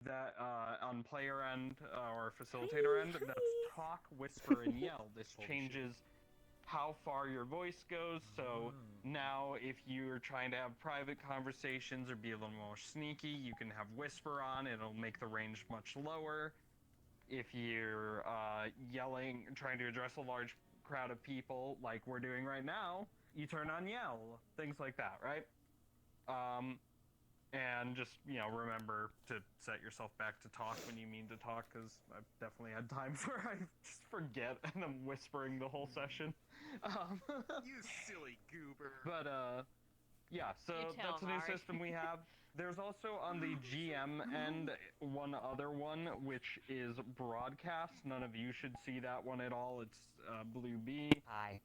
that on player end or facilitator end, that's talk, whisper, and yell. This changes how far your voice goes. So now, if you're trying to have private conversations or be a little more sneaky, you can have whisper on. It'll make the range much lower. If you're yelling, trying to address a large crowd of people, like we're doing right now, you turn on yell. Things like that, right? And just, remember to set yourself back to talk when you mean to talk, because I've definitely had times where I just forget and I'm whispering the whole session. You silly goober. But, yeah, so that's a new system we have. There's also on the GM end one other one, which is broadcast. None of you should see that one at all. It's Blue B. Hi.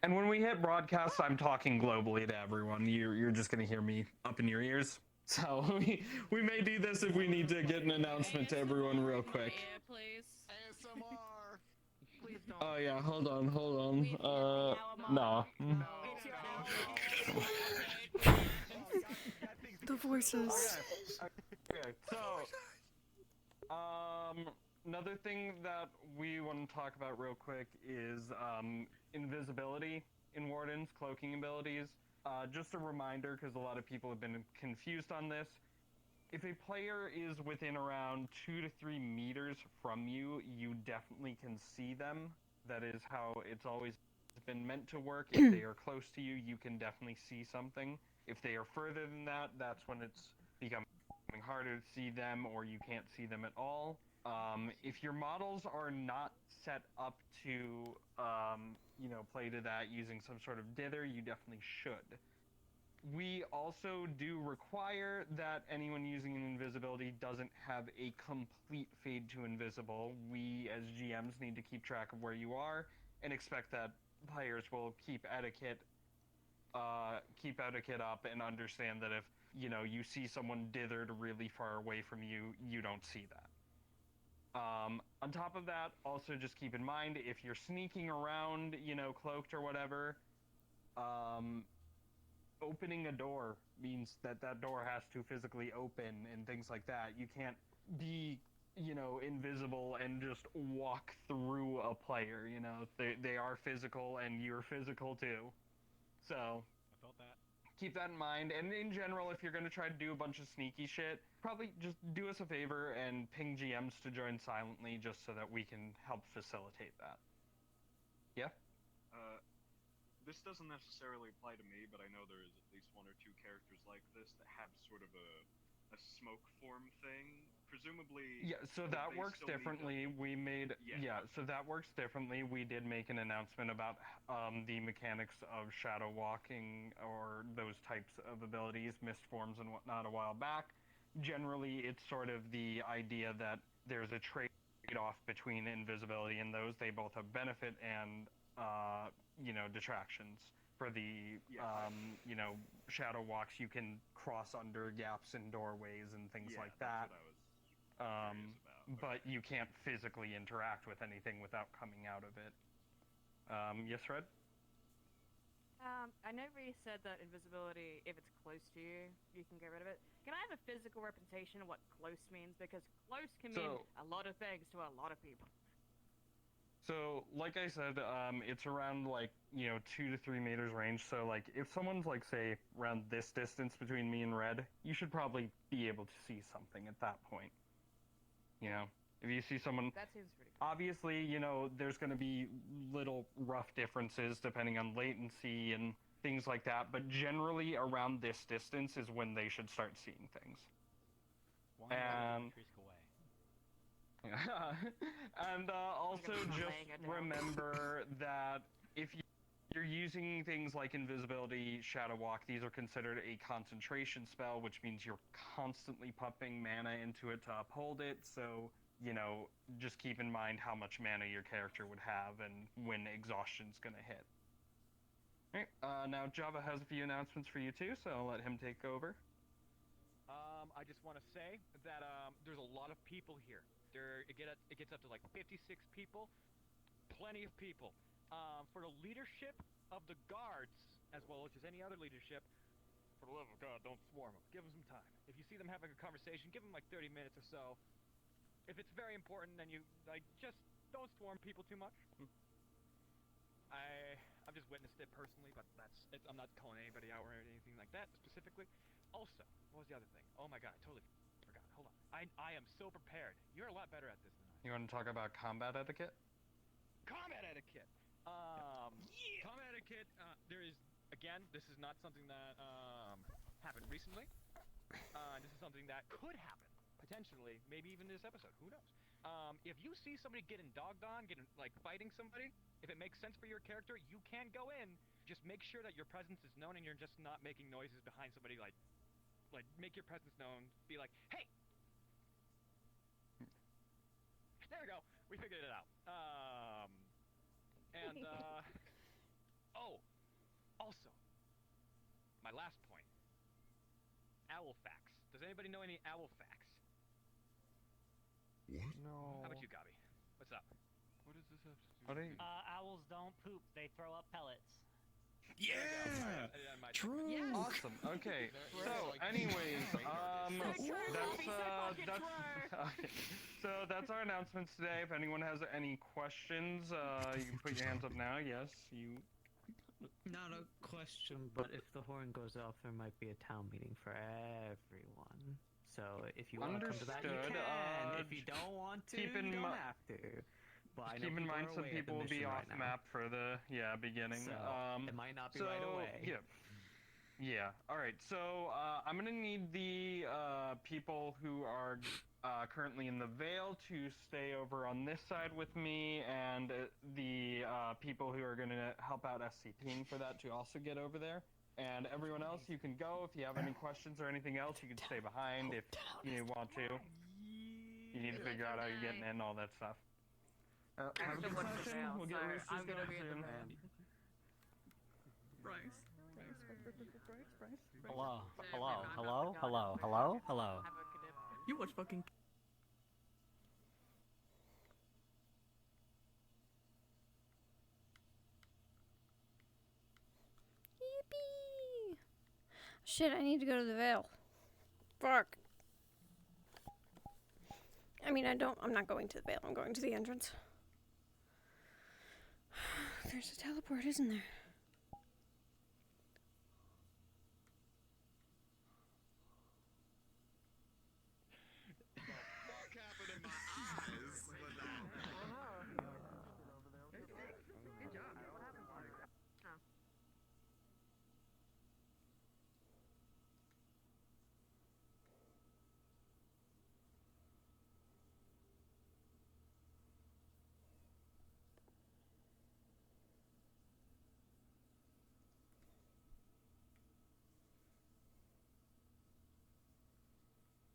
And when we hit broadcast, I'm talking globally to everyone. You're just going to hear me up in your ears. So we may do this if we need to get an announcement to everyone real quick. Yeah, please. ASMR. Please don't. Oh yeah, hold on. No. The voices. Okay, so another thing that we want to talk about real quick is invisibility in Wardens, cloaking abilities. Just a reminder, because a lot of people have been confused on this. If a player is within around 2 to 3 meters from you, you definitely can see them. That is how it's always been meant to work. If they are close to you, you can definitely see something. If they are further than that, that's when it's becoming harder to see them, or you can't see them at all. If your models are not set up to, play to that using some sort of dither, you definitely should. We also do require that anyone using an invisibility doesn't have a complete fade to invisible. We, as GMs, need to keep track of where you are and expect that players will keep etiquette up and understand that if, you see someone dithered really far away from you, you don't see that. On top of that, also just keep in mind, if you're sneaking around, cloaked or whatever, opening a door means that door has to physically open and things like that. You can't be, invisible and just walk through a player, They are physical and you're physical too. So, I felt that. Keep that in mind. And in general, if you're going to try to do a bunch of sneaky shit, probably just do us a favor and ping GMs to join silently just so that we can help facilitate that. Yeah? This doesn't necessarily apply to me, but I know there is at least 1 or 2 characters like this that have sort of a smoke form thing. Presumably. Yeah, so that works differently. So that works differently. We did make an announcement about the mechanics of shadow walking or those types of abilities, mist forms and whatnot a while back. Generally, it's sort of the idea that there's a trade-off between invisibility and those. They both have benefit and detractions. For the shadow walks, you can cross under gaps in doorways and things like that. That's what I was curious about. But you can't physically interact with anything without coming out of it. Yes, Red? I know Rhys said that invisibility, if it's close to you, you can get rid of it. Can I have a physical representation of what close means? Because close can mean a lot of things to a lot of people. So, like I said, it's around, 2 to 3 meters range. So, if someone's, say, around this distance between me and Red, you should probably be able to see something at that point. If you see someone... That seems pretty cool. Obviously, there's going to be little rough differences depending on latency and things like that. But generally, around this distance is when they should start seeing things. And also just remember that if you're using things like invisibility, shadow walk, these are considered a concentration spell, which means you're constantly pumping mana into it to uphold it. So, just keep in mind how much mana your character would have and when exhaustion's gonna hit. Alright, now Java has a few announcements for you too, so I'll let him take over. I just want to say that there's a lot of people here. It gets up to 56 people, plenty of people. For the leadership of the guards, as well as just any other leadership, For the love of God, don't swarm them. Give them some time. If you see them having a conversation, give them like 30 minutes or so. If it's very important, then you just don't swarm people too much. I've just witnessed it personally, but I'm not calling anybody out or anything like that specifically. Also, what was the other thing? Oh my God, I totally forgot. Hold on. I am so prepared. You're a lot better at this than I am. You want to talk about combat etiquette? Combat etiquette. Combat etiquette. There is, again, this is not something that happened recently. This is something that could happen potentially, maybe even this episode. Who knows? If you see somebody getting dogged on, fighting somebody, if it makes sense for your character, you can go in. Just make sure that your presence is known and you're just not making noises behind somebody. Like make your presence known. Be like, hey. There we go. We figured it out. Oh, also, my last point. Owl facts. Does anybody know any owl facts? What? No. How about you, Gabi? What's up? What does this have to do? What are you? Owls don't poop; they throw up pellets. Yeah! True! Yes. Awesome. Okay. So, anyways, that's our announcements today. If anyone has any questions, you can put your hands up now. Yes, you. Not a question, but if the horn goes off, there might be a town meeting for everyone. So if you want to come to that, you can. If you don't want to, you don't have to. But I know keep in mind some people will be off right map for the beginning. So it might not be right away. Yeah. All right. So I'm gonna need the people who are currently in the Vale to stay over on this side with me, and the people who are gonna help out SCPing for that to also get over there. And everyone else, you can go. If you have any questions or anything else, you can stay behind if you want to. You need to figure out how you're getting in, all that stuff. Have a good session. We'll get Roosters I'm gonna going be in the soon. van. Hello, hello, hello, hello, hello, hello. Have a good evening. You watch fucking. Yippee! Shit, I need to go to the Vale. Fuck. I mean, I'm not going to the Vale, I'm going to the entrance. There's a teleport, isn't there?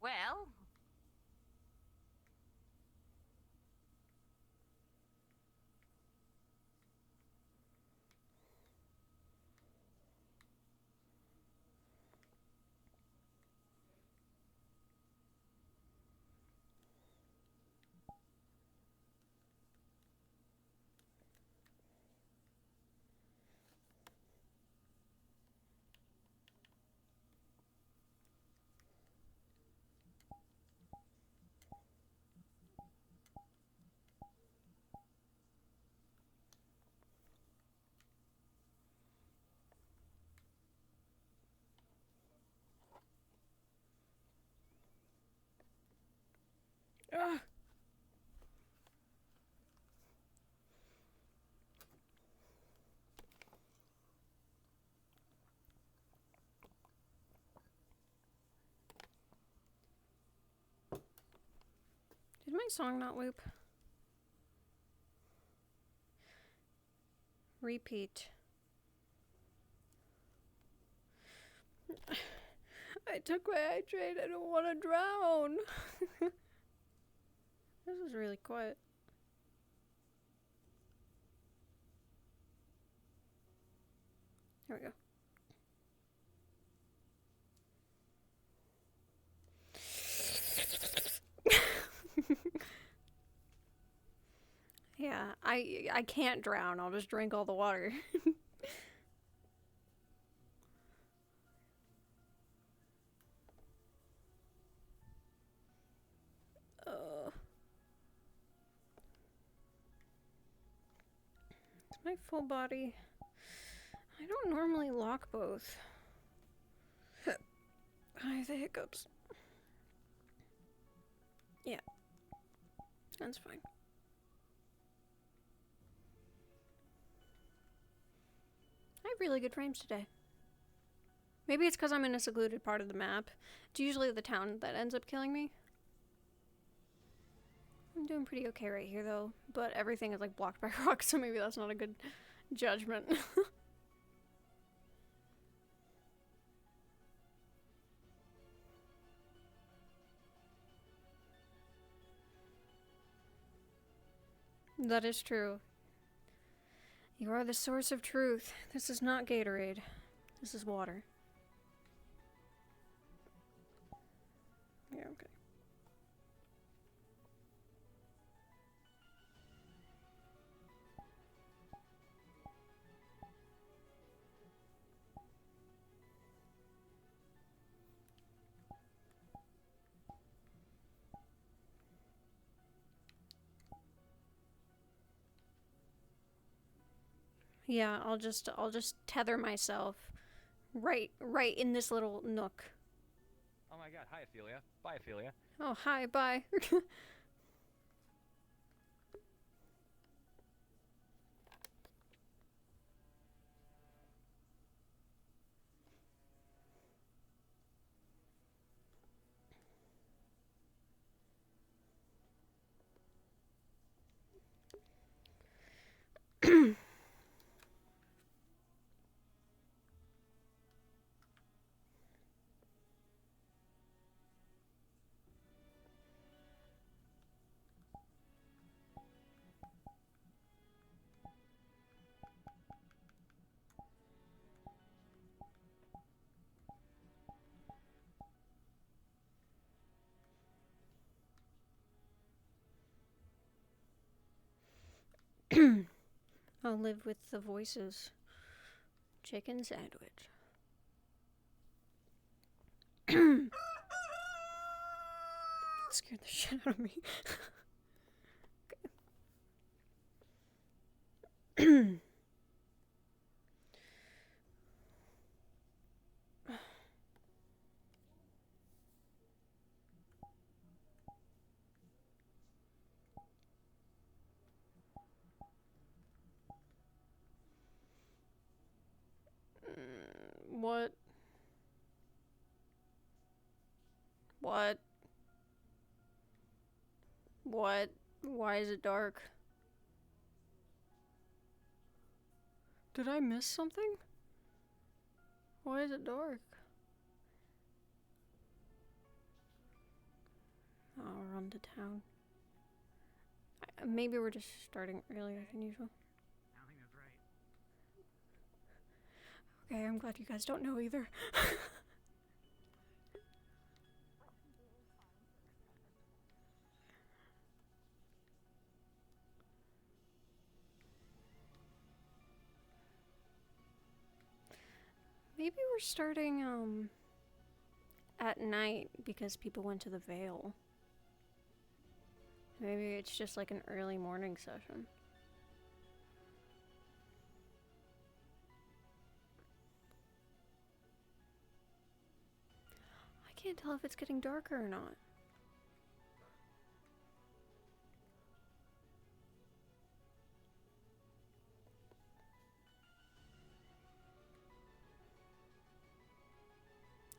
Well, Ugh. Did my song not loop? Repeat. I took my hydrate. I don't want to drown. This is really quiet. Here we go. Yeah, I can't drown. I'll just drink all the water. my full body. I don't normally lock both. I have the hiccups. Yeah. That's fine. I have really good frames today. Maybe it's because I'm in a secluded part of the map. It's usually the town that ends up killing me. I'm doing pretty okay right here, though. But everything is, like, blocked by rocks, so maybe that's not a good judgment. That is true. You are the source of truth. This is not Gatorade. This is water. Yeah, okay. Yeah, I'll just tether myself right in this little nook. Oh my god, hi Ophelia. Bye Ophelia. Oh, hi, bye. I'll live with the voices. Chicken sandwich. Scared the shit out of me. What? What? What? Why is it dark? Did I miss something? Why is it dark? I'll run to town. Maybe we're just starting earlier than usual. I think that's right. Okay, I'm glad you guys don't know either. Maybe we're starting, at night because people went to the Vale. Maybe it's just like an early morning session. I can't tell if it's getting darker or not.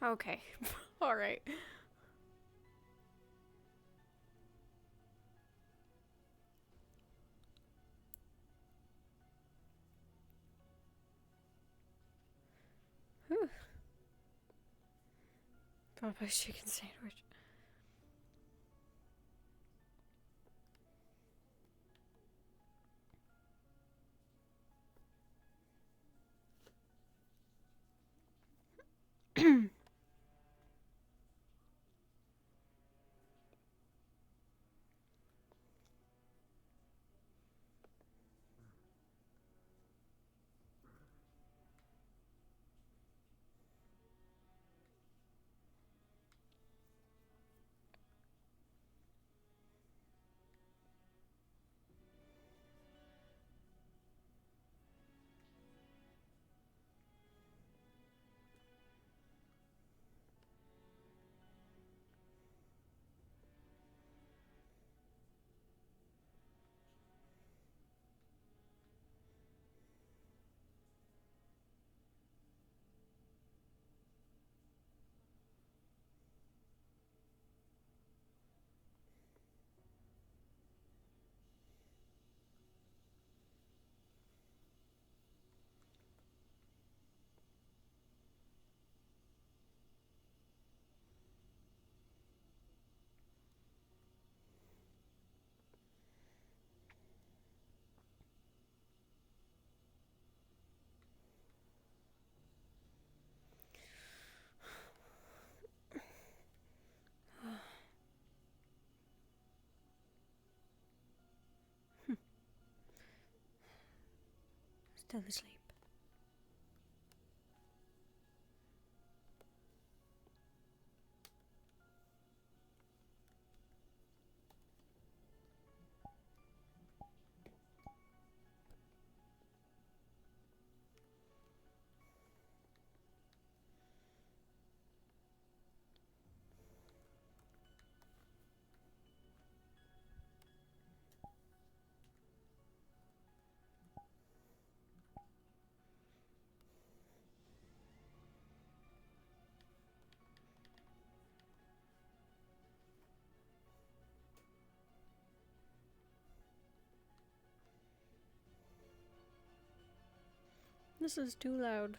Okay. All right. Whew. Popeye's chicken sandwich. Still asleep. This is too loud.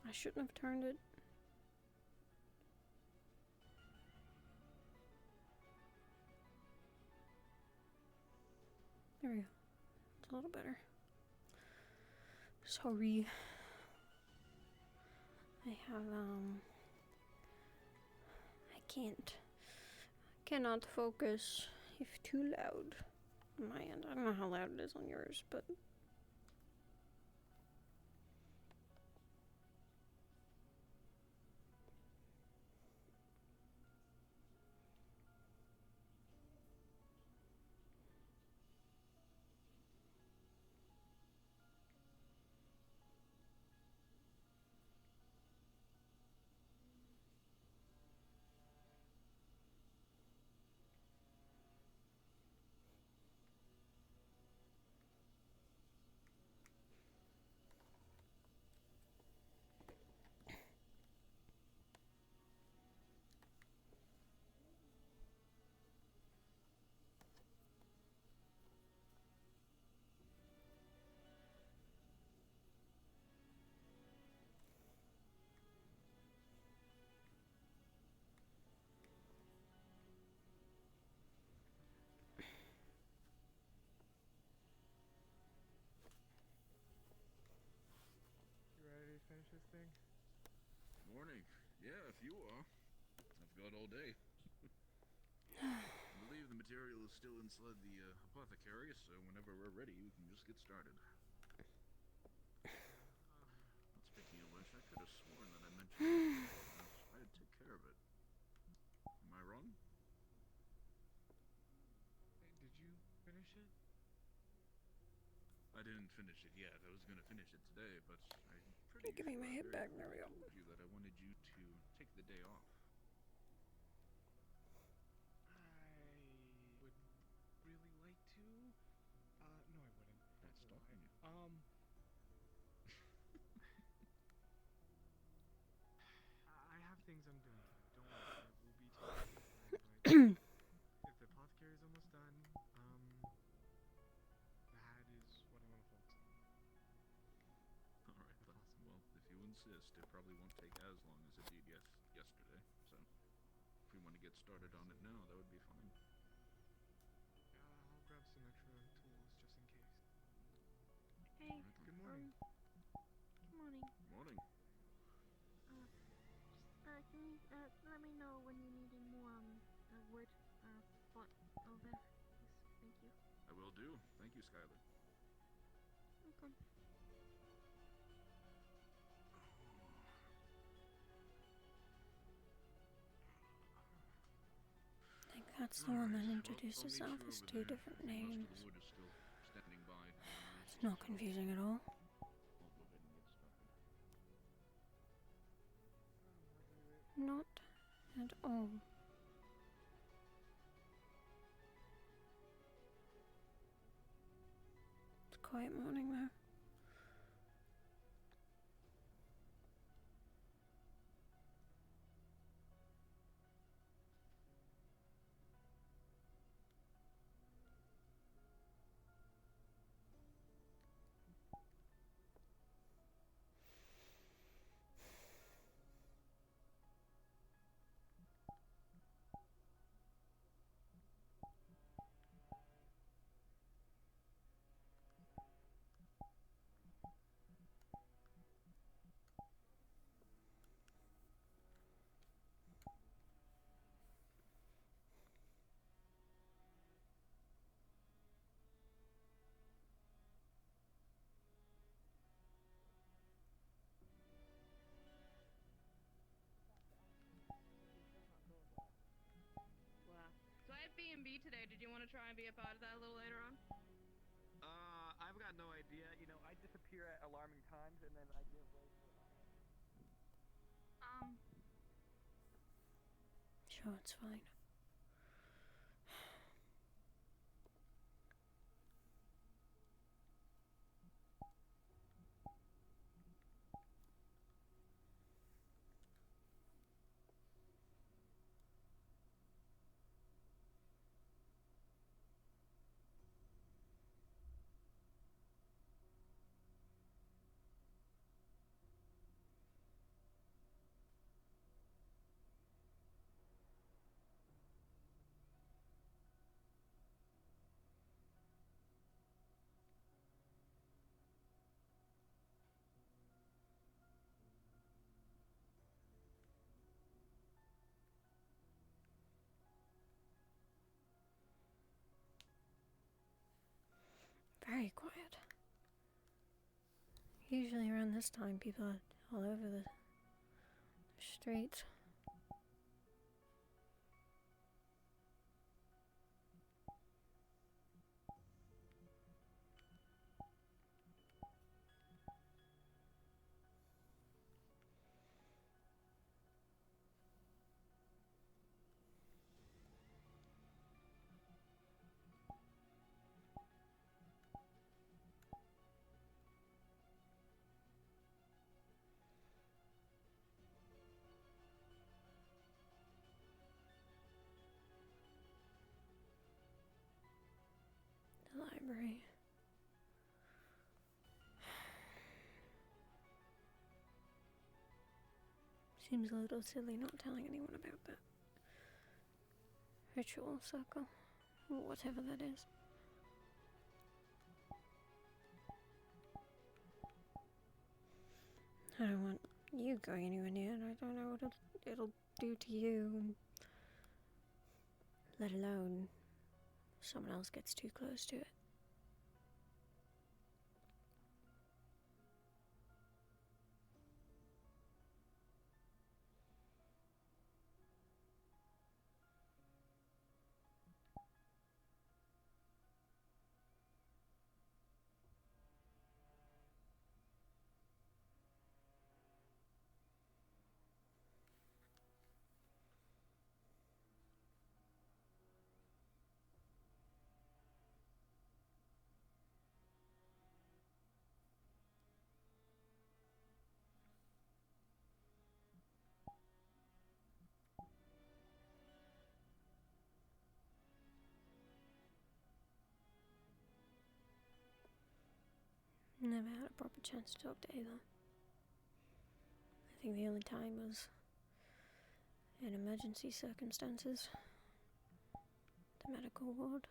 I shouldn't have turned it. There we go. It's a little better. Sorry. I have, cannot focus if too loud on my end. I don't know how loud it is on yours, but You ready to finish this thing? Morning. Yeah, if you are. I've got all day. I believe the material is still inside the apothecary, so whenever we're ready, we can just get started. Speaking of which, I could have sworn that I mentioned it. I'd take care of it. Am I wrong? Hey, did you finish it? I didn't finish it yet. I was going to finish it today, but I'm pretty give me my hip back. There we go. I told you that I wanted you to take the day off. I would really like to. No, I wouldn't. That's a stopping lie. you. I have things I'm doing today. Don't worry, I will be taking some time, but if the apothecary's almost done, that is what I want to focus on. Alright, If but, possible. well, if you insist, it probably won't take as long as it did yesterday, so if we want to get started on it now, that would be fine. I'll grab some extra tools just in case. Hey, Alright, Good morning. good morning. Morning. Can you let me know when you need any more wood bought over? Yes, thank you. I will do. Thank you, Skylar. Welcome. I think that's the one that Alright, introduced well, I'll itself meet as you two over there. different Most of names. the wood is still standing by. It's not confusing at all. I'll go ahead and get started. Not at all. It's a quiet morning though. be today? Did you want to try and be a part of that a little later on? I've got no idea. You know, I disappear at alarming times, and then I give way for. Sure, it's fine. Very quiet. Usually around this time, people are all over the streets. The library. Seems a little silly not telling anyone about that ritual circle, or whatever that is. I don't want you going anywhere near it. I don't know what it'll do to you, let alone someone else gets too close to it. Never had a proper chance to talk to Ava. I think the only time was in emergency circumstances. The medical ward.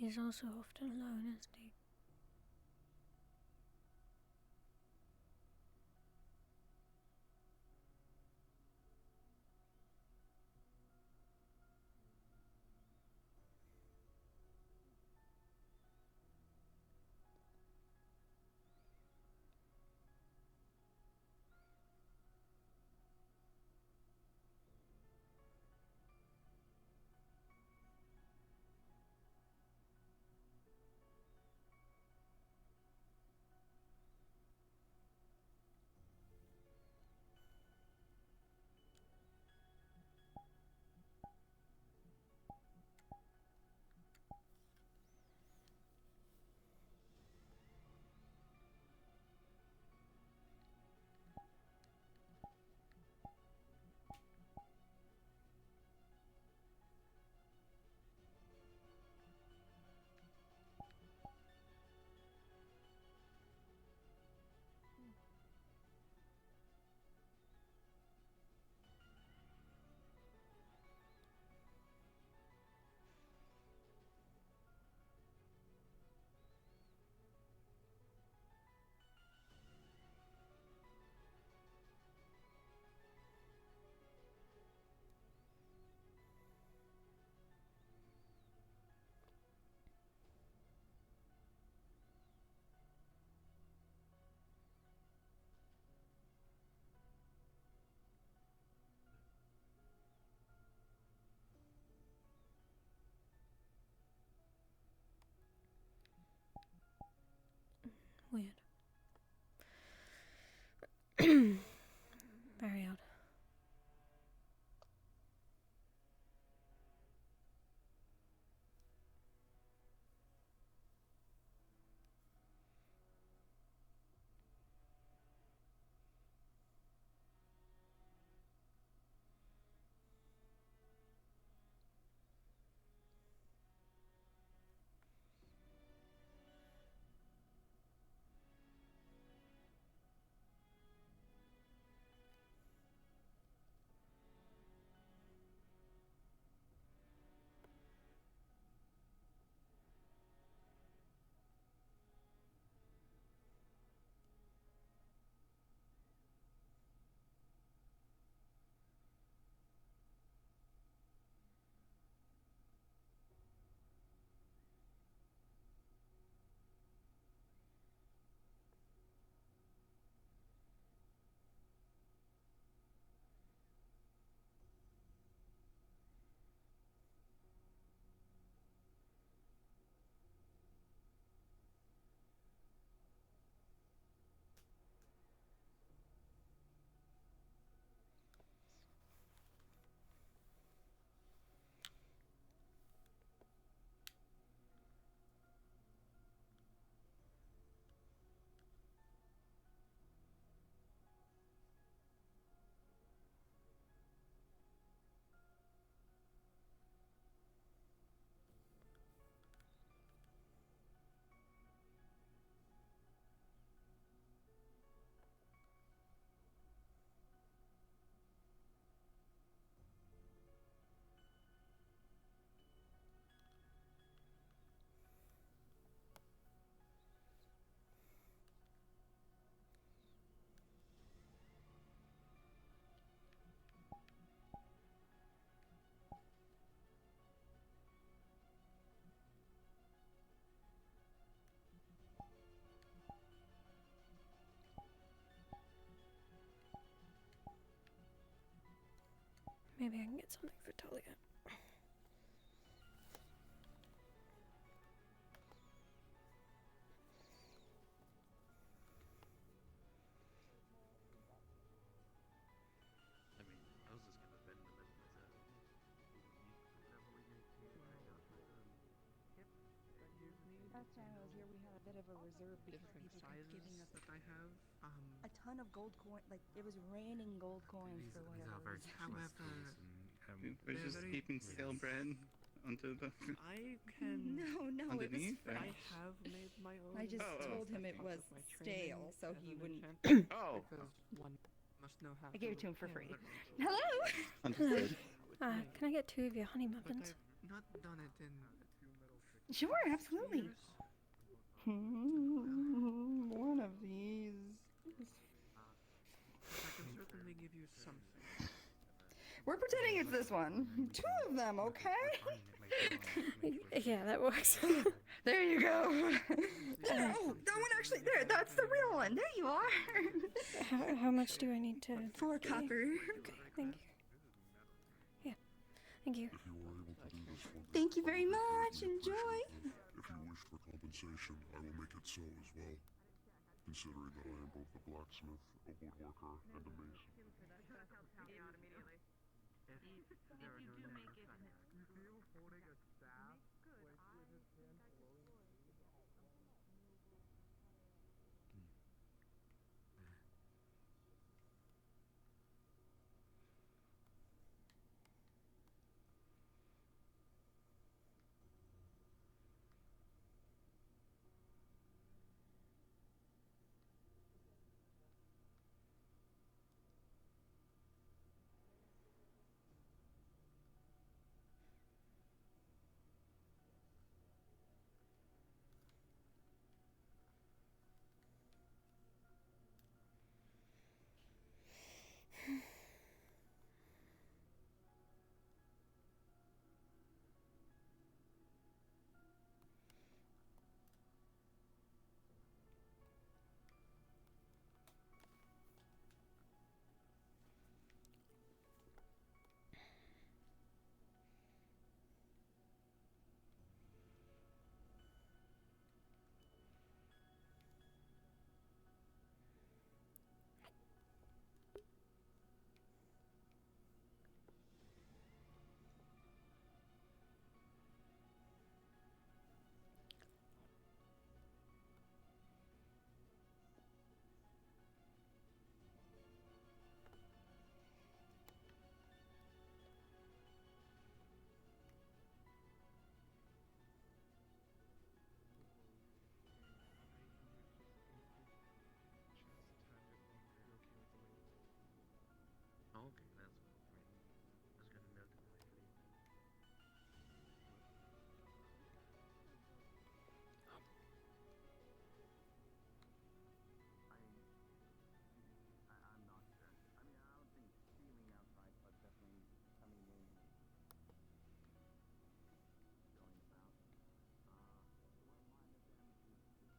He's also often alone, isn't he? Weird. Very odd. Maybe I can get something for Talia. I mean, I was just gonna bend and live myself. Last time I was here, we had a bit of a reserve because Different people kept sizes giving us that I have. a ton of gold coin. Like it was raining gold coins for whatever reason. However, We're just keeping stale bread onto the I can. No, underneath. it was I fresh. have made my own. I just Oh. told him it was My training stale, so as he an wouldn't. enchanter, Oh. Because one must know how. I gave it to him for free. handle it. Hello. Hello. Understood. Can I get 2 of your honey But muffins? I've not done it in Sure, absolutely. One of these. I can certainly give you something. We're pretending it's this one. 2 of them, okay? Yeah, that works. There you go. Oh, that one actually, there, that's the real one. There you are. How much do I need to... 4 copper. Okay, thank you. Yeah, thank you. Thank you very much. Enjoy. If you wish for compensation, I will make it so as well. Considering that I am both a blacksmith, a woodworker, and a mason. Okay, that's great. I was gonna note it before you leave. I'm not sure. I mean, I don't think stealing outside, but definitely coming in, going about. One minor damages to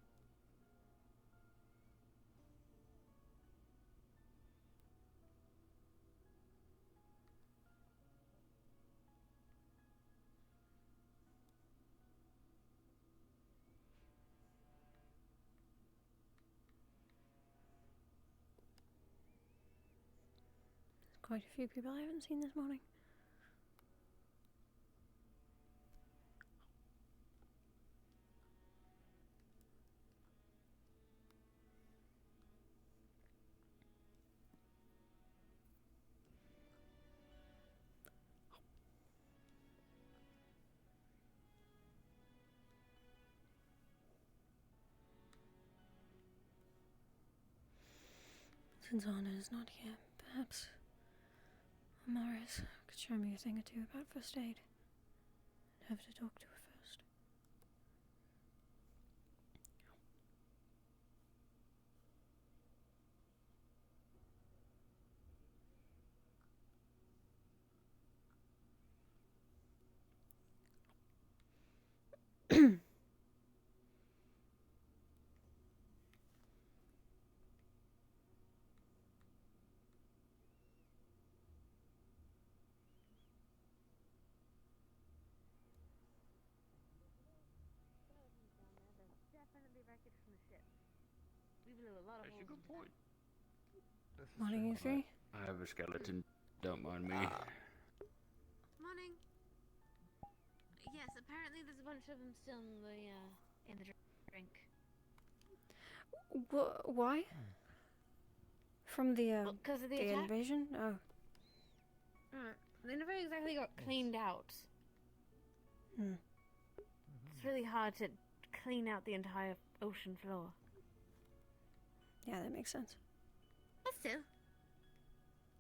the wall. Quite a few people I haven't seen this morning. Since Anna is not here, perhaps Amaris could show me a thing or two about first aid. I'd have to talk to her first. Definitely wreckage from the ship. We blew a lot of That's a holes good in point. Morning, you three. I have a skeleton. Don't mind me. Morning. Yes, apparently there's a bunch of them still in the drink. Why? From the Because of the the attack? invasion? Oh. They never exactly got cleaned out. Hmm. It's really hard to clean out the entire ocean floor. Yeah, that makes sense. But still,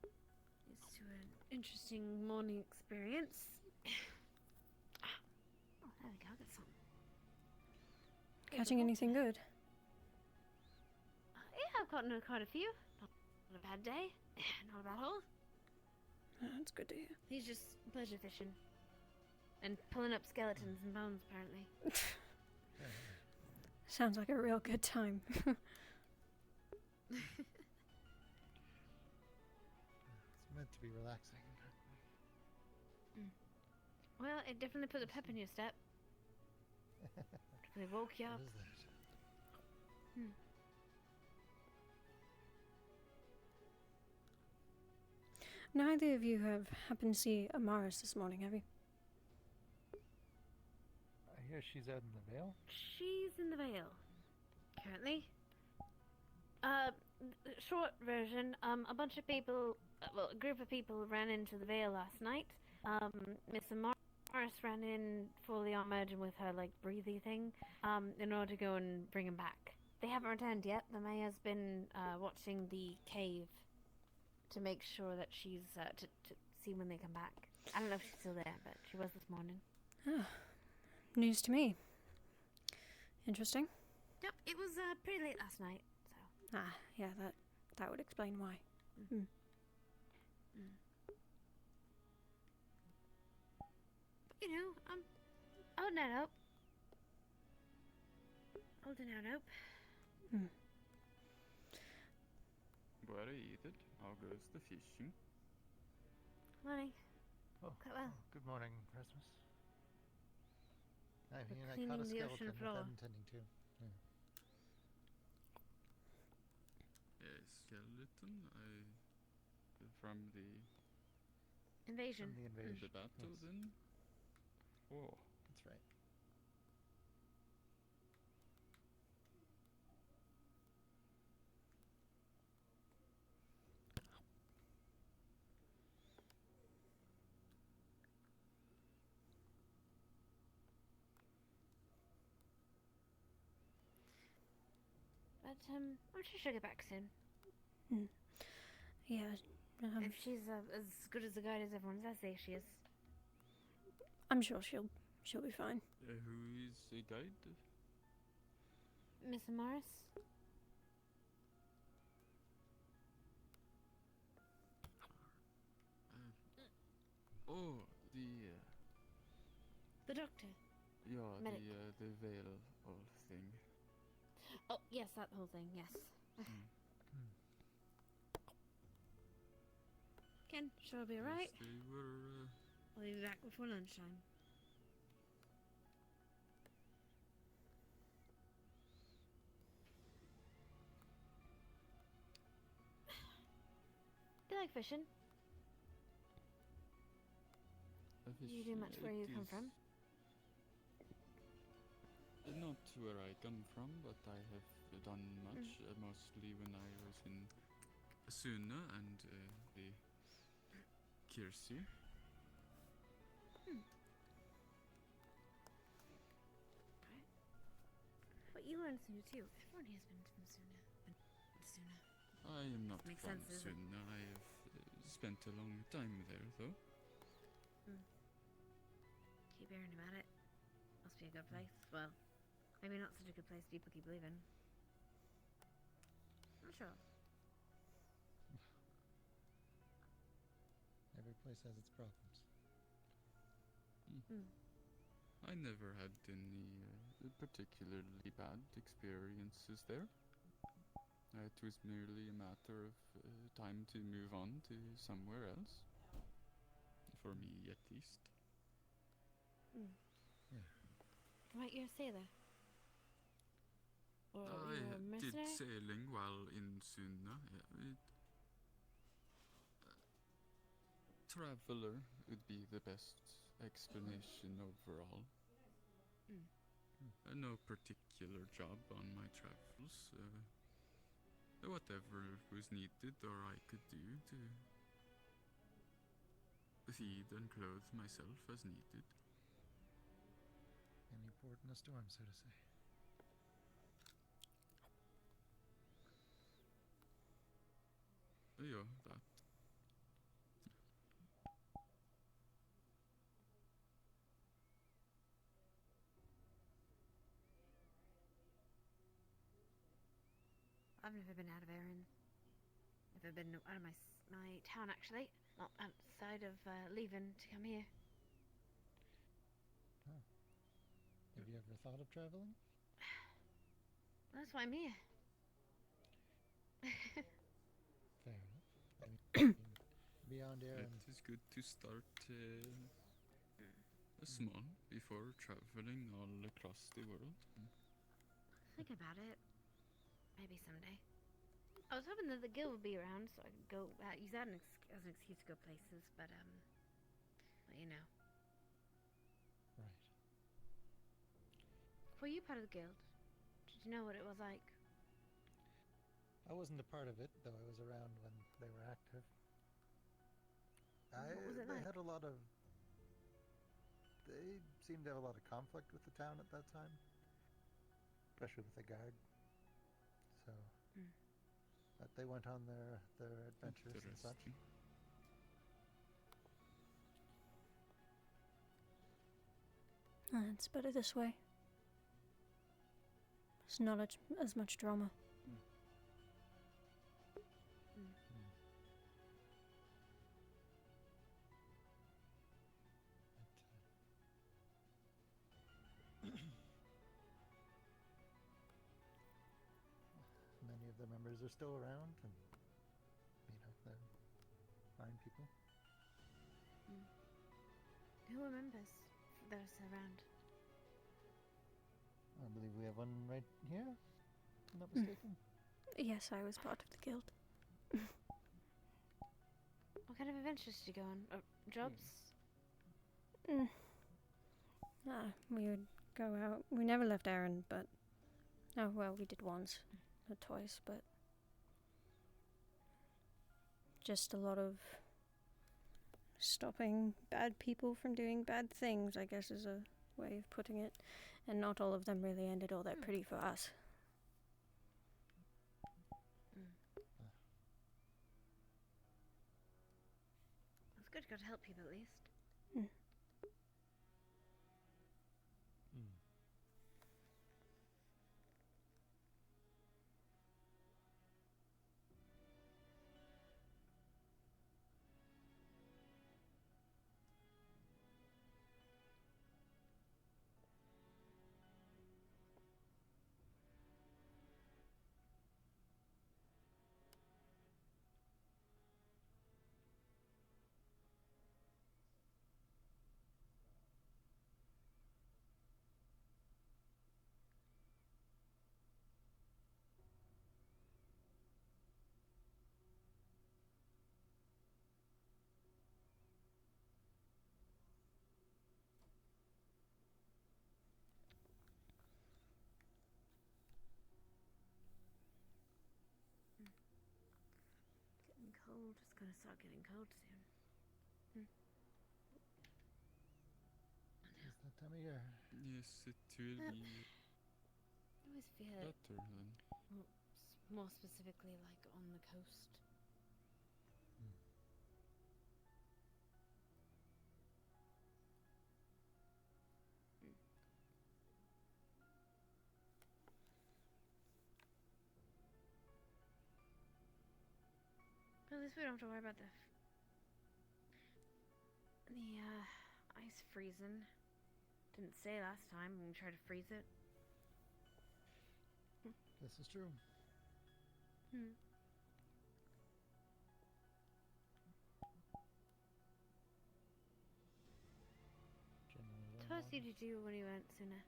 it's an interesting morning experience. Oh, there we go. I got some. Catching anything good? Yeah, I've gotten quite a few. Not a bad day. Not a bad haul. That's good to hear. He's just pleasure fishing. And pulling up skeletons and bones, apparently. Sounds like a real good time. It's meant to be relaxing. Well, it definitely put a pep in your step. They woke you up. What is that? Neither of you have happened to see Amaris this morning, have you? I hear she's out in the Vale. She's in the Vale. Currently. Short version, a bunch of people, well, a group of people ran into the Vale last night. Miss Amaris ran in fully armored and with her, like, breathy thing, in order to go and bring him back. They haven't returned yet. The mayor's been, watching the cave to make sure that she's, to see when they come back. I don't know if she's still there, but she was this morning. Oh, news to me. Interesting. Yep, it was, pretty late last night, so. Ah, yeah, that would explain why. Mm. You know, holding out hope. Holding out hope. Bare eat it. How goes the fishing? Morning. Oh, quite well. Good morning, Rasmus. I We're mean, I cleaning caught a the ocean skeleton floor. without intending to. Yeah. A skeleton? From the... Invasion. From the invasion. The battle, Yes. then? Oh. That's right. But, I'm sure she'll get back soon. Yeah. If she's as good as a guide as everyone says she is. I'm sure she'll be fine. Who is the guide? Miss Amaris? Oh, The doctor. yeah, Medic. the veil all thing. Oh, yes, that whole thing, yes. Ken, sure will be alright. Yes, they were, We'll be back before lunchtime. Do you like fishing? Do you do much where you come from? Not where I come from, but I have done much, mostly when I was in Sune and the Kirsi. But you were in Suna too. Everyone has been from Suna. Suna. I am not Makes from sense, doesn't it? Sune. I have spent a long time there, though. Keep hearing about it. Must be a good place. Well, maybe not such a good place people keep leaving. Not sure. Every place has its problems. I never had any particularly bad experiences there. It was merely a matter of time to move on to somewhere else. For me, at least. Right, you're a sailor. Or I you're a did mercenary? sailing while in Sune. Traveler would be the best explanation overall. No particular job on my travels. Whatever was needed or I could do to feed and clothe myself as needed. Any port in a storm, so to say. Yeah, that. I've never been out of Erin. Never been out of my town, actually. Not outside of leaving to come here. Oh. Have you ever thought of traveling? That's why I'm here. Fair enough. I mean, beyond Erin. It is good to start small before traveling all across the world. Think about it. Maybe someday. I was hoping that the guild would be around so I could go use that as an excuse to go places, but you know. Right. Were you part of the guild? Did you know what it was like? I wasn't a part of it, though I was around when they were active. What was it They like? had a lot of... They seemed to have a lot of conflict with the town at that time. Especially with the guard. So... But they went on their adventures and such. It's better this way. There's not as much drama. Many of the members are still around, and they're fine people. Who remembers those around? I believe we have one right here, if I'm not mistaken. Yes, I was part of the guild. What kind of adventures did you go on? Jobs? We would go out. We never left Erin, but... Oh, well, we did once. Not twice, but... Just a lot of... stopping bad people from doing bad things, I guess is a way of putting it. And not all of them really ended all that pretty for us. It's good you got to help people at least. Getting cold. It's gonna start getting cold soon. It's that time of year. Yes, it will be I always feel better then. more specifically like on the coast. But at least we don't have to worry about the ice freezing. Didn't say last time when we tried to freeze it. This is true. So what else did you do when you went sooner?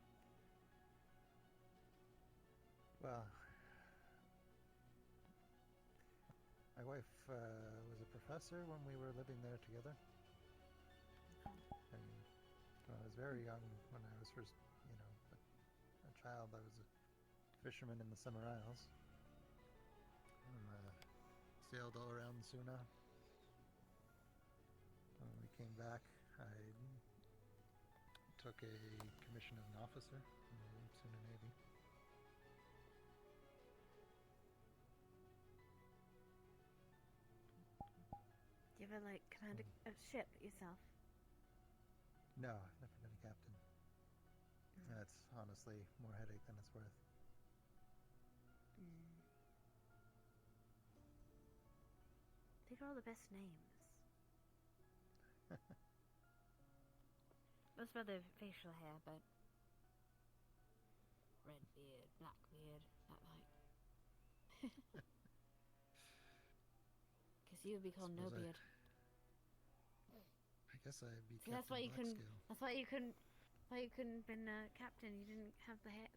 Well, my wife was a professor when we were living there together. And when I was very young, when I was first, a child, I was a fisherman in the Summer Isles. And, sailed all around Suna. When we came back, I took a commission as an officer in the Suna Navy. Do you ever command a ship yourself? No, I've never been a captain. That's honestly more headache than it's worth. These are all the best names. Most of their facial hair, but red beard, black beard, that like. Because you would be called no Suppose beard. I guess I'd be See, that's Captain why you couldn't. Blackscale. That's why you couldn't. Why you couldn't been captain? You didn't have the hair,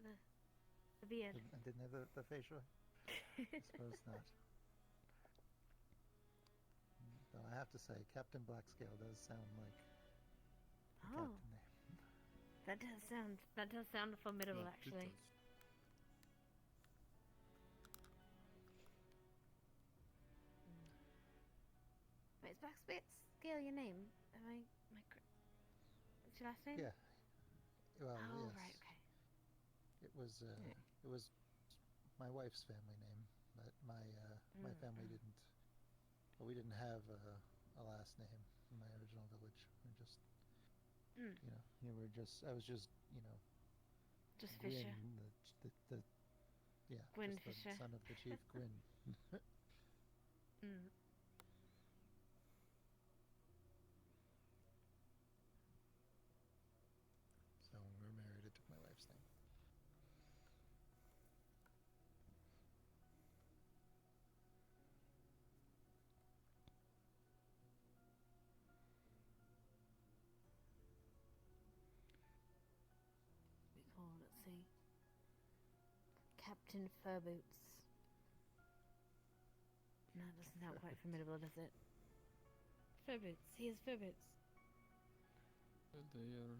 the beard. I didn't have the facial. I suppose not. Though I have to say, Captain Blackscale does sound like a Oh. captain name. That does sound formidable, Yeah, it actually. does. Wait, is Blackscale your name? Am I? What's your last name? Yeah. Well, Oh, yes. right. Okay. It was my wife's family name, but my family didn't. Well, we didn't have a last name in my original village. We just, I was just, Just Gwyn, Fisher. Gwyn just the Fisher. son of the chief Gwyn. Mm. So when we were married, I took my wife's name. We call, let's see. Captain Furboots. No, that doesn't sound quite formidable, does it? Furboots. He is Furboots. Well, they are.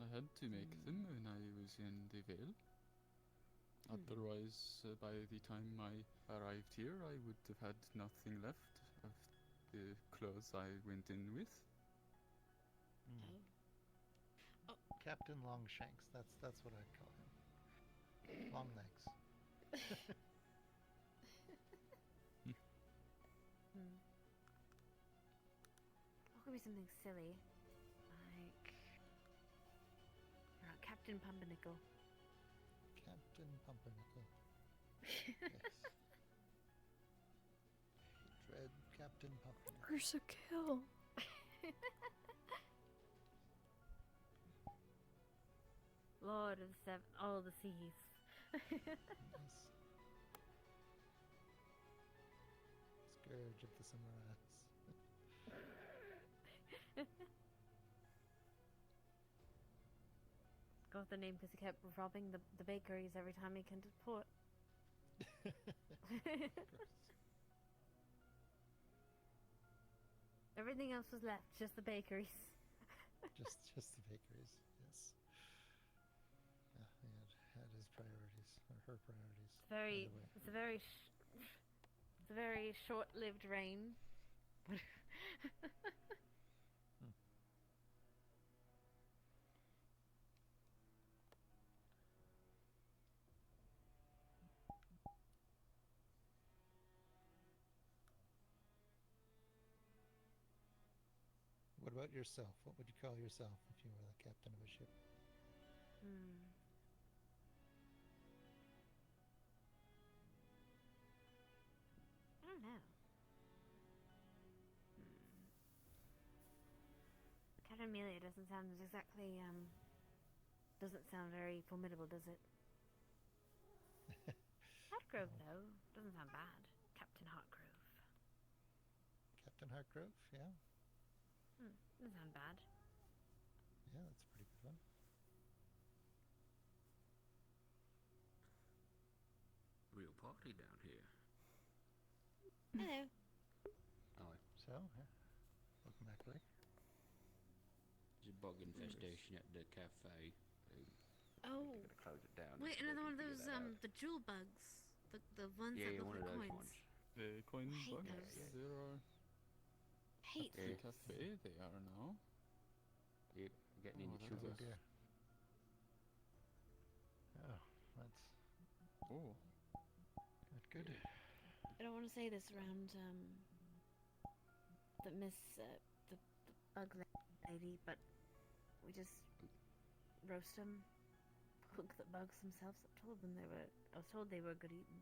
I had to make them when I was in the Vale. Otherwise, by the time I arrived here, I would have had nothing left of the clothes I went in with. Captain Longshanks. That's what I'd call him. Long legs. What could be something silly? Like. Captain Pumpernickel. Captain Pumpernickel. Yes. Dread Captain Pumpernickel. Where's the kill? Lord of all the seas. Scourge of the Cimarats. Got the name because he kept robbing the bakeries every time he came to port. Everything else was left, just the bakeries. just the bakeries, yes. Yeah, he had his priorities, or her priorities. It's a very short-lived reign. What about yourself? What would you call yourself if you were the captain of a ship? I don't know. Captain Amelia doesn't sound exactly, doesn't sound very formidable, does it? Heartgrove, though, doesn't sound bad. Captain Heartgrove. Captain Heartgrove, yeah. Doesn't sound bad. Yeah, that's a pretty good one. Real party down here. Hello. So, welcome back, Blake. There's a bug infestation at the cafe. Oh. They're gonna close it down. Wait, until another they one of can those, figure that out. the jewel bugs. The ones Yeah, that look one of like those coins. ones. The coin hate bugs, those. there are Hate at the those. cafe, they are now. Yep, getting into that's trouble. a- dear. Oh, that's Oh, good. I don't want to say this around, the Miss, the bug lady, but we just roast them, cook the bugs themselves. I was told they were good eating.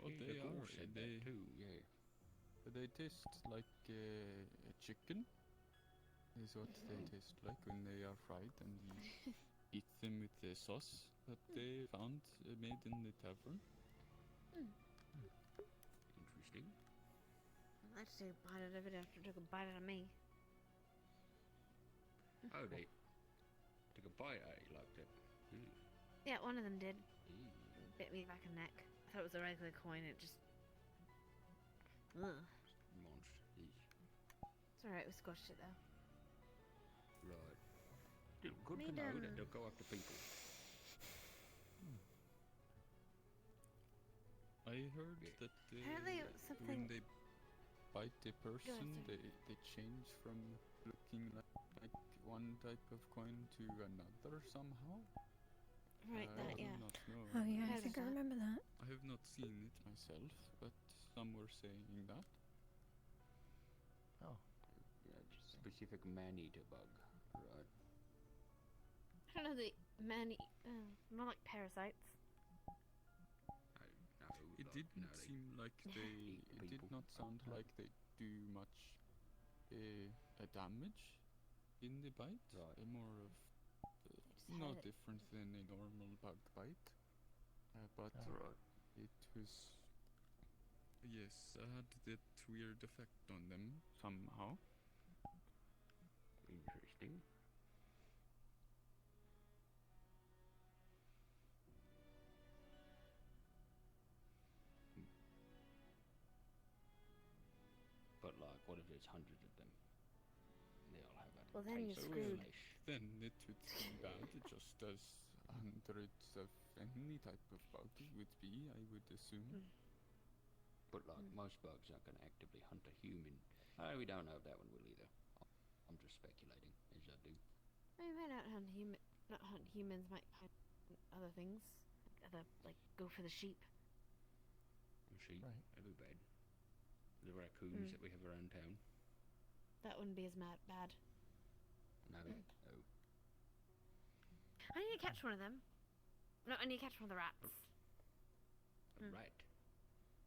Well, Yeah, they the are. horse said that too, yeah. They taste like a chicken. Is what they taste like when they are fried, and you eat them with the sauce that they found made in the tavern. Interesting. I'd like to take a bite out of it after it took a bite out of me. Oh, they took a bite out of you like that. Ew. Yeah, one of them did. Ew. Bit me back in the neck. I thought it was a regular coin. It just. Ugh. Monster. Ew. It's alright, we squashed it though. Right. Still good to Made, know that they'll go after people. I heard that Apparently it was something- when they bite a person, sorry. they change from looking like one type of coin to another somehow. Right, I that, do yeah. not know. Oh yeah, I think I remember that. I have not seen it myself, but some were saying that. Oh. Yeah, just specific man-eater bug. Right. I don't know the more like parasites. It didn't seem like they. It did not sound like they do much damage in the bite. More of no had it. different than a normal bug bite, but it was yes, had that weird effect on them somehow. Interesting. But like, what if there's hundreds of them? They all have a Well, then taste you're of screwed. flesh. Then it would be bad, just as hundreds of any type of bug would be, I would assume. But like, most bugs aren't going to actively hunt a human. We don't know if that one will either. I'm just speculating, as I do. I might not hunt humans, might hunt other things. Like go for the sheep. Sheep, that'd be bad. The raccoons that we have around town. That wouldn't be as bad. No. Oh. I need to catch one of them. No, I need to catch one of the rats. A rat?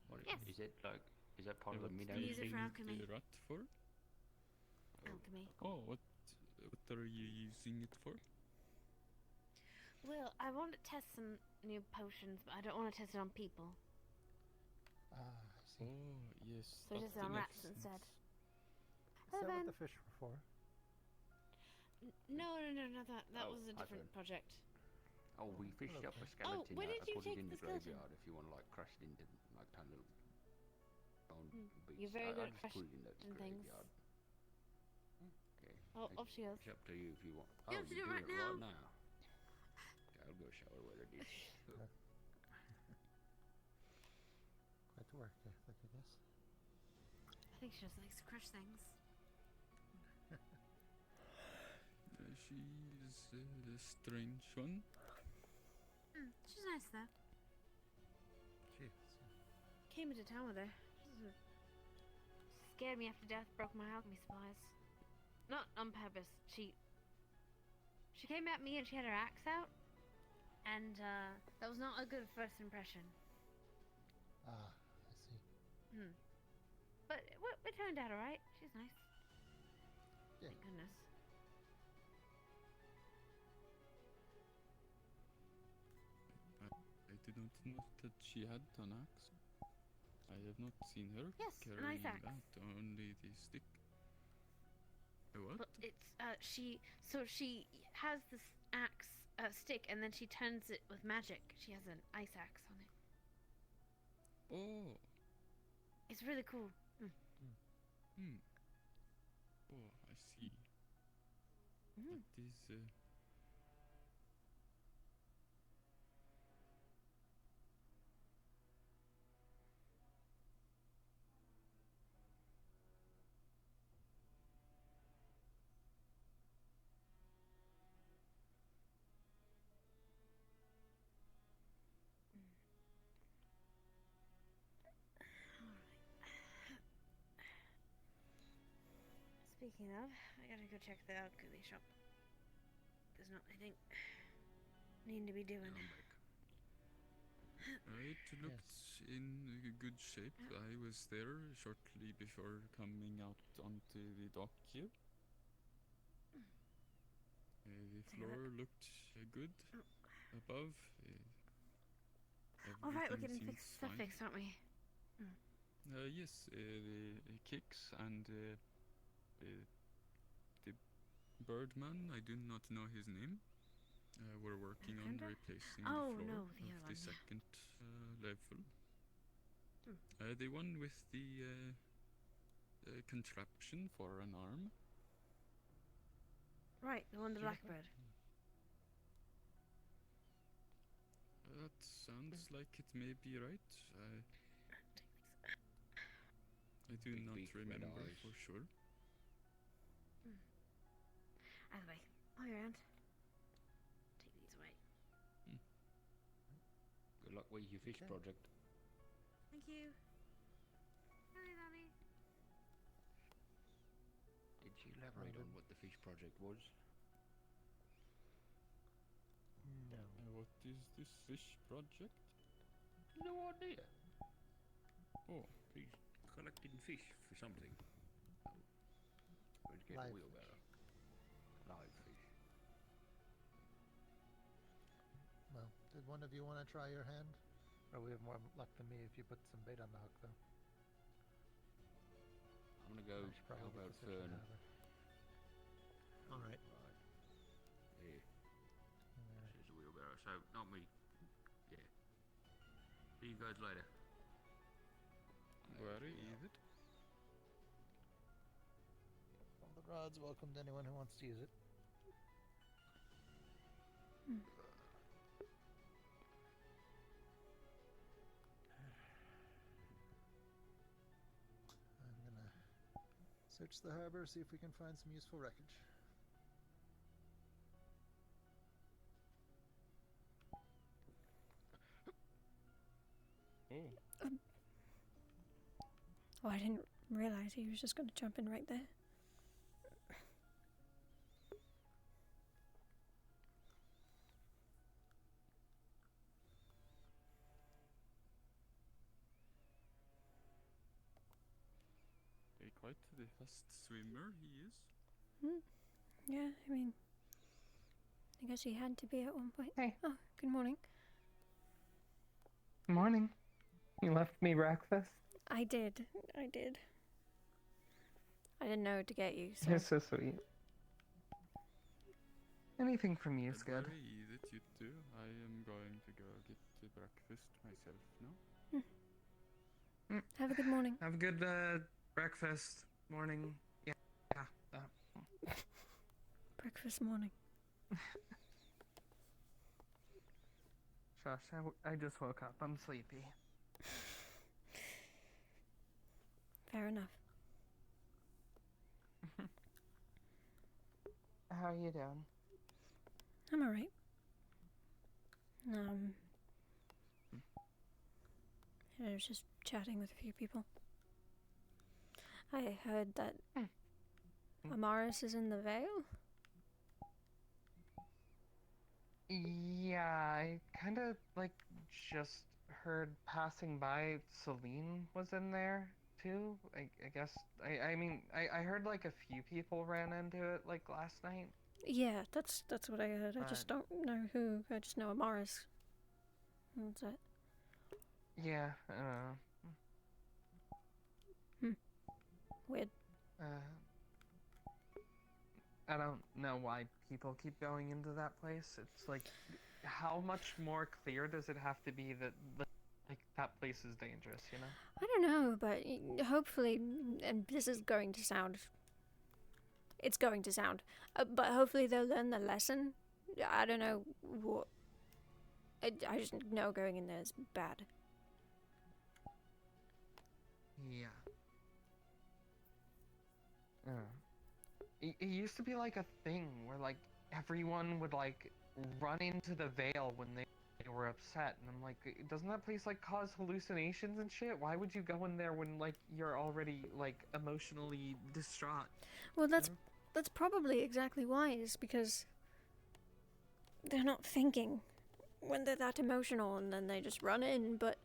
What Yes. Is it like? Is that part of the What mid do you Use it for alchemy. need the rat for? Alchemy. Oh, what are you using it for? Well, I want to test some new potions, but I don't want to test it on people. I see. Oh, yes. So just that on rats makes instead. sense. Is that what the fish were for? No, that Oh, was a I different don't- project. Oh, we fished up a skeleton. where did I you put take it in the the skeleton? graveyard if you want to like crush it into like tiny little bone bits. You're very good I at just put it in the crushing things. graveyard. Okay. Oh, off she goes. It's up to you if you want. You Oh, have to you're do it doing right right now. now. Okay, I'll go show her what it is. Quite the work ethic, I guess. I think she just likes to crush things. She's a strange one. She's nice though. Jeez. Came into town with her. She scared me after death, broke my alchemy supplies. Not on purpose. She came at me and she had her axe out, and that was not a good first impression. I see. But it turned out alright. She's nice. Yeah. Thank goodness. I did not know that she had an axe. I have not seen her Yes, an carrying ice axe. that, only the stick. A what? But it's she has this axe stick and then she turns it with magic. She has an ice axe on it. Oh. It's really cool. Oh, I see. That is Speaking of, I gotta go check the alchemy shop. There's not anything needing to be doing. It looked in good shape. I was there shortly before coming out onto the dock here. The floor looked good. Above, All right, we're getting everything stuff seems fixed, aren't we? yes, the kicks and the birdman. I do not know his name. We're working on Alexander? replacing Oh, the floor no, of the other the one, yeah. second level. The one with the contraption for an arm. Right, the one, the blackbird. That sounds like it may be right. I do Big not beak, red remember eyes. for sure. Either way, all your aunt. Take these away. Good luck with your fish project. Thank you. Hi, Danny. Did she elaborate on what the fish project was? No. What is this fish project? No idea. Oh, he's collecting fish for something. Let's get a Live wheelbarrow. Live fish. Well, did one of you want to try your hand? Or we have more luck than me if you put some bait on the hook, though. I'm gonna go I should probably help get out the search and Fern. harbor. All right. Here. There's a wheelbarrow. So, not me. Yeah. See you guys later. where is it? Well, the rod's welcome to anyone who wants to use it. I'm gonna search the harbor, see if we can find some useful wreckage. Oh. Oh, I didn't realize he was just going to jump in right there. Quite the fast swimmer he is. Yeah, I mean, I guess he had to be at one point. Hey. Oh, good morning. Morning. You left me breakfast? I did. I didn't know to get you, so. You're so sweet. Anything from you is good. Very easy to do. I am going to go get the breakfast myself now. Have a good morning. Have a good breakfast morning. Yeah. Breakfast morning. Shush, I just woke up. I'm sleepy. Fair enough. How are you doing? I'm alright. I was just chatting with a few people. I heard that Amaris is in the Vale. Yeah, I kind of just heard passing by Celine was in there too. I guess I mean I heard a few people ran into it last night. Yeah, that's what I heard. I just don't know who. I just know Amaris. That's it. Yeah, Weird. I don't know why people keep going into that place. It's how much more clear does it have to be that that place is dangerous, you know? I don't know, but hopefully, and this is going to sound. It's going to sound, but hopefully they'll learn the lesson. I don't know what. I just know going in there is bad. Yeah. It used to be a thing where everyone would run into the Vale when they were upset, and I'm doesn't that place cause hallucinations and shit? Why would you go in there when you're already emotionally distraught? Well, that's probably exactly why. Is because they're not thinking. when they're that emotional and then they just run in, but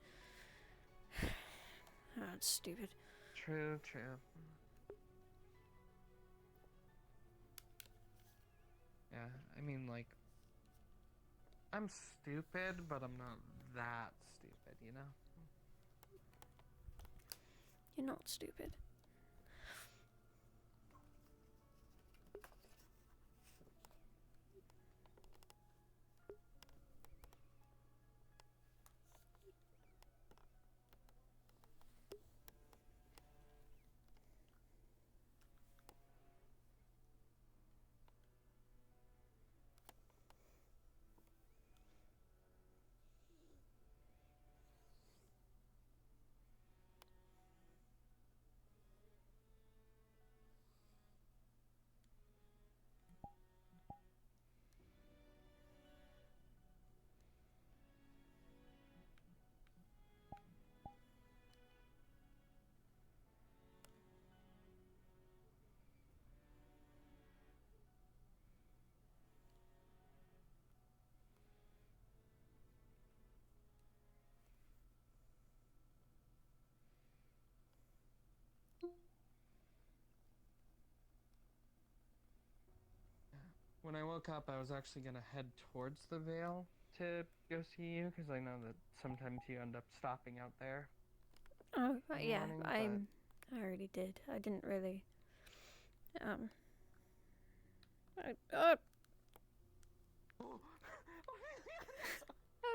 oh, it's stupid. True. Yeah, I mean, like, I'm stupid, but I'm not that stupid, you know? You're not stupid. When I woke up, I was actually gonna head towards the Vale to go see you, because I know that sometimes you end up stopping out there. Oh, in the yeah, morning, I already did. I didn't really, how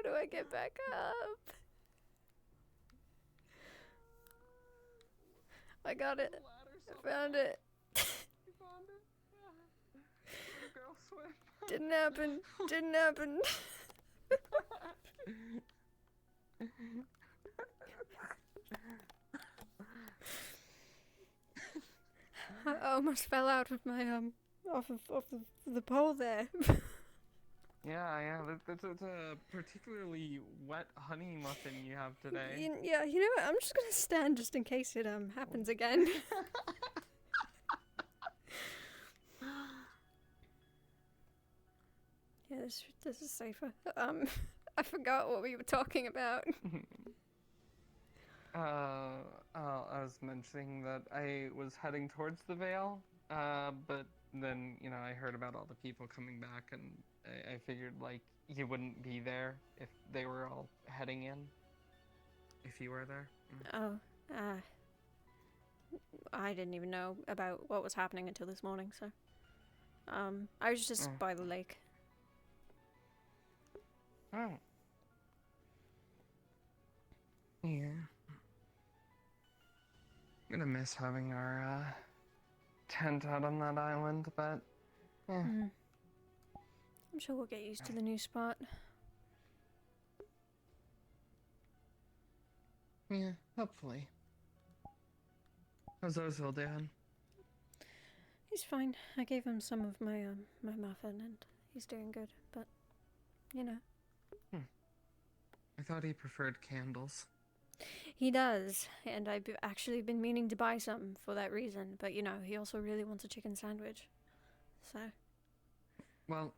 do I get back up? I got it. I found it. You found it? Yeah. Girl swim. Didn't happen. Didn't happen. I almost fell out of my off the pole there. Yeah, that's a particularly wet honey muffin you have today. Yeah, you know what? I'm just gonna stand just in case it happens again. Yeah, this is safer. I forgot what we were talking about. I was mentioning that I was heading towards the Vale, but then, you know, I heard about all the people coming back, and I figured, like, you wouldn't be there if they were all heading in. If you were there. Oh, I didn't even know about what was happening until this morning, so. I was just by the lake. Oh. Yeah. I'm gonna miss having our, tent out on that island, but, yeah. I'm sure we'll get used to the new spot. Yeah, hopefully. How's Ozil doing? He's fine. I gave him some of my my muffin, and he's doing good. But, you know. I thought he preferred candles. He does, and I've actually been meaning to buy some for that reason. But, you know, he also really wants a chicken sandwich. So. Well,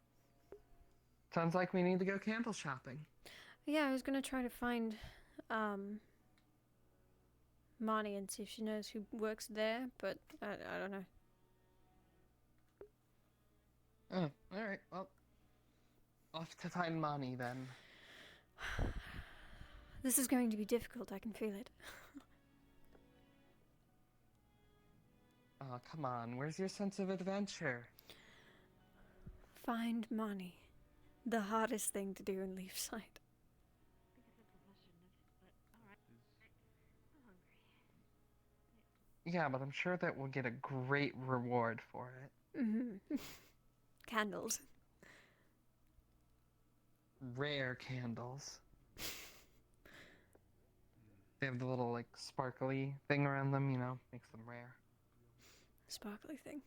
sounds like we need to go candle shopping. Yeah, I was gonna try to find Marnie and see if she knows who works there, but I don't know. Oh, alright, well, off to find Mani then. This is going to be difficult, I can feel it. Oh, come on, where's your sense of adventure? Find Marnie. The hardest thing to do in Leafside. Yeah, but I'm sure that we'll get a great reward for it. Mm-hmm. Candles. Rare candles. They have the little, like, sparkly thing around them, you know, makes them rare. Sparkly thing.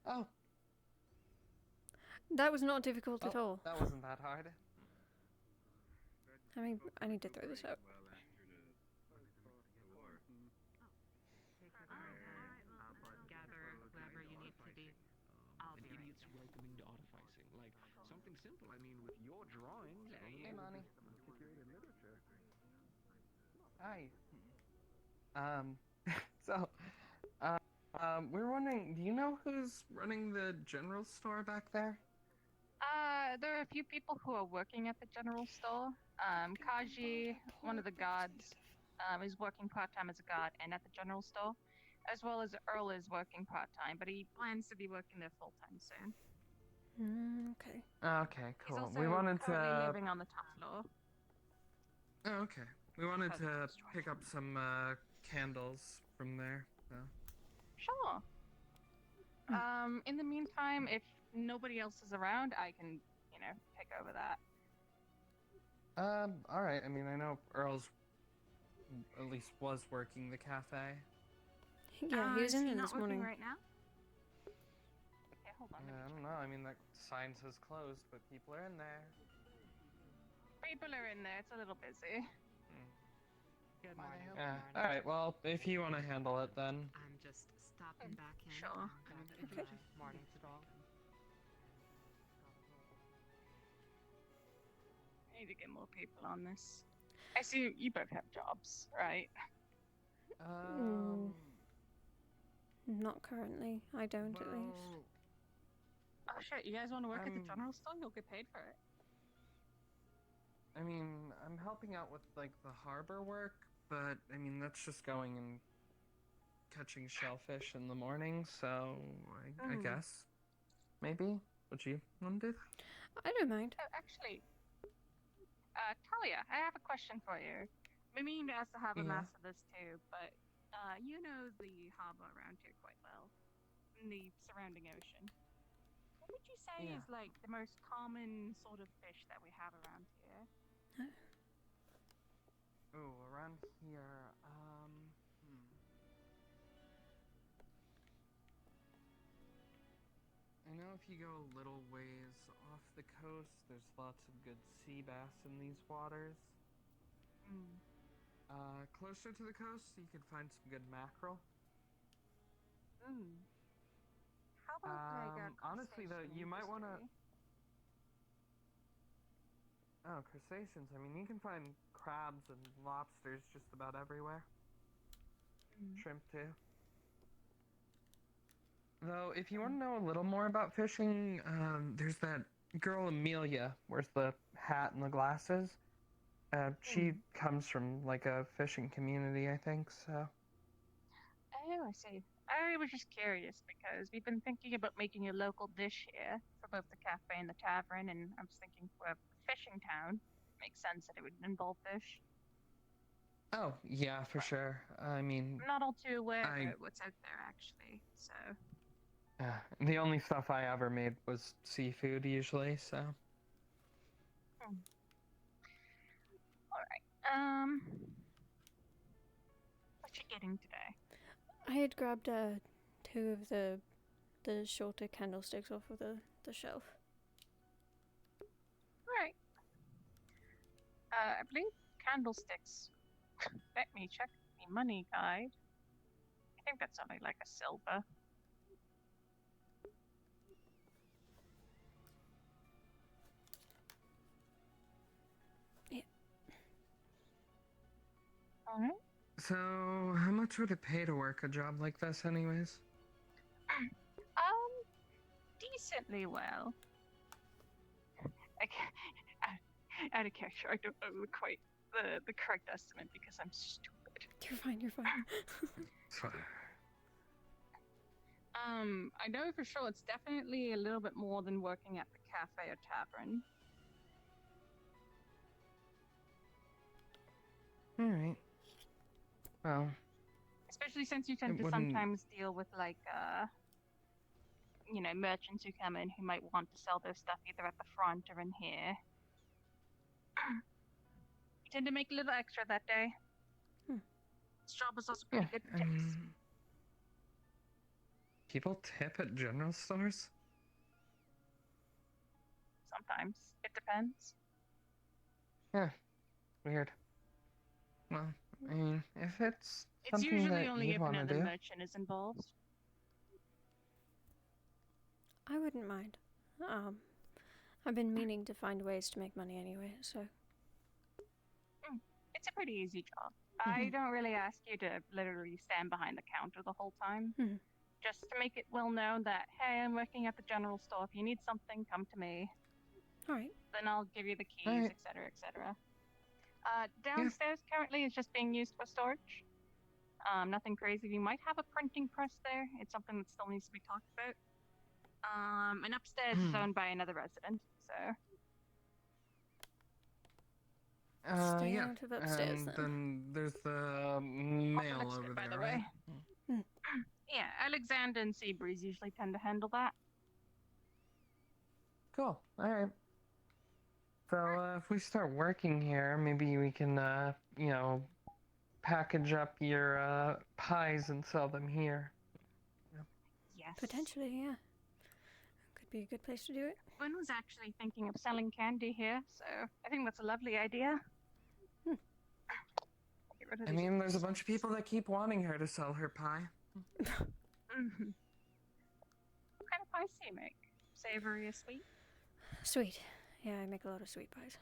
Oh. That was not difficult at all. That wasn't that hard. I mean, I need to throw this out. Gather whoever you need to be. I'll than idiots welcoming to artificing. Like, something simple, I mean, with your drawings... Hey, Monty. Articulated literature. Hi. So, we're wondering, do you know who's running the general store back there? There are a few people who are working at the general store. Kaji, one of the guards, is working part-time as a guard and at the general store, as well as Earl is working part-time, but he plans to be working there full-time soon. Okay. Okay, He's cool. also We wanted currently to... living on the top floor. Oh, okay. We wanted to pick up some, candles from there, so... Sure. In the meantime, if nobody else is around, I can, you know, pick over that. Alright. I mean, I know Earl's at least was working the cafe. Yeah, he was is in he there not this morning. working right now? Okay, hold on. I don't know. I mean, that sign says closed, but people are in there. People are in there. It's a little busy. Good morning. Yeah. Alright, well, if you want to handle it, then... I'm just stopping back in. Sure. Back in the morning stroll. I need to get more people on this. I see you both have jobs, right? Not currently. I don't, at least. Oh shit, you guys want to work at the general store? You'll get paid for it. I mean, I'm helping out with, like, the harbor work, but, I mean, that's just going and catching shellfish in the morning, so I guess. Maybe? Would you want to do that? I don't mind. Oh, actually, Talia, I have a question for you. We mean us to have a master this too, but you know the harbor around here quite well, and the surrounding ocean. What would you say is like the most common sort of fish that we have around here? Ooh, around here, I know if you go a little ways off the coast, there's lots of good sea bass in these waters. Closer to the coast, you could find some good mackerel. How about like honestly though, you might want to... Oh, crustaceans. I mean, you can find crabs and lobsters just about everywhere. Shrimp too. Though, if you want to know a little more about fishing, there's that girl Amelia, wears the hat and the glasses. She comes from, like, a fishing community, I think, so... Oh, I see. I was just curious, because we've been thinking about making a local dish here for both the cafe and the tavern, and I was thinking for a fishing town, makes sense that it would involve fish. Oh, yeah, for sure. I mean... I'm not all too aware of what's out there, actually, so... the only stuff I ever made was seafood, usually, so... Alright, what you getting today? I had grabbed 2 of the shorter candlesticks off of the shelf. Alright. I believe candlesticks. Let me check the money guide. I think that's only like a silver. Yeah. Alright. So, how much would it pay to work a job like this, anyways? Decently well. Out of character, I don't know quite the correct estimate because I'm stupid. You're fine, you're fine. I know for sure it's definitely a little bit more than working at the cafe or tavern. Alright. Well... Especially since you tend to sometimes deal with, like, you know, merchants who come in who might want to sell their stuff either at the front or in here. You tend to make a little extra that day. This job is also pretty good for tips. People tip at general stores? Sometimes. It depends. Yeah. Weird. Well, I mean, if it's It's something usually that only you'd if want to another do... merchant is involved. I wouldn't mind. I've been meaning to find ways to make money anyway, so. It's a pretty easy job. I don't really ask you to literally stand behind the counter the whole time. Just to make it well known that, hey, I'm working at the general store. If you need something, come to me. Alright. Then I'll give you the keys, etc., etc. Downstairs currently is just being used for storage. Nothing crazy. We might have a printing press there. It's something that still needs to be talked about. And upstairs is owned by another resident, so. Stay Yeah. out of upstairs, And then. then there's the mail Also over by there, the right? way. Yeah, Alexander and Seabreeze usually tend to handle that. Cool. All right. So if we start working here, maybe we can, you know, package up your pies and sell them here. Yes. Potentially, yeah. Could be a good place to do it. Gwen was actually thinking of selling candy here, so I think that's a lovely idea. Get rid of I these- mean, there's a bunch of people that keep wanting her to sell her pie. What kind of pies do you make? Savory or sweet? Sweet. Yeah, I make a lot of sweet pies.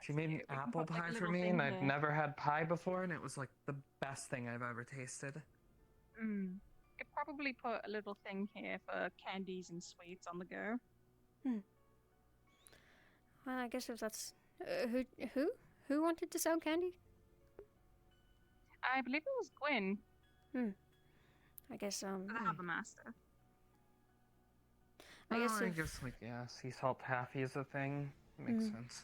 She made an apple put, like, a pie for little me, thing and I'd here. never had pie before, and it was like the best thing I've ever tasted. Could probably put a little thing here for candies and sweets on the go. Well, I guess if that's who wanted to sell candy? I believe it was Gwen, I guess the Harbor Master. I guess I if- guess like sea salt taffy is a thing. Makes sense.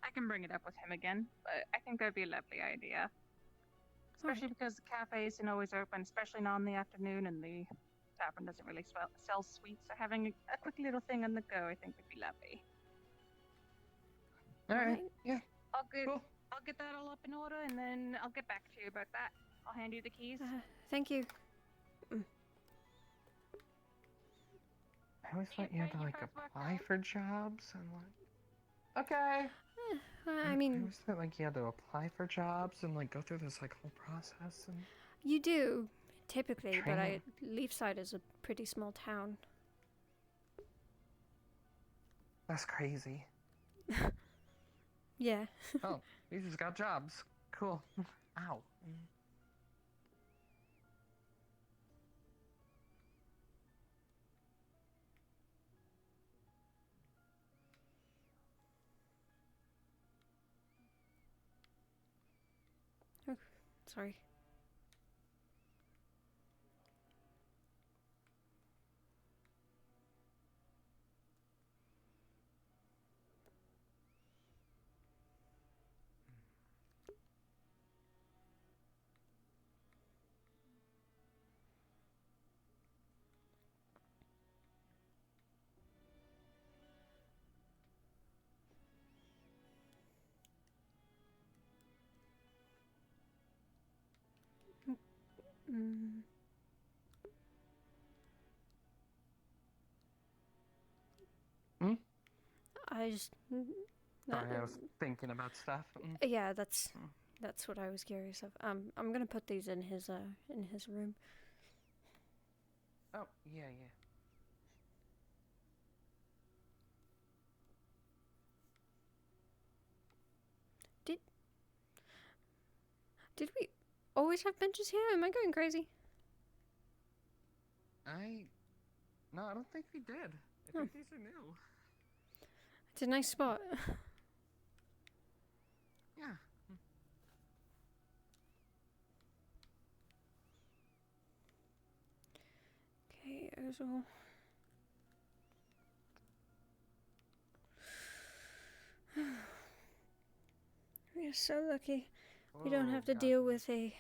I can bring it up with him again, but I think that'd be a lovely idea. Especially because the cafe isn't always open, especially not in the afternoon, and the tavern doesn't really sell sweets. So having a quick little thing on the go, I think would be lovely. All right. Yeah. I'll get that all up in order, and then I'll get back to you about that. I'll hand you the keys. Thank you. I always thought you had to like apply for jobs and like. Okay. I I mean, always thought like you had to apply for jobs and like go through this like whole process and. you do, typically, but Training. Leafside is a pretty small town. That's crazy. Yeah. Oh, you just got jobs. Cool. Ow. Oh, sorry. Mm. I just. Sorry, I was thinking about stuff. Yeah, that's what I was curious of. I'm gonna put these in his room. Oh, yeah, yeah. Did we always have benches here? Am I going crazy? No, I don't think we did. I think these are new. It's a nice spot. Yeah. Okay, Ozil. We're so lucky. We don't have to deal with a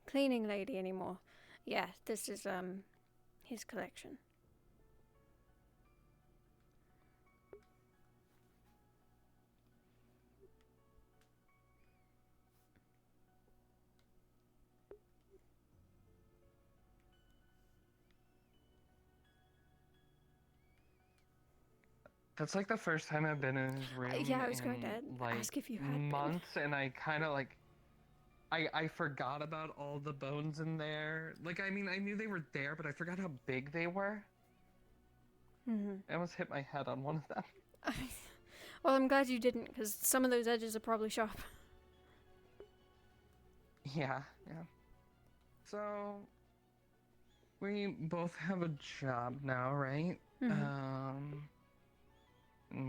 cleaning lady anymore. Yeah, this is his collection. That's like the first time I've been in his room. Yeah, I was going in, to like, ask if you had been. months, and I kind of like. I forgot about all the bones in there. Like, I mean, I knew they were there, but I forgot how big they were. I almost hit my head on one of them. Well, I'm glad you didn't, because some of those edges are probably sharp. Yeah. So, we both have a job now, right? And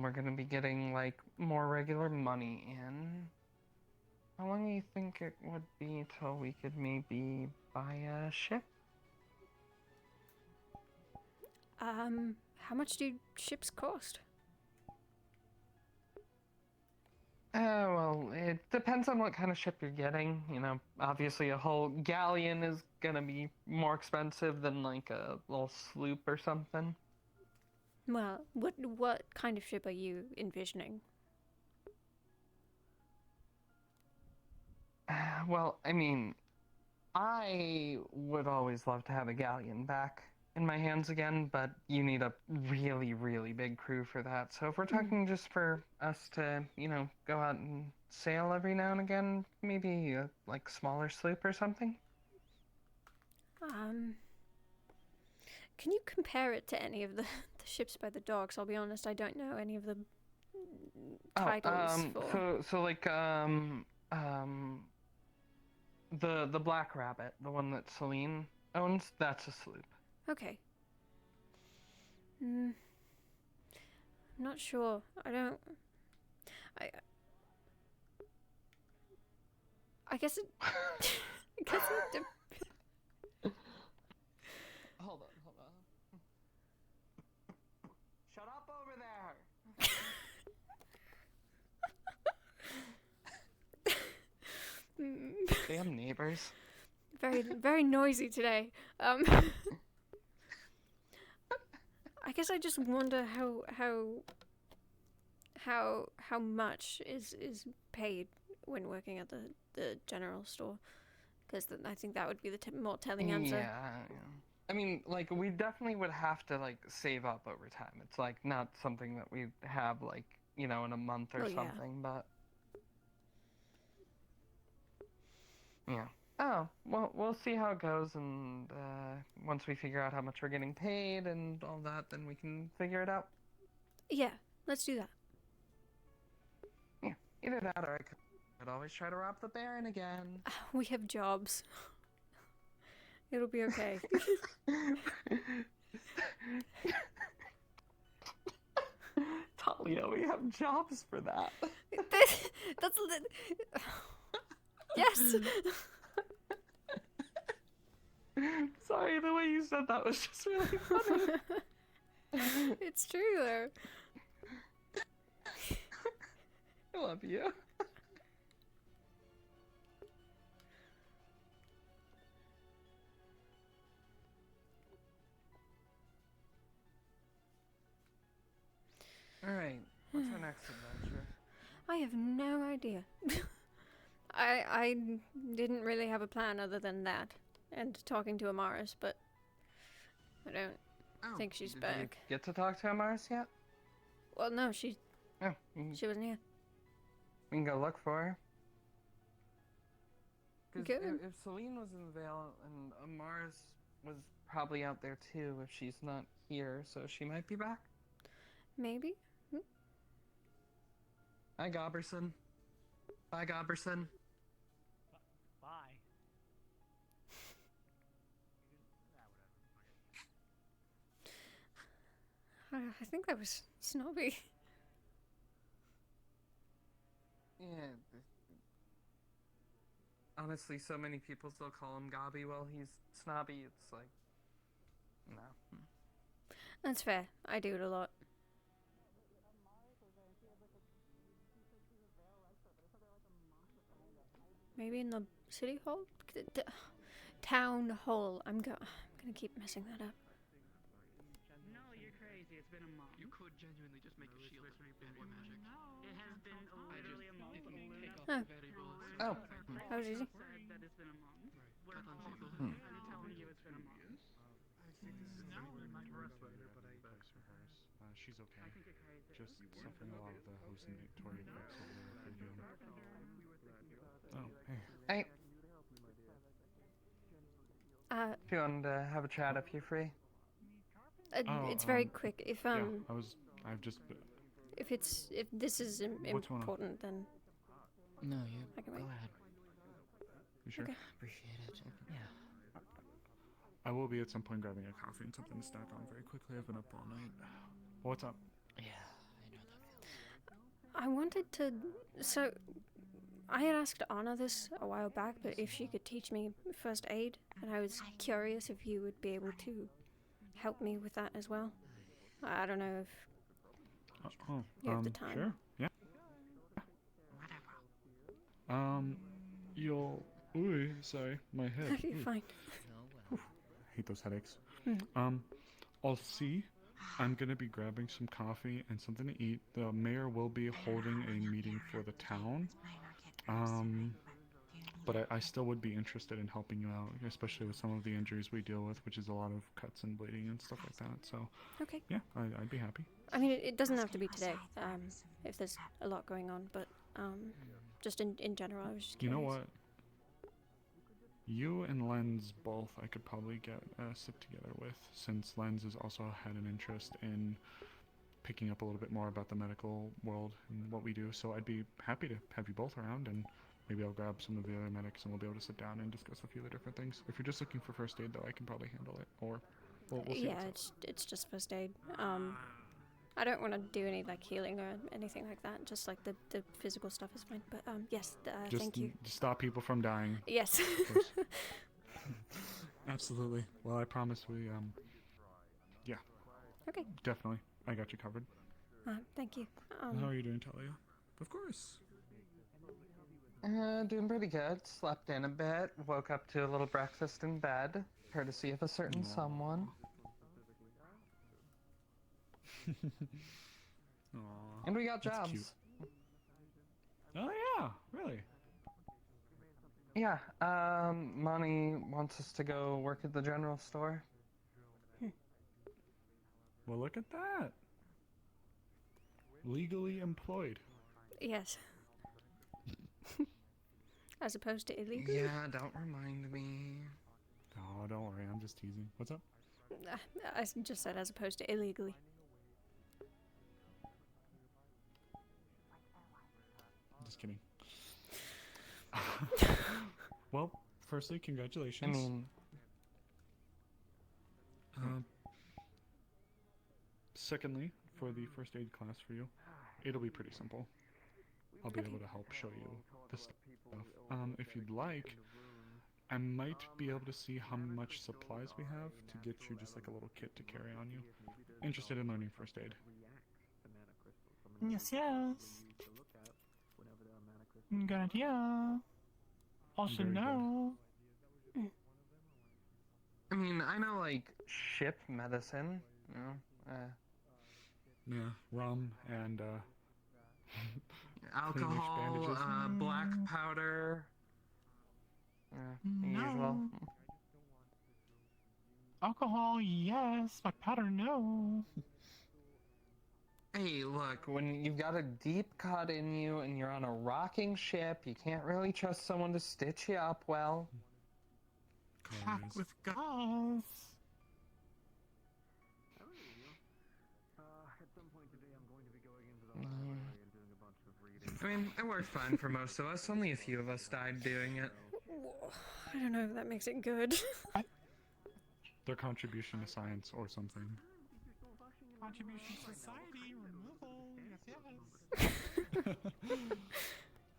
we're gonna be getting, like, more regular money in. How long do you think it would be till we could maybe buy a ship? How much do ships cost? Well, it depends on what kind of ship you're getting. You know, obviously a whole galleon is gonna be more expensive than like a little sloop or something. Well, what kind of ship are you envisioning? Well, I mean, I would always love to have a galleon back in my hands again, but you need a really, really big crew for that. So if we're talking just for us to, you know, go out and sail every now and again, maybe a, like, smaller sloop or something? Can you compare it to any of the ships by the docks? I'll be honest, I don't know any of the titles for... So like, the Black Rabbit, the one that Celine owns, that's a sloop. Okay. I'm not sure. I guess it... I guess it... Hold on. Shut up over there! Damn neighbors. Very, very noisy today. I guess I just wonder how much is paid when working at the general store, because I think that would be the more telling answer. Yeah. I mean, like, we definitely would have to, like, save up over time. It's, like, not something that we have, like, you know, in a month or something, but... Yeah. Oh, well, we'll see how it goes, and once we figure out how much we're getting paid and all that, then we can figure it out. Yeah, let's do that. Yeah, either that or I could always try to rob the Baron again. We have jobs. It'll be okay. Talia, we have jobs for that. That's... Yes! Sorry, the way you said that was just really funny. It's true, though. I love you. Alright, what's our next adventure? I have no idea. I didn't really have a plan other than that, and talking to Amaris, but I don't think she's Did back. you get to talk to Amaris yet? Well, no, she wasn't here. We can go look for her. Good. If Celine was in the Vale and Amaris was probably out there too, if she's not here, so she might be back. Maybe. Hi, Gobberson. Bye, Gobberson. Bye. I think that was snobby. Yeah. Honestly, so many people still call him Gobby while he's snobby. It's like, no. That's fair. I do it a lot. Maybe in the city hall? Town hall. I'm gonna keep messing that up. No, you're crazy. It's been a month. You could genuinely just make a shield with fairy magic. It has been literally a month. Oh. Oh. That was easy. That it's been a month. We're I'm telling you it's been a month. I think this is no, not rough weather, but She's okay. I think you're crazy. Just suffering a lot of the hallucinatory effects of the Ophidian. Oh, hey. If you wanted to have a chat if you're free. It's very quick. If I've just. If this is What's going on? important, then No, you I can go wait. ahead. You sure? Okay. Appreciate it. Yeah. I will be at some point grabbing a coffee and something to snack on very quickly. I've been up all night. What's up? Yeah, I know that feeling. I wanted to. So, I had asked Anna this a while back, but if she could teach me first aid, and I was curious if you would be able to help me with that as well. I don't know if you have the time. Sure. Yeah. You'll. Ooh, sorry, my head. You're Ooh. fine. Hate those headaches. Mm. I'll see. I'm gonna be grabbing some coffee and something to eat. The mayor will be holding a meeting for the town. But I still would be interested in helping you out, especially with some of the injuries we deal with, which is a lot of cuts and bleeding and stuff like that. So, Okay. yeah, I'd be happy. I mean, it doesn't have to be today, if there's a lot going on, but just in general, I was just You curious. know what? You and Lens both I could probably get sit together with, since Lens has also had an interest in picking up a little bit more about the medical world and what we do. So I'd be happy to have you both around, and maybe I'll grab some of the other medics and we'll be able to sit down and discuss a few of the different things. If you're just looking for first aid, though, I can probably handle it, or we'll see. Yeah, it's just first aid. I don't want to do any like healing or anything like that. Just like the physical stuff is fine. But yes, Just thank you. to stop people from dying. Yes. Of course. Absolutely. Well, I promise we yeah. Okay. Definitely. I got you covered. Thank you. How are you doing, Talia? Of course. Doing pretty good. Slept in a bit. Woke up to a little breakfast in bed, courtesy of a certain someone. Aww, And we got that's jobs. cute. Oh yeah, really? Yeah, Monty wants us to go work at the general store. Well, look at that. Legally employed. Yes. As opposed to illegal. Yeah, don't remind me. Oh, don't worry, I'm just teasing. What's up? I just said as opposed to illegally. Just kidding. Well, firstly, I congratulations. mean, Secondly, for the first aid class for you, it'll be pretty simple. I'll be able to help show you this stuff. If you'd like, I might be able to see how much supplies we have to get you just like a little kit to carry on you. Interested in learning first aid? Yes, yes. Good idea. Also, Very good. no. I mean, I know like ship medicine, you know. Yeah, rum and Alcohol, bandages. black powder. The No. usual. Alcohol, yes, but powder, no. Hey, look, when you've got a deep cut in you and you're on a rocking ship, you can't really trust someone to stitch you up well. Pack with gas. I mean, it worked fine for most of us. Only a few of us died doing it. I don't know if that makes it good. Their contribution to science or something. Contribution to society, removal, yes.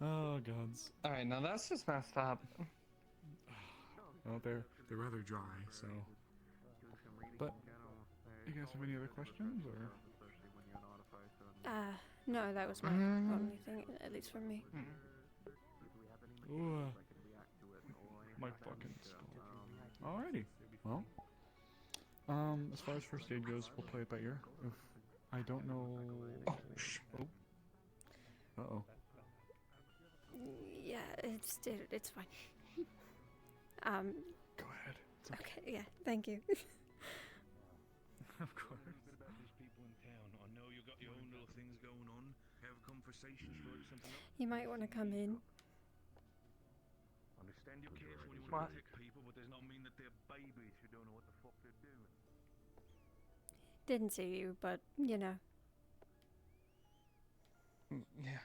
Oh gods. All right, now that's just messed up. Well, they're rather dry, so. But you guys have any other questions, or? No, that was my only thing, at least for me. Ooh, my fucking skull. Alrighty. Well, as far as first aid goes, we'll play it by ear. If I don't know. Oh. Uh-oh. Yeah, it's fine. Go ahead. It's Okay, yeah, thank you. Of course. People in town. I know you got your own little things going on. Have conversations, work something up. You might want to come in. Pretend you're careful when you What? want to protect people, but does not mean that they're babies who don't know what the fuck they're doing. Didn't see you, but you know. Yeah.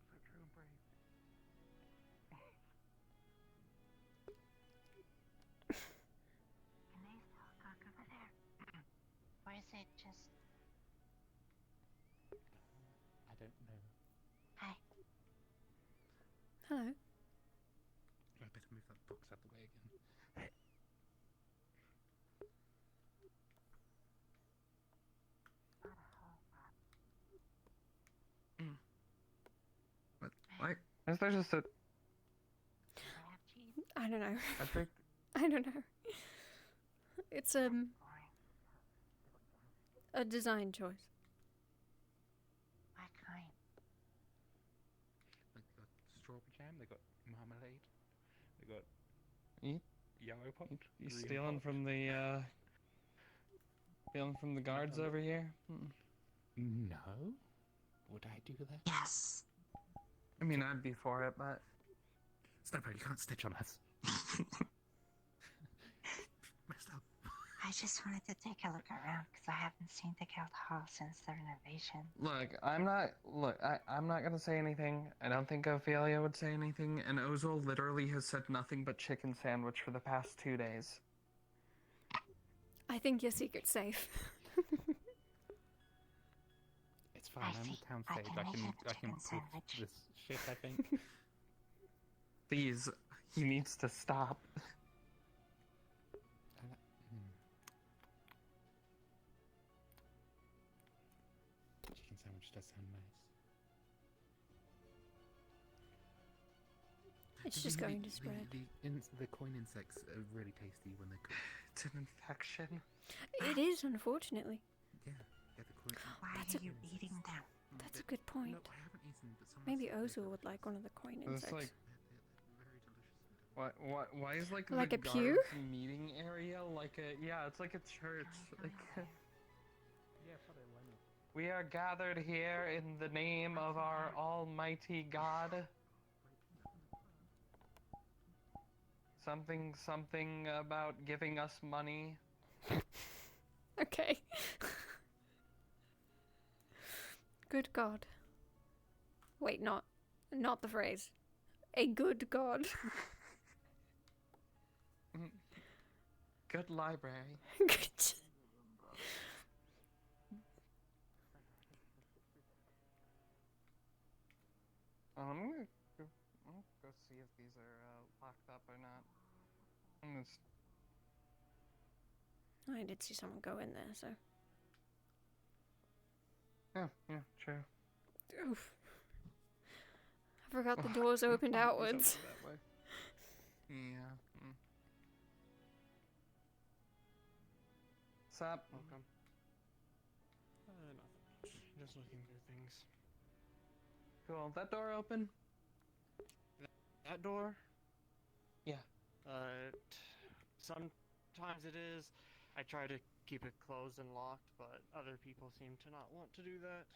So true and brave. Can they still cook over there? Or is it just... I don't know. Hi. Hello. I better move that box out the way again. What? Why? Is there just a... I don't know. I think... I don't know. It's a design choice. What kind? They got strawberry jam, they got marmalade, they got yellow pot. You green stealing pot. from the guards over here? No? Would I do that? Yes. I mean, I'd be for it, but... Snowball, you can't snitch on us. Messed up. I just wanted to take a look around because I haven't seen the guild hall since the renovation. I'm not gonna say anything. I don't think Ophelia would say anything, and Ozil literally has said nothing but chicken sandwich for the past 2 days. I think your secret's safe. It's fine, I'm the town sage. I can fix this shit, I think. Please, he needs to stop. Chicken sandwich does sound nice. It's just going to spread. The coin insects are really tasty when they're cooked. It's an infection. It is, unfortunately. Yeah, get the coin. Why are you eating them? That's a good point. No, I haven't eaten, but someone Maybe said Ozil would like one of the coin It's insects. like... very delicious. Why is like Like the a pew? guards meeting area like a... Yeah, it's like a church. Like... Yeah, probably why not? We are gathered here in the name of our almighty God. Something about giving us money. Okay. Good God. Wait, not the phrase. A good God. Good library. I'm gonna go see if these are locked up or not. I did see someone go in there, so. Yeah, true. Oof. I forgot the doors opened outwards. That way. Yeah. Sup? Welcome. Nothing much. Just looking through things. Cool. That door open? That door? Yeah. Sometimes it is. I try to keep it closed and locked, but other people seem to not want to do that.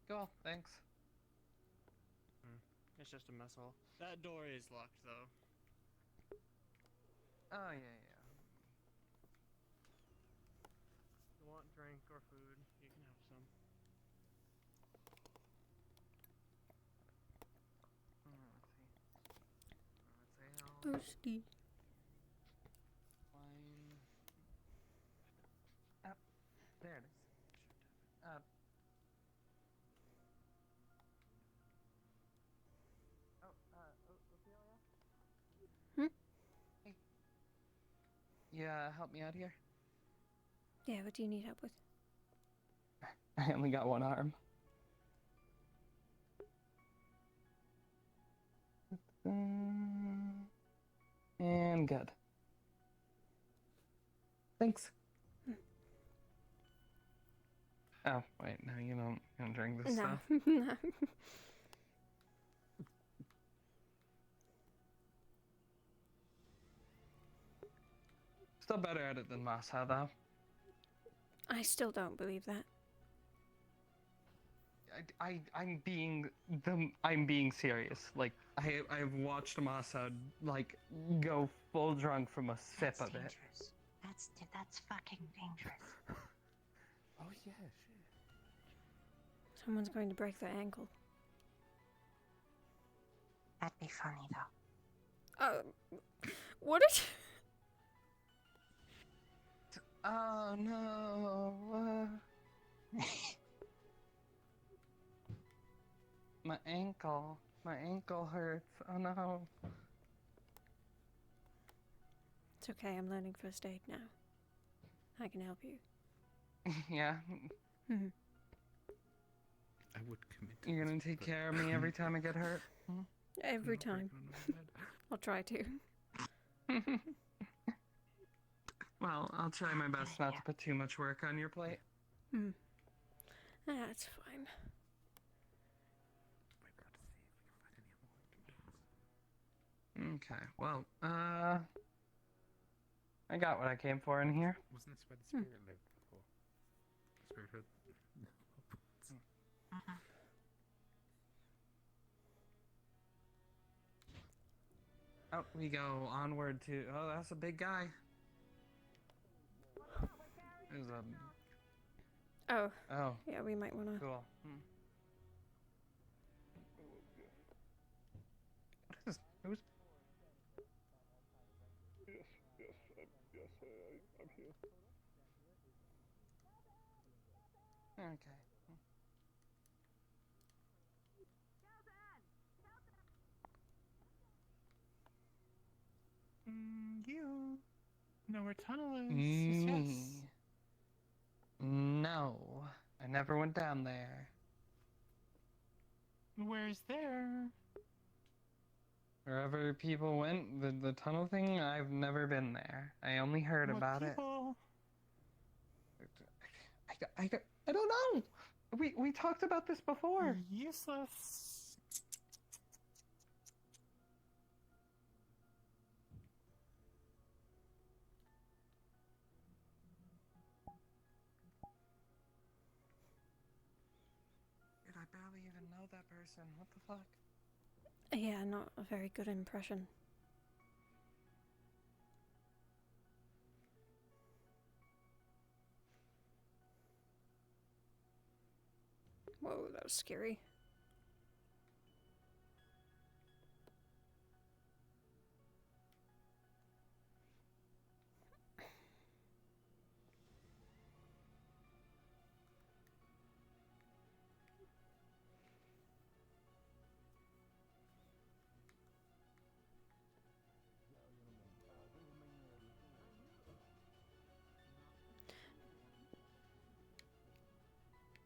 Cool, thanks. It's just a mess hall. That door is locked, though. Oh, yeah. If you want drink or food, you can have some. Thirsty. Wine. Up. There it is. Up. Hmm? Hey. Yeah, help me out here. Yeah, what do you need help with? I only got one arm. And good. Thanks. Oh, wait, no, you don't drink this stuff. No. Still better at it than Masa, though. I still don't believe that. I'm being serious. Like, I've watched Masa, like, go full drunk from a sip of it. That's fucking dangerous. Oh yeah, shit. Someone's going to break their ankle. That'd be funny though. What did Oh no. My ankle hurts. Oh no. It's okay, I'm learning first aid now. I can help you. Yeah. Mhm. I would commit. You're gonna take care of me every time I get hurt? Every time. I'll try to. Well, I'll try my best not to put too much work on your plate. That's fine. Okay, well, I got what I came for in here. Wasn't this where the spirit lived before? Spirit hood. Out we go, onward to... Oh, that's a big guy. There's a... Oh. Oh. Yeah, we might want to... Cool. What is... Who's... Yes, I'm here. Okay. You know where tunnel is. Me. Yes. No, I never went down there. Where's there? Wherever people went, the tunnel thing, I've never been there. I only heard What about people? it. I don't know. We talked about this before. Useless. Dude, I barely even know that person. What the fuck? Yeah, not a very good impression. Whoa, that was scary.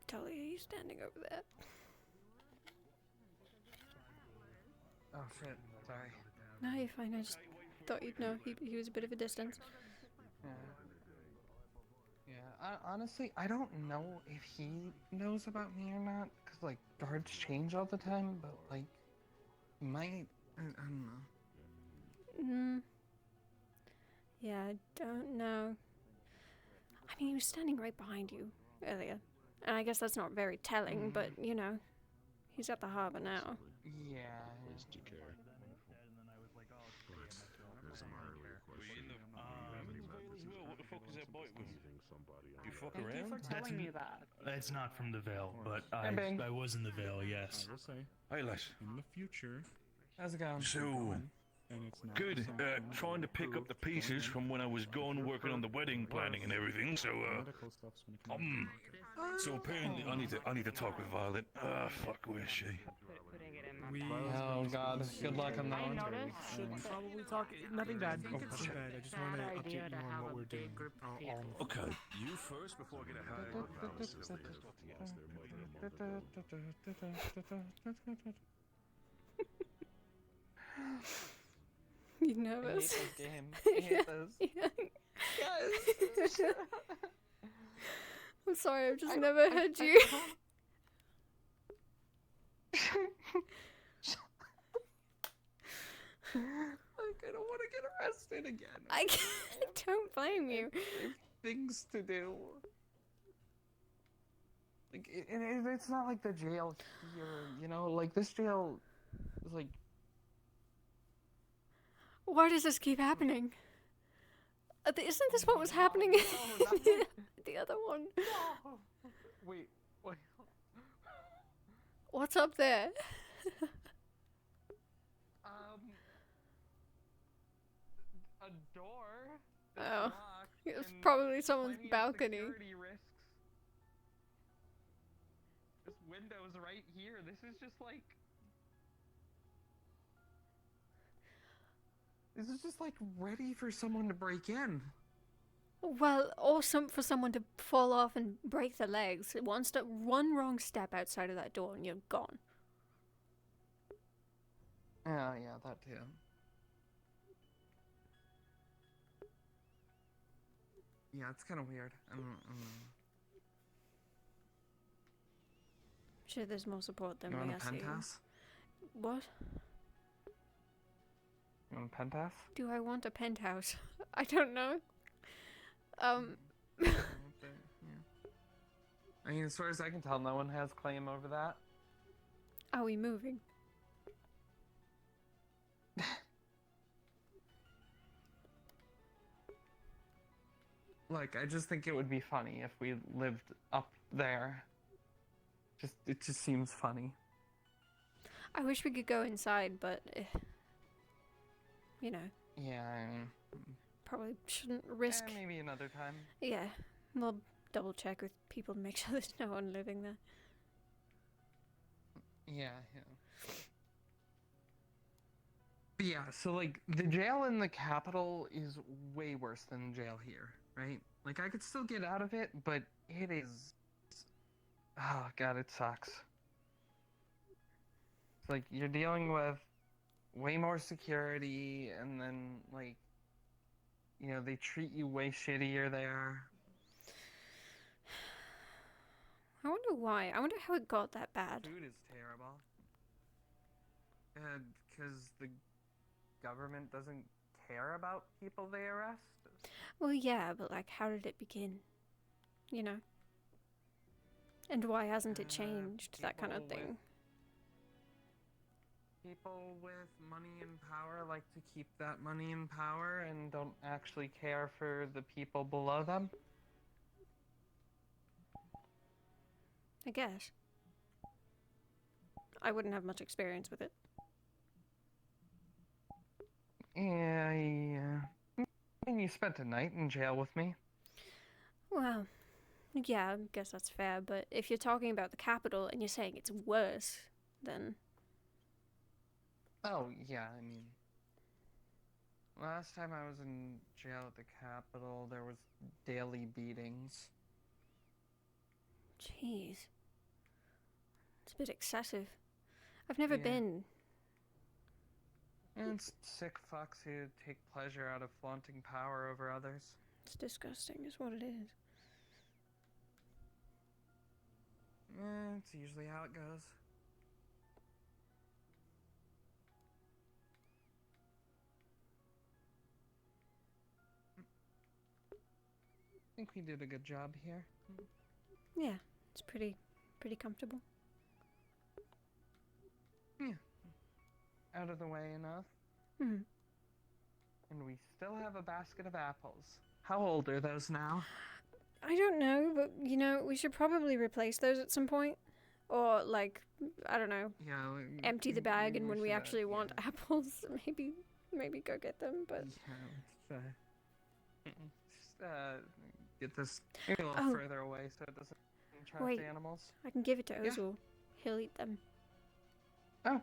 Talia, are you standing over there? Oh shit, sorry. No, you're fine. I just thought you'd know. He was a bit of a distance. Yeah. Yeah, honestly, I don't know if he knows about me or not, because, like, guards change all the time, but, like, might... I don't know. Yeah, I don't know. I mean, he was standing right behind you earlier. And I guess that's not very telling, but, you know, he's at the harbor now. Yeah. Please take care. Right. There's my earlier question. What the fuck is that boy with? You fuck Thank you around? for telling me that. That's not from the Veil, but I was in the Veil, yes. I will say, Hey, lass. in the future, how's it going? So, and it's not good. something Trying to pick up the pieces from when I was gone working on the wedding planning and everything. So, medical stuff's when it comes to so apparently I need to talk with Violet. Fuck, where is she? Oh god, good luck on that one. Should probably talk. Nothing bad. Nothing bad. I just want to update you on what we're doing. Okay. You first before I get a high You I nervous? hate this game. I hate this. Yes. I'm sorry, I've just never heard you. Like, I don't want to get arrested again. I don't blame you. I have things to do. Like, it's not like the jail here, you know? Like, this jail is like... Why does this keep happening? Isn't this what was happening in the other one? No. Wait. What's up there? A door. Oh, Locked, it was and probably someone's plenty of balcony. security risks. This window's right here. This is just like... This is just like ready for someone to break in. Well, or for someone to fall off and break their legs. One wrong step outside of that door and you're gone. Yeah, that too. Yeah, it's kind of weird. I don't know. Sure, there's more support than You we want are a seeing. penthouse? What? You want a penthouse? Do I want a penthouse? I don't know. Yeah. I mean, as far as I can tell, no one has claim over that. Are we moving? Like, I just think it would be funny if we lived up there. It just seems funny. I wish we could go inside, but you know. Yeah, Probably shouldn't risk. maybe another time. Yeah, we'll double check with people to make sure there's no one living there. Yeah. But yeah, so like the jail in the capital is way worse than the jail here, right? Like I could still get out of it, but it is... Oh god, it sucks. It's like you're dealing with way more security, and then like, you know, they treat you way shittier there. I wonder why. I wonder how it got that bad. Food is terrible. Because the government doesn't care about people they arrest? Well, yeah, but like, how did it begin? You know? And why hasn't it changed? That kind of thing. People with money and power like to keep that money and power and don't actually care for the people below them? I guess. I wouldn't have much experience with it. Yeah. I mean, you spent a night in jail with me. Well, yeah, I guess that's fair, but if you're talking about the capital and you're saying it's worse, then... Oh, yeah, I mean... Last time I was in jail at the capital, there was daily beatings. Jeez. It's a bit excessive. I've never been... And it's sick fucks who take pleasure out of flaunting power over others. It's disgusting, is what it is. It's usually how it goes. I think we did a good job here. Yeah, it's pretty comfortable. Yeah. Out of the way enough. Hmm. And we still have a basket of apples. How old are those now? I don't know, but, you know, we should probably replace those at some point. Or, like, I don't know, empty the bag, and when we actually want apples, maybe go get them, but... Yeah, just get this maybe a little further away so it doesn't interrupt the animals. I can give it to Ozil. He'll eat them. Oh.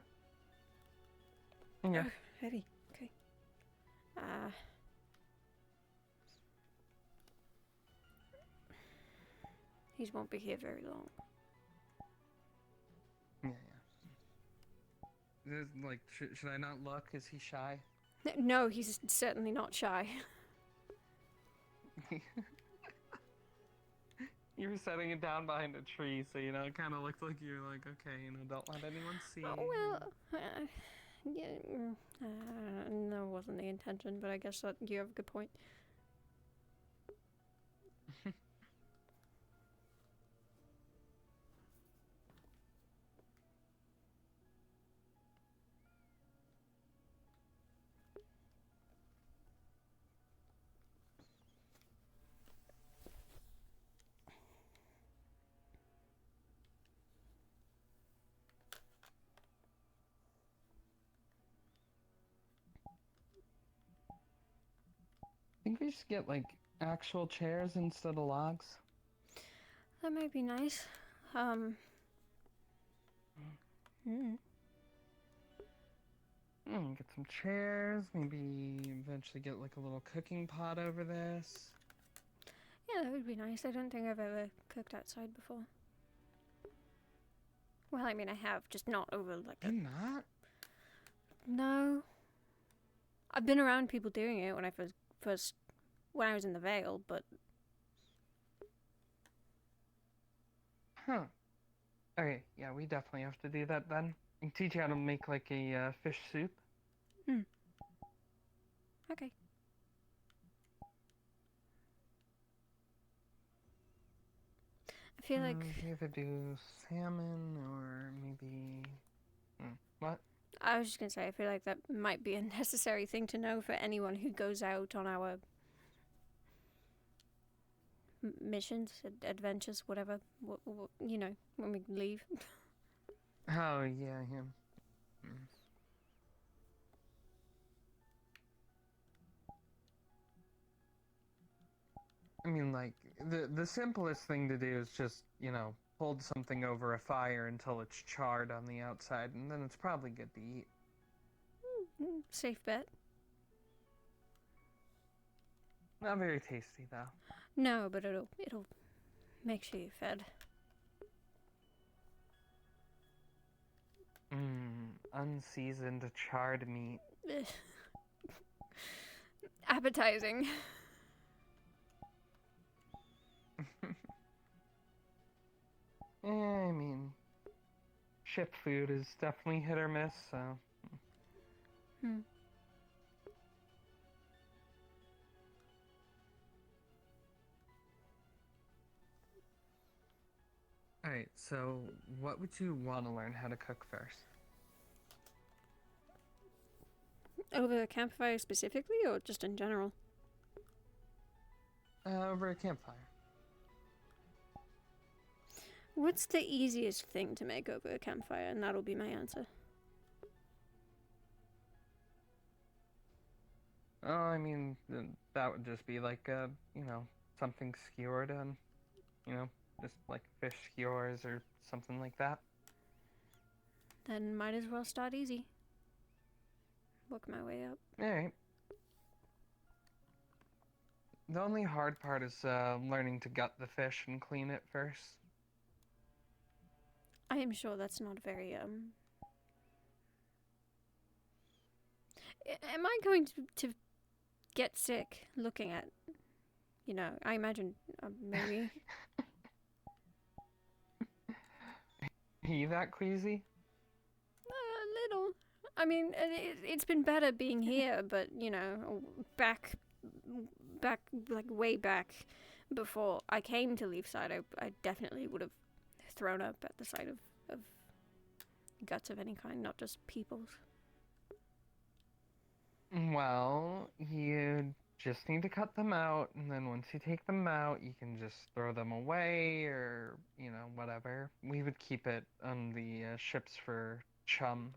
Yeah. Oh, heavy. Okay. He won't be here very long. Yeah. Like, should I not look? Is he shy? No, he's certainly not shy. You were setting it down behind a tree, so, it kind of looked like you were like, okay, don't let anyone see. Well, yeah, that wasn't the intention, but I guess that you have a good point. I think we should get, like, actual chairs instead of logs. That might be nice. Get some chairs, maybe eventually get, like, a little cooking pot over this. Yeah, that would be nice. I don't think I've ever cooked outside before. Well, I mean, I have, just not over, like, You're not? No. I've been around people doing it when I when I was in the Vale, but... Huh. Okay, yeah, we definitely have to do that then. I can teach you how to make, like, a fish soup. Okay. I feel like... We either do salmon or maybe... What? I was just gonna say, I feel like that might be a necessary thing to know for anyone who goes out on our missions, adventures, whatever, when we leave. Oh, yeah, him. I mean, like, the simplest thing to do is just, hold something over a fire until it's charred on the outside, and then it's probably good to eat. Safe bet. Not very tasty, though. No, but it'll make sure you're fed. Unseasoned charred meat. Appetizing. I mean, ship food is definitely hit or miss, so... Alright, so what would you want to learn how to cook first? Over a campfire specifically, or just in general? Over a campfire. What's the easiest thing to make over a campfire? And that'll be my answer. Oh, I mean, that would just be like, something skewered on, just like fish skewers or something like that. Then might as well start easy. Work my way up. Alright. The only hard part is learning to gut the fish and clean it first. I am sure that's not very, Am I going to get sick looking at, I imagine, maybe. Are you that queasy? A little. I mean, it's been better being here, but, back, like, way back before I came to Leafside, I definitely would have thrown up at the sight of guts of any kind, not just people's. Well, you just need to cut them out, and then once you take them out, you can just throw them away, or, whatever. We would keep it on the ships for chum.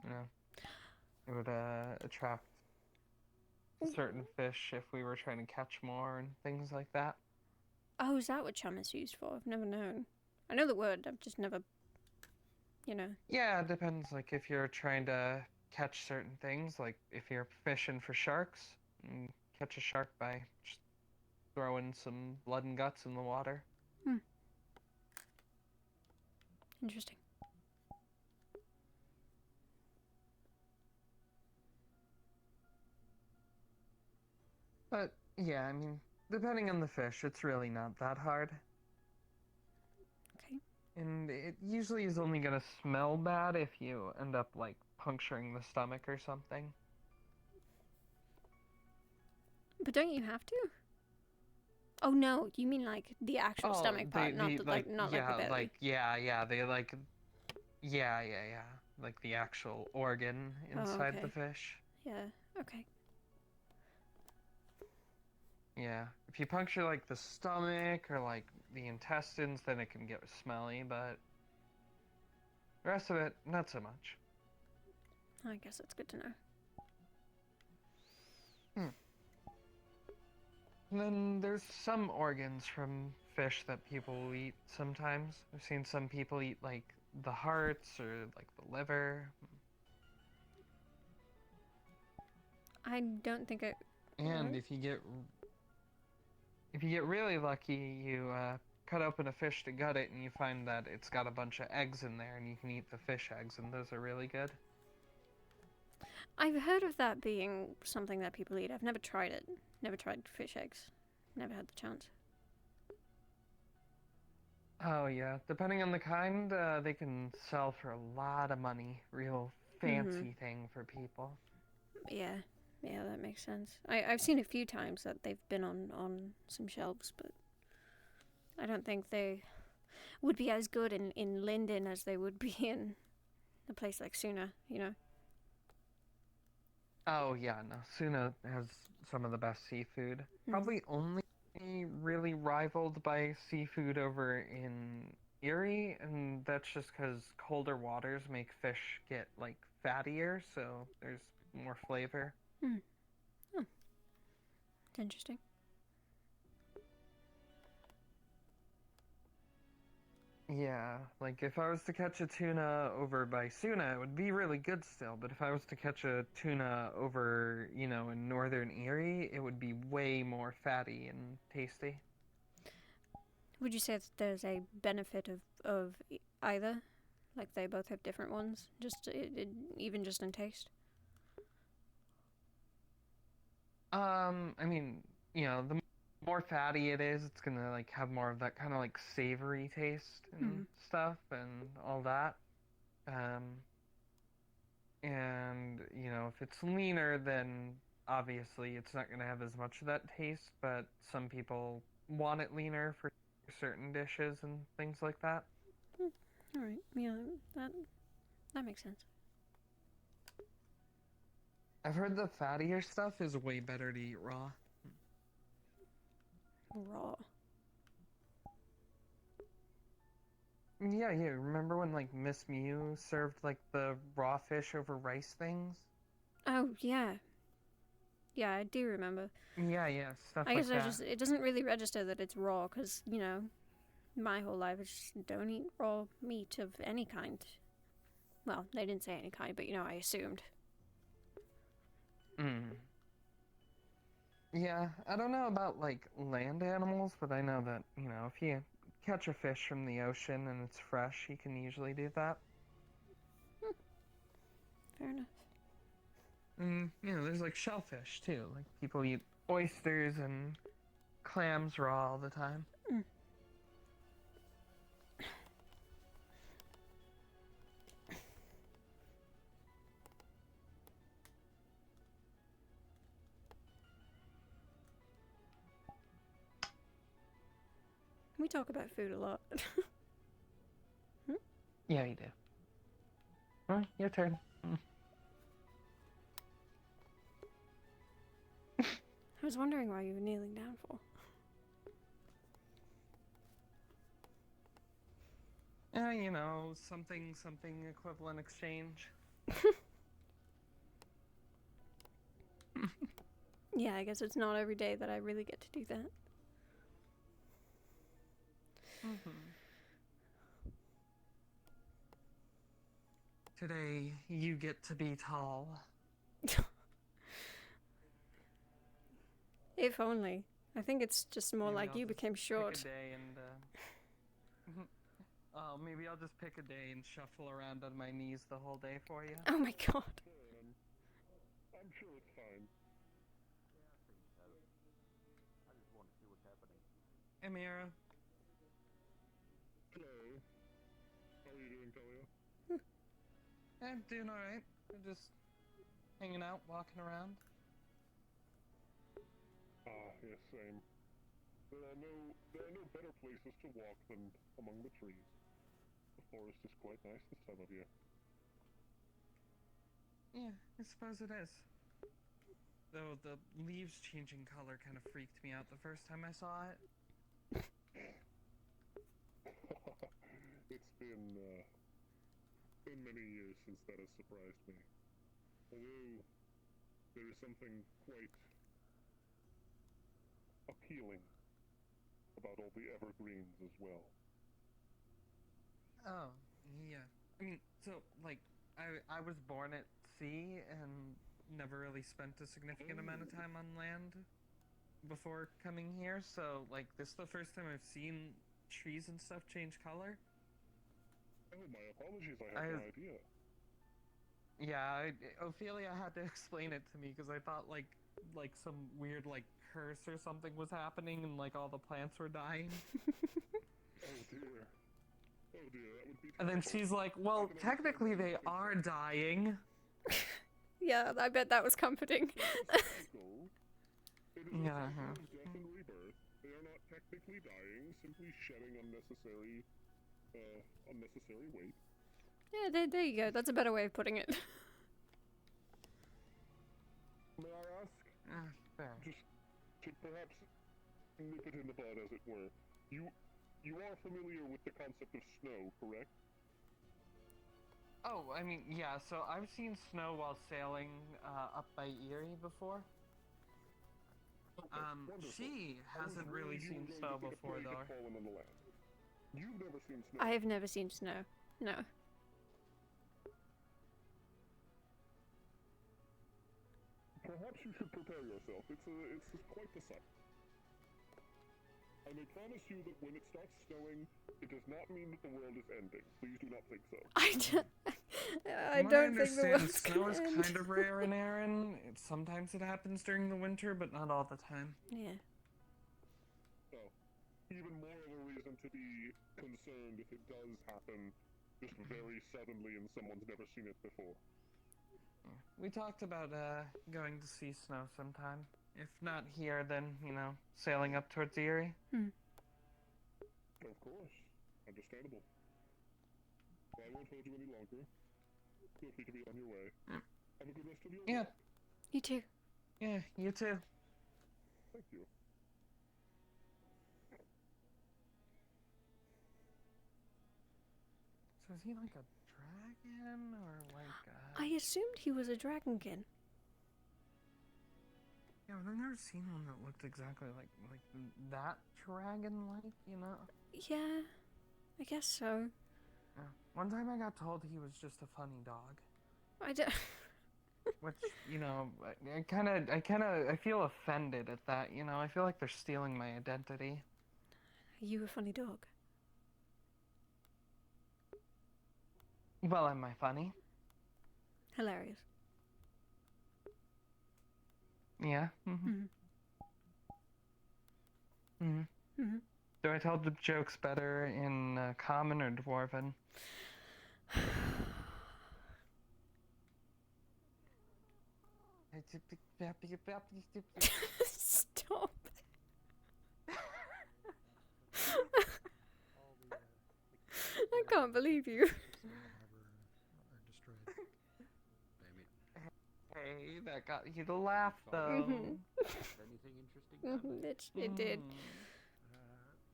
It would attract certain fish if we were trying to catch more and things like that. Oh, is that what chum is used for? I've never known. I know the word, I've just never, Yeah, it depends, like, if you're trying to catch certain things, like, if you're fishing for sharks, catch a shark by just throwing some blood and guts in the water. Interesting. But, yeah, I mean, depending on the fish, it's really not that hard. Okay. And it usually is only gonna smell bad if you end up, like, puncturing the stomach or something. But don't you have to? Oh no, you mean like the actual stomach part, not the like the belly. Like the actual organ inside the fish. Yeah. Okay. Yeah, if you puncture like the stomach or like the intestines, then it can get smelly, but the rest of it, not so much. I guess that's good to know. And then there's some organs from fish that people will eat sometimes. I've seen some people eat like the hearts or like the liver. I don't think it. And if you get really lucky, you cut open a fish to gut it, and you find that it's got a bunch of eggs in there, and you can eat the fish eggs, and those are really good. I've heard of that being something that people eat. I've never tried it. Never tried fish eggs. Never had the chance. Oh yeah, depending on the kind, they can sell for a lot of money. Real fancy thing for people. Yeah, that makes sense. I've seen a few times that they've been on some shelves, but I don't think they would be as good in Linden as they would be in a place like Suna, you know? Oh yeah, no, Suna has some of the best seafood. Probably only really rivaled by seafood over in Erie, and that's just because colder waters make fish get like fattier, so there's more flavor. Oh, it's interesting. Yeah, like if I was to catch a tuna over by Suna, it would be really good still, but if I was to catch a tuna over, you know, in northern Erie, it would be way more fatty and tasty. Would you say that there's a benefit of either? Like they both have different ones, just even just in taste? I mean, you know, the more fatty it is, it's gonna like have more of that kind of like savory taste and stuff and all that. And you know, if it's leaner, then obviously it's not gonna have as much of that taste, but some people want it leaner for certain dishes and things like that. All right, yeah, that makes sense. I've heard the fattier stuff is way better to eat raw. Raw. Yeah, remember when like Miss Mew served like the raw fish over rice things? Oh yeah. Yeah, I do remember. Yeah, stuff I like guess that. it doesn't really register that it's raw, because, you know, my whole life I just don't eat raw meat of any kind. Well, they didn't say any kind, but, you know, I assumed. Yeah, I don't know about like land animals, but I know that, you know, if you catch a fish from the ocean and it's fresh, you can usually do that. Fair enough. And, you know, there's like shellfish too. Like people eat oysters and clams raw all the time. We talk about food a lot. Yeah, you do. Well, your turn. I was wondering why you were kneeling down for. You know, something equivalent exchange. Yeah, I guess it's not every day that I really get to do that. Today, you get to be tall. If only. I think it's just more Maybe like I'll you just became short. Pick a day and, maybe I'll just pick a day and shuffle around on my knees the whole day for you. Oh my god. I'm sure it's fine. Amira. Hello. How are you doing, Talia? I'm doing alright. I'm just hanging out, walking around. Yes, same. There are no better places to walk than among the trees. The forest is quite nice this time of year. Yeah, I suppose it is. Though the leaves changing color kind of freaked me out the first time I saw it. It's been many years since that has surprised me. Although there is something quite appealing about all the evergreens as well. Oh, yeah. I mean, so, like, I was born at sea and never really spent a significant amount of time on land before coming here, so, like, this is the first time I've seen trees and stuff change color. Oh, my apologies, I had no idea. Yeah, Ophelia had to explain it to me because I thought, like some weird, like, curse or something was happening and, like, all the plants were dying. Oh dear. Oh dear, that would be And then she's like, well, technically they are dying. Yeah, I bet that was comforting. It is a cycle of death and rebirth. They are not technically dying, simply shedding unnecessary weight. Yeah, there you go. That's a better way of putting it. May I ask? Fair. Just to perhaps nip it in the bud, as it were. You are familiar with the concept of snow, correct? Oh, I mean, yeah, so I've seen snow while sailing up by Erie before. She hasn't really seen snow before, though. You've never seen snow. I have never seen snow. No. Perhaps you should prepare yourself. It's quite the sight. I may promise you that when it starts snowing, it does not mean that the world is ending. Please do not think so. I don't think the world's snow gonna is end. kind of rare in Erin. Sometimes it happens during the winter, but not all the time. Yeah. So, even more of a reason to be concerned if it does happen just very suddenly and someone's never seen it before. We talked about going to see snow sometime. If not here, then, you know, sailing up towards Erie. Of course. Understandable. Well, I won't hold you any longer. Feel free to be on your way. Have a good rest of your Yeah. walk. You too. Yeah, you too. Thank you. So is he like a dragon or like a... I assumed he was a dragonkin. Yeah, but I've never seen one that looked exactly like that dragon-like, you know? Yeah, I guess so. Yeah. One time I got told he was just a funny dog. I don't... Which, you know, I feel offended at that, you know? I feel like they're stealing my identity. Are you a funny dog? Well, am I funny? Hilarious. Yeah. Do I tell the jokes better in Common or Dwarven? Stop. I can't believe you. Hey, that got you to laugh, though. Anything interesting? It did.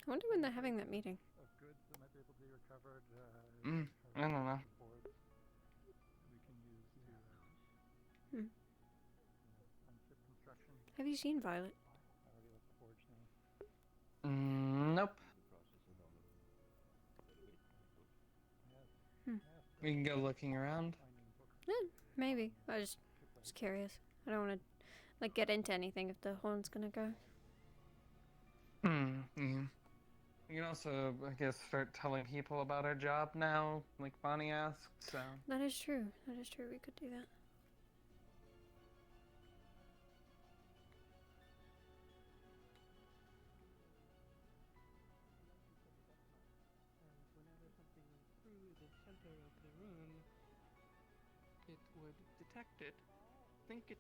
I wonder when they're having that meeting. I don't know. Have you seen Violet? Nope. We can go looking around. Maybe. I just was curious. I don't want to like get into anything if the horn's gonna go. You can also, I guess, start telling people about our job now, like Bonnie asked, so... That is true. That is true. We could do that. it would detect it, think it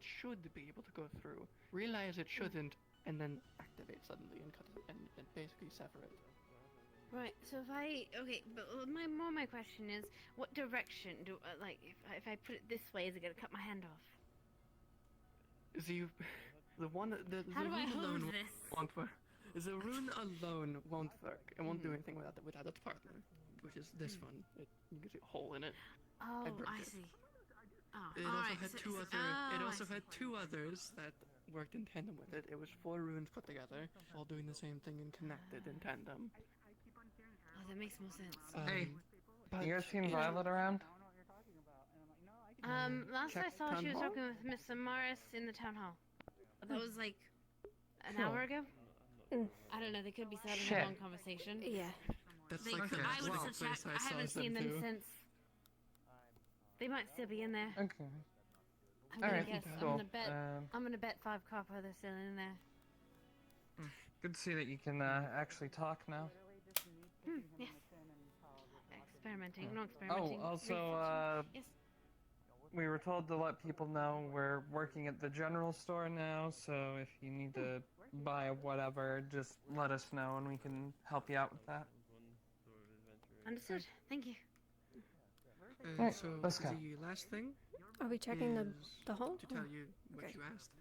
should be able to go through, realize it shouldn't, and then activate suddenly and cut it and basically sever it. Right. So but my question is, what direction do if I put it this way, is it gonna cut my hand off? The How do I rune hold alone this? won't work. The rune alone won't work. It won't do anything without its partner, which is this one. You can see a hole in it. Oh, broke I it. see. Oh, It all also right, had so- two so- other. It oh, I also see. had two others that worked in tandem with it. It was 4 runes put together, all doing the same thing and connected in tandem. Oh, that makes more sense. Hey, but you guys seen it- Violet around? Last I Check saw, town she was hall? talking with Mr. Morris in the town hall. But that was like an Cool. hour ago. Mm. I don't know. They could be having Shit. a long conversation. Yeah. That's They, like the I would last suspect. place I saw haven't seen them too. since. They might still be in there. Okay. I'm gonna Alright, guess. cool. I'm gonna bet 5 copper they're still in there. Good to see that you can actually talk now. Yes. Experimenting, not Oh, experimenting. also, Yes. we were told to let people know we're working at the general store now, so if you need to buy whatever, just let us know and we can help you out with that. Understood. Thank you. Right, So let's go. the last thing Are we checking is the hole? to tell you what Okay. you asked.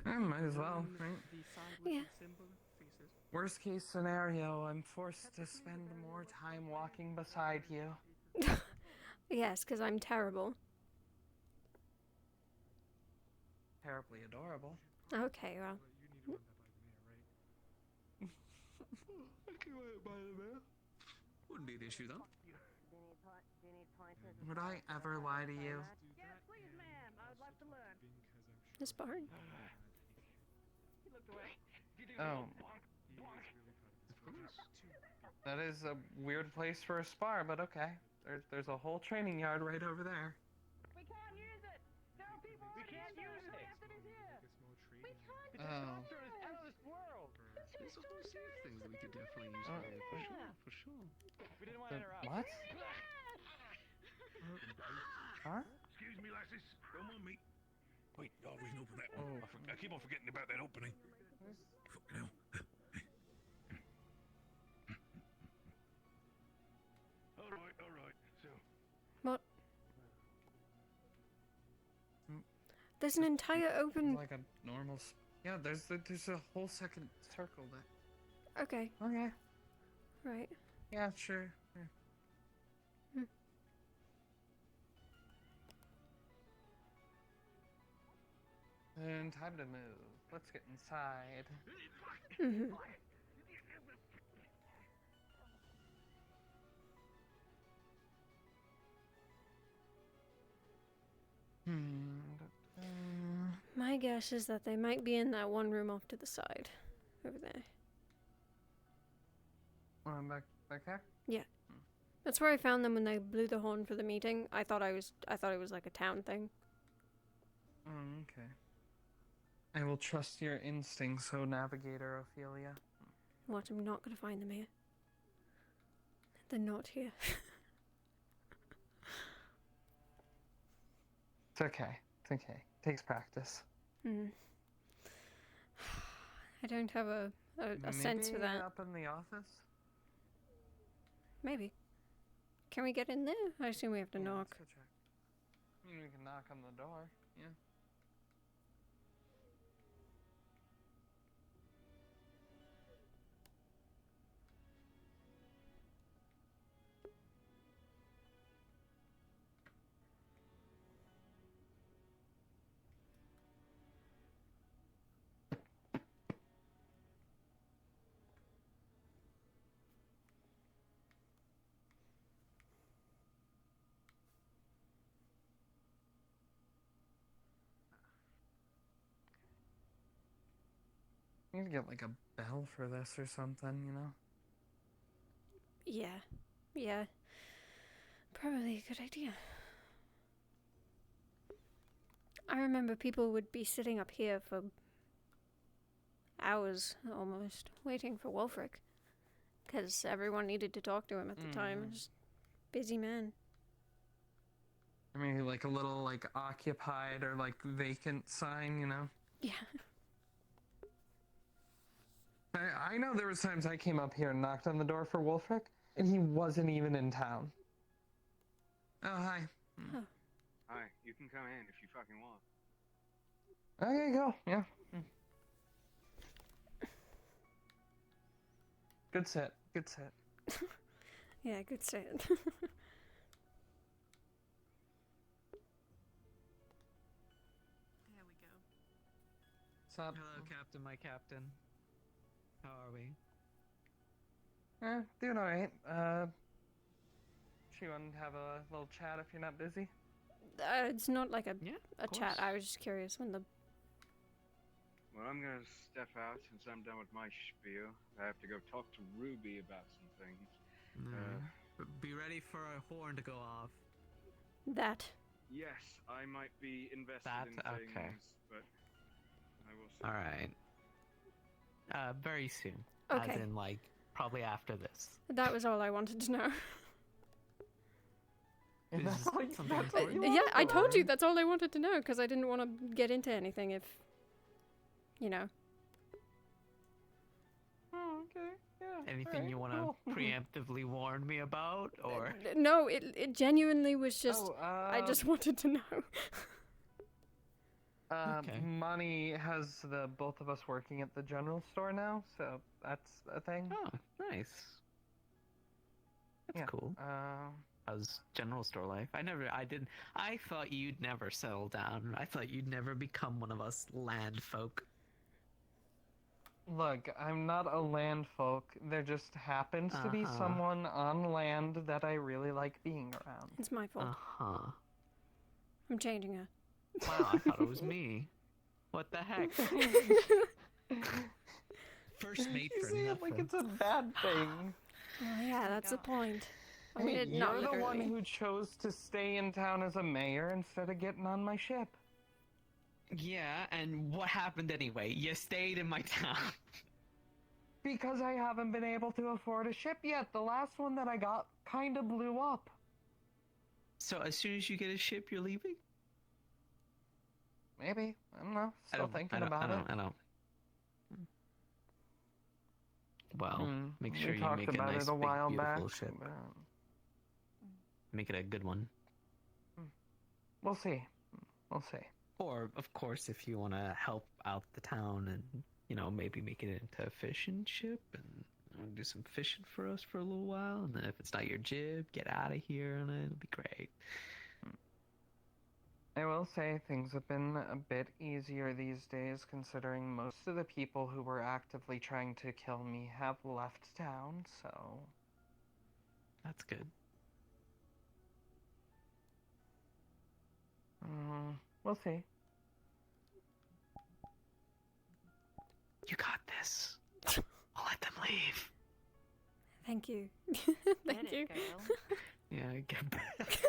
Might as well, on right? The side with Yeah. the symbol faces. Worst case scenario, I'm forced to spend more time walking beside you. Yes, because I'm terrible. Terribly adorable. Okay, well. Wouldn't be an issue though. Would I ever lie to you? Yes, please, ma'am. I would love to learn. This barn. He looked away. Oh. That is a weird place for a spar, but okay. There's a whole training yard right over there. We can't use it. There are people We already can't in there. use We it. have to be here. We can't The Oh. constructor is out of this world. There's a whole sea of things that we could definitely use Oh. for sure, for sure. We didn't want to interrupt. What? Huh? Excuse me, lasses. Don't mind me. Wait, oh, we can open that one. I keep on forgetting about that opening. Fucking hell. All right. So, What? There's an entire open. Like a normal. Yeah, there's a whole second circle there. Okay. Okay. Right. Yeah, sure. Yeah. And time to move. Let's get inside. Mhm. My guess is that they might be in that one room off to the side, over there. Back here? Yeah. That's where I found them when they blew the horn for the meeting. I thought it was like a town thing. Okay. I will trust your instincts, O Navigator Ophelia. What? I'm not gonna find them here. They're not here. It's okay. It's okay. Takes practice. I don't have a sense for Maybe that. up in the office? Maybe. Can we get in there? I assume we have to knock. Let's go check. I mean, we can knock on the door. Yeah. We need to get like a bell for this or something, you know? Yeah. Yeah. Probably a good idea. I remember people would be sitting up here for hours almost, waiting for Wolfric. Because everyone needed to talk to him at the time. He was a busy man. I mean, like a little like occupied or like vacant sign, you know? Yeah. I know there was times I came up here and knocked on the door for Wolfric, and he wasn't even in town. Oh, hi. Oh. Hi, you can come in if you fucking want. Okay, go. Yeah. Good set. Good set. Yeah, good set. There we go. What's up? Hello, Captain, my captain. How are we? Doing alright. She wanted to have a little chat if you're not busy. It's not like a of chat. course. I was just curious when the. Well, I'm gonna step out since I'm done with my spiel. I have to go talk to Ruby about some things. But be ready for a horn to go off. That. Yes, I might be invested in things, okay. but I will see. Alright. Very soon. Okay. As in, like, probably after this. That was all I wanted to know. Is something important? Yeah, I told you that's all I wanted to know because I didn't want to get into anything if, you know. Oh, okay. Yeah. Anything you want to preemptively warn me about, or? No, it genuinely was just. Oh, I just wanted to know. Okay. Money has the both of us working at the general store now, so that's a thing. Oh, nice. That's cool. How's general store life? I thought you'd never settle down. I thought you'd never become one of us land folk. Look, I'm not a land folk. There just happens to be someone on land that I really like being around. It's my fault. I'm changing her. Wow, I thought it was me. What the heck? First mate for See it nothing. like it's a bad thing. Oh, yeah, that's the point. I Hey, mean, not you're the one literally. who chose to stay in town as a mayor instead of getting on my ship. Yeah, and what happened anyway? You stayed in my town. Because I haven't been able to afford a ship yet. The last one that I got kind of blew up. So as soon as you get a ship, you're leaving? Maybe. I don't know. Still thinking about it. I don't. Well, make sure we you talked make a about nice, it a while big, beautiful back, ship. but, Make it a good one. we'll see. We'll see. Or, of course, if you want to help out the town and, you know, maybe make it into a fishing ship and do some fishing for us for a little while. And then if it's not your jib, get out of here and it'll be great. I will say things have been a bit easier these days considering most of the people who were actively trying to kill me have left town, so... That's good. We'll see. You got this. I'll let them leave. Thank you. Thank you. Yeah, get back.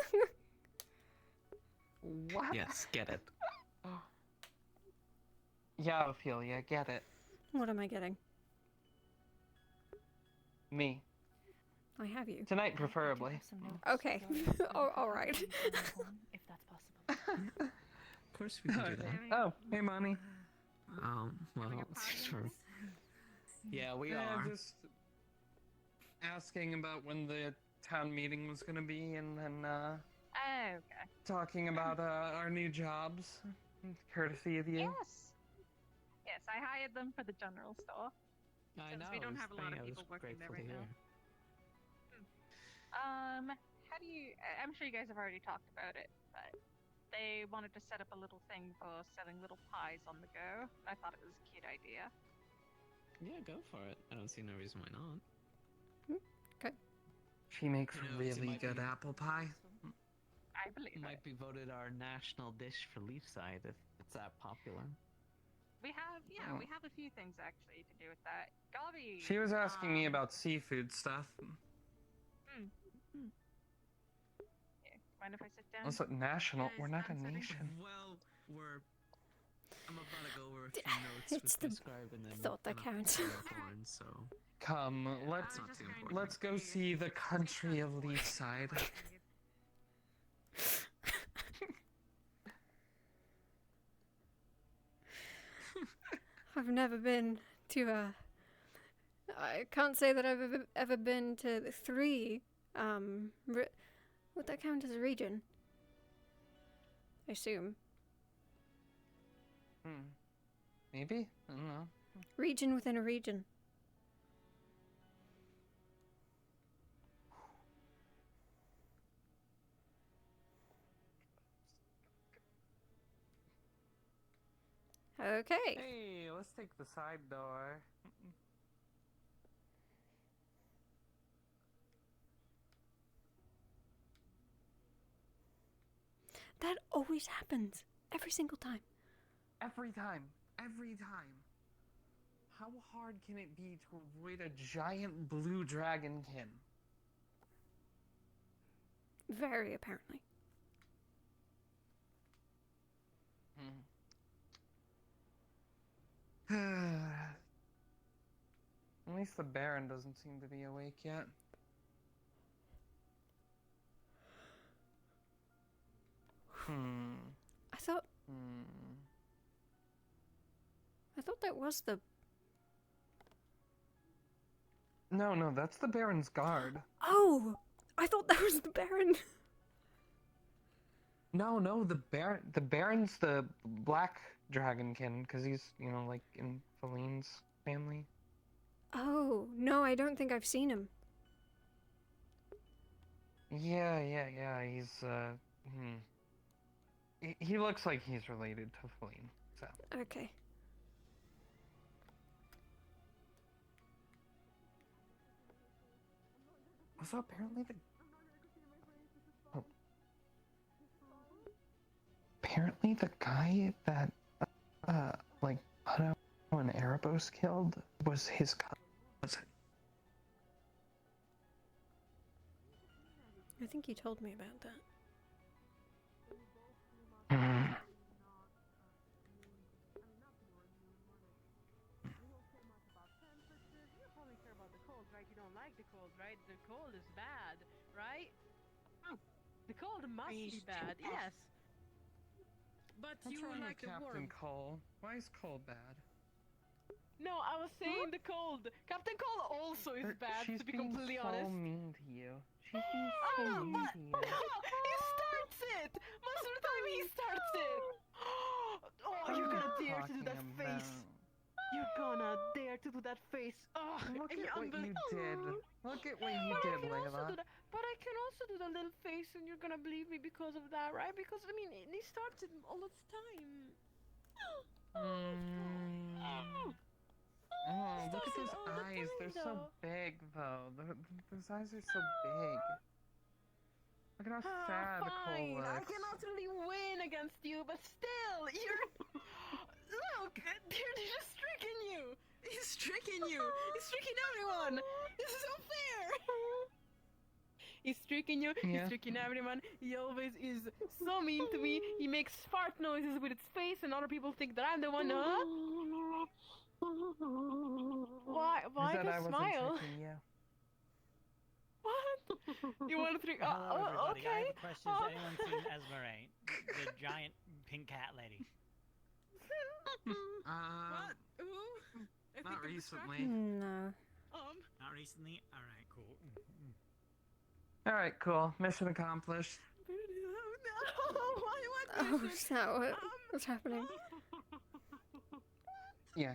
What? Yes, get it. Yeah, Ophelia, get it. What am I getting? Me. I have you. Tonight, preferably. Okay. All right. If that's possible. Of course we can do that. Oh, hey, Money. Well, yeah, we are. Just asking about when the town meeting was gonna be, and then Okay. talking about our new jobs, courtesy of you. Yes. Yes, I hired them for the general store. I Since know. we don't it was have a lot funny, of I was people working there grateful to right now. hear. How do you? I'm sure you guys have already talked about it, but they wanted to set up a little thing for selling little pies on the go. And I thought it was a cute idea. Yeah, go for it. I don't see no reason why not. Okay. She makes Who knows, it really might good be- apple pie. I believe It might be voted our national dish for Leafside if it's that popular. we have, Oh. we have a few things actually to do with that. Garby. She was asking me about seafood stuff. Yeah, mind if I sit down? Also, national. We're not a nation. Well, I'm about to go over a few notes It's with the my scribe and then thought that I'm counts. Horn, so Come, let's go see the country of Leafside. I've never been to a... I can't say that I've ever been to the 3. Would that count as a region? I assume. Maybe? I don't know. Region within a region. Okay. Hey, let's take the side door. That always happens. Every single time. Every time. Every time. How hard can it be to avoid a giant blue dragonkin? Very apparently. At least the Baron doesn't seem to be awake yet. I thought that was the... No, that's the Baron's guard. Oh! I thought that was the Baron. No, the Baron's the black dragonkin, because he's, like, in Feline's family. Oh, no, I don't think I've seen him. Yeah, he's, He looks like he's related to Feline, so... Okay. Also, apparently the guy that, like, Otto and Erebos killed was his cousin. I think you told me about that. You don't like the cold, right? The cold is bad, right? The cold must be bad, yes. But What's you wrong like with the Captain warm. Cole? Why is Cole bad? No, I was saying the cold. Captain Cole also is bad, She's to be being completely so honest. mean to you. She's being so mean to you. He starts it! Most of the time he starts it! Oh, you're gonna dare to do that face! You're gonna dare to do that face! Oh, Look at what you did. Look at what you did, Layla. But I can also do the little face and you're gonna believe me because of that, right? Because, I mean, he starts it all the time. Oh, look at those eyes. They're so big, though. Those eyes are so big. Look at how sad Cole Fine, I looks. can utterly win against you, but still, you're... Look, they're just tricking you. He's tricking you. He's tricking everyone. This is unfair. He's tricking you. Yeah. He's tricking everyone. He always is so mean to me. He makes fart noises with his face, and other people think that I'm the one, huh? Why Said the I wasn't smile? tricking you. What? You want to trick? Hello, everybody. Okay. I have a question. Has anyone seen Esmeralda, the giant pink cat lady? What? Who? I Not think I'm recently. No. Not recently? Alright, cool. Alright, cool. Mission accomplished. Oh, is that what's happening? Yeah.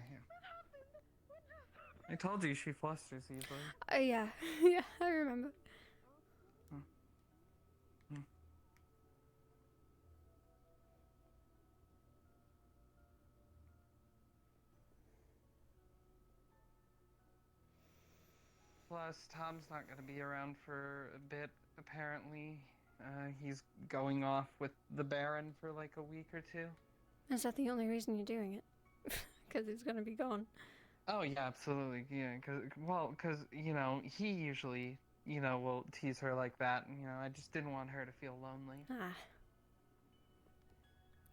I told you she flusters easily. Yeah. Yeah, I remember. Plus, Tom's not going to be around for a bit, apparently. He's going off with the Baron for like a week or two. Is that the only reason you're doing it? Because he's gonna be gone. Oh, yeah, absolutely. Yeah, because, he usually, will tease her like that. And, I just didn't want her to feel lonely. Ah.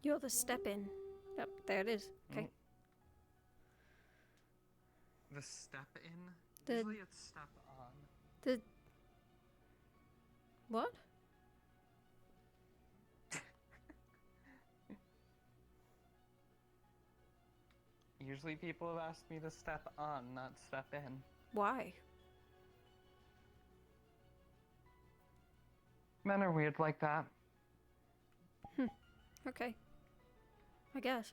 You're the step in. Yep, there it is. Okay. The step in? The- Usually it's step on. The... What? Usually people have asked me to step on, not step in. Why? Men are weird like that. Okay. I guess.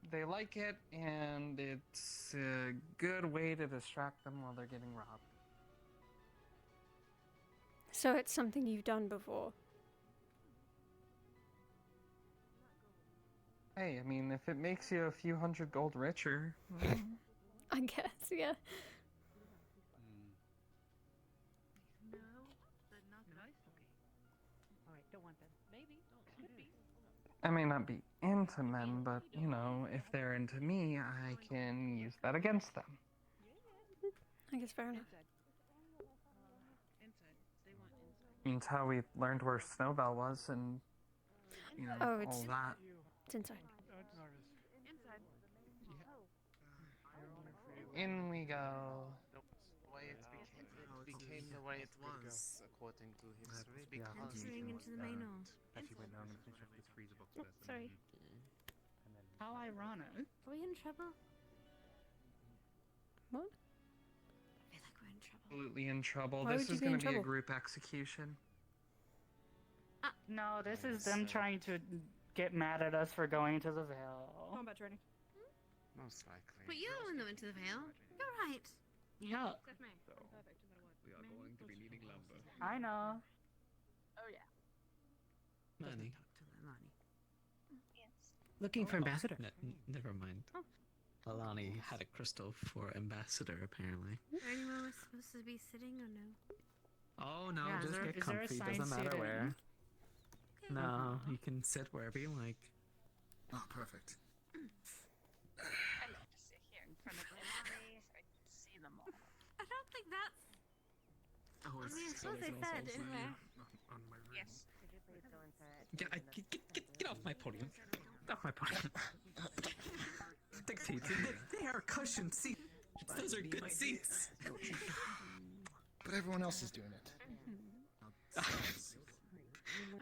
They like it, and it's a good way to distract them while they're getting robbed. So it's something you've done before. Hey, I mean, if it makes you a few hundred gold richer. I guess, yeah. No, but not nice. Okay. Alright, don't want that. Maybe. Could be. I may not be into men, but, you know, if they're into me, I can use that against them. I guess fair enough. It's how we learned where Snowbell was and, you know, Oh, it's all that. It's inside. In we go. It became the way it was, according to history. Entering into the main hall. Sorry. How ironic. Are we in trouble? What? I feel like we're in trouble. Absolutely in trouble. Why This would you is be in going to be a trouble? group execution. No, this is them trying to get mad at us for going to the Vale. Combat training. Most likely. But you're the one that went to the Vale. You're right. Yeah. Except me. We are going to be needing lumber. I know. Oh yeah. Nani? Yes. Looking for ambassador. Never mind. Alani had a crystal for ambassador, apparently. Anywhere we're supposed to be sitting or no? Oh no, Yeah, just get is there a comfy. sign Doesn't matter seating? where. No, you can sit wherever you like. Oh, perfect. I like to sit here in front of the lobby so I can see them all. I don't think that's. Oh, I mean, I suppose they said in there. On my room. Yes. Could you please go inside? Get off my podium. Get off my podium. Take seats. They are cushioned seats. Those are good seats. But everyone else is doing it.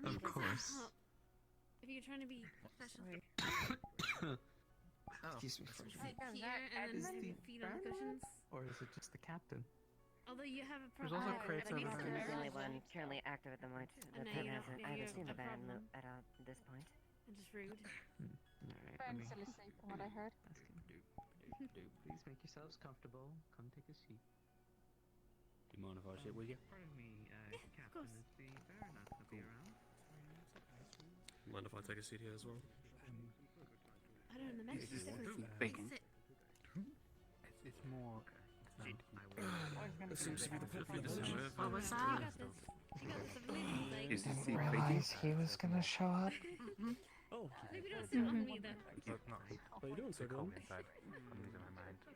Of course. If you're trying to be professional. Excuse me for a Sit minute. here and then feet on the cushions. Or is it just the captain? Although you have a There's problem. also crates over I'm there. the only one currently active at the moment. I The know pet you don't hasn't. know I haven't you're seen the a van problem. at this point. I'm just rude. Alright, Friends still asleep from what I heard. Please make yourselves comfortable. Come take a seat. Do you mind if I sit with you? Pardon me, Captain. Is the Baronet to be around? Mind if I take a seat here as well? I don't know, the message says Bacon. sit. It's more. It seems to be the purpose of this. What was that? You got this. You got this. I believe in you. Is this Didn't realize he was gonna show up. Oh. Maybe don't sit on me then. How you doing, sir?